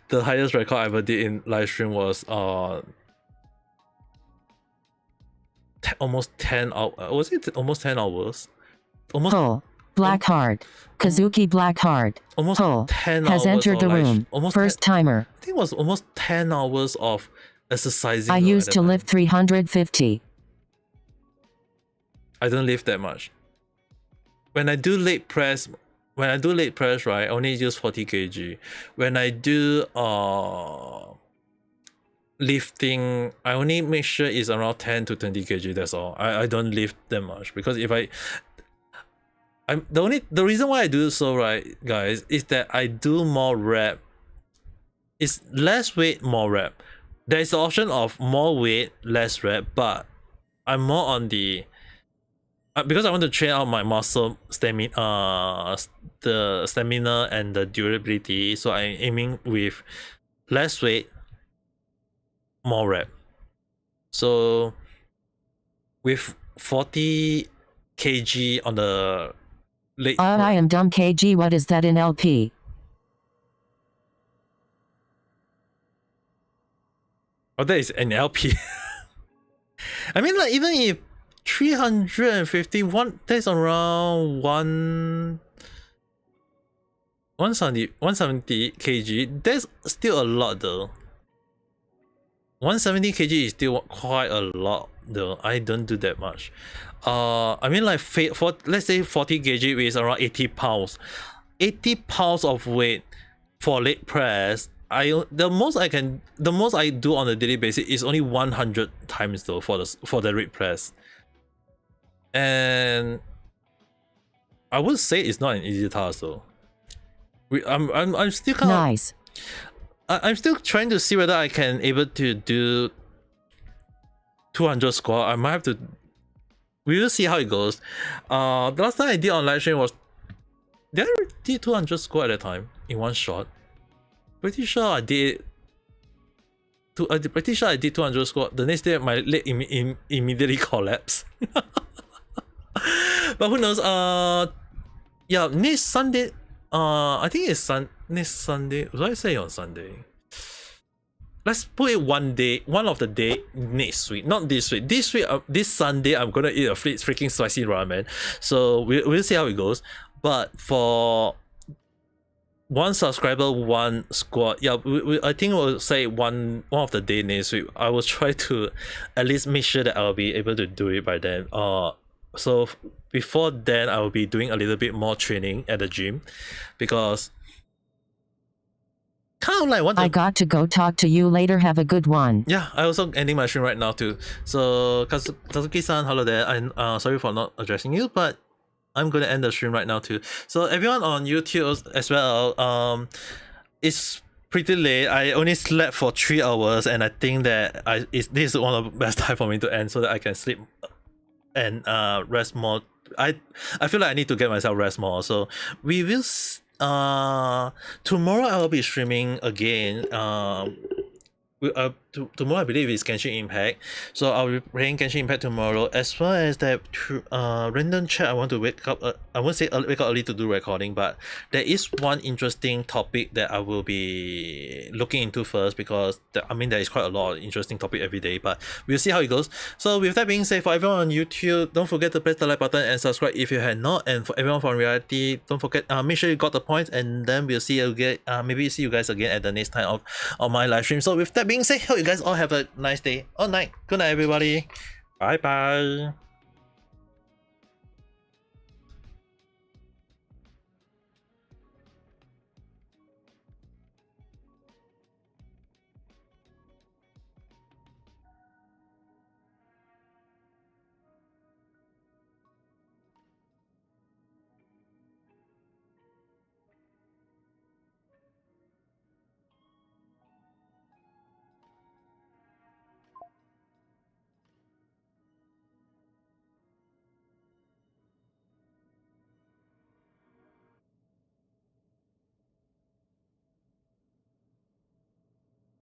The highest record I ever did in live stream was almost 10 hours. Was it almost 10 hours? Almost Blackheart. Kazuki Blackheart. Almost 10 has hours entered the room. First timer. I think it was almost 10 hours of exercising. I used to lift 350. I don't lift that much. When I do leg press, right, I only use 40 kg. When I do lifting, I only make sure it's around 10 to 20 kg. That's all. I don't lift that much because if the reason why I do so, right, guys, is that I do more rep. It's less weight, more rep. There is the option of more weight, less rep, but I'm more on the because I want to train out my muscle stamina, the stamina and the durability. So I'm aiming with less weight, more rep. So with 40 kg on the late. I am dumb kg. What is that in LP? Oh, that is an LP. I mean, like, even if 351, that's around 170 kg. That's still a lot though. 170 kg is still quite a lot though. I don't do that much. I mean, like, let's say 40 kg is around 80 pounds. 80 pounds of weight for leg press. The most I do on a daily basis is only 100 times though for the leg press. And I would say it's not an easy task though. I'm still kind of Nice. I'm still trying to see whether I can able to do 200 squat. I might have to. We will see how it goes. The last time I did on live stream was, did I did 200 squat at a time in one shot? Pretty sure I did. Pretty sure I did 200 squat. The next day my leg immediately collapsed. But who knows? Yeah, next Sunday. I think it's next Sunday. What did I say on Sunday? Let's put it one of the day next week, not this week. This Sunday, I'm gonna eat a freaking spicy ramen. So we'll see how it goes. But for one subscriber, one squad. Yeah, I think we'll say one of the day next week. I will try to at least make sure that I'll be able to do it by then. So before then, I will be doing a little bit more training at the gym, because kind of like I got to go talk to you later. Have a good one. Yeah, I also ending my stream right now too. So Kazuki-san, hello there. I'm sorry for not addressing you, but I'm gonna end the stream right now too. So everyone on YouTube as well, it's pretty late. I only slept for 3 hours, and I think that this is one of the best time for me to end so that I can sleep and rest more. I feel like I need to get myself rest more. So we will. Tomorrow I will be streaming again. Tomorrow I believe is Genshin Impact, so I'll be playing Genshin Impact tomorrow. As well as that random chat, I want to wake up. I won't say wake up early to do recording, but there is one interesting topic that I will be looking into first, because there is quite a lot of interesting topic every day, but we'll see how it goes. So with that being said, for everyone on YouTube, don't forget to press the like button and subscribe if you had not. And for everyone from reality, don't forget, make sure you got the points, and then we'll see you again. Maybe see you guys again at the next time of my live stream. So with that being said, hope you guys all have a nice day or night. Good night, everybody. Bye bye.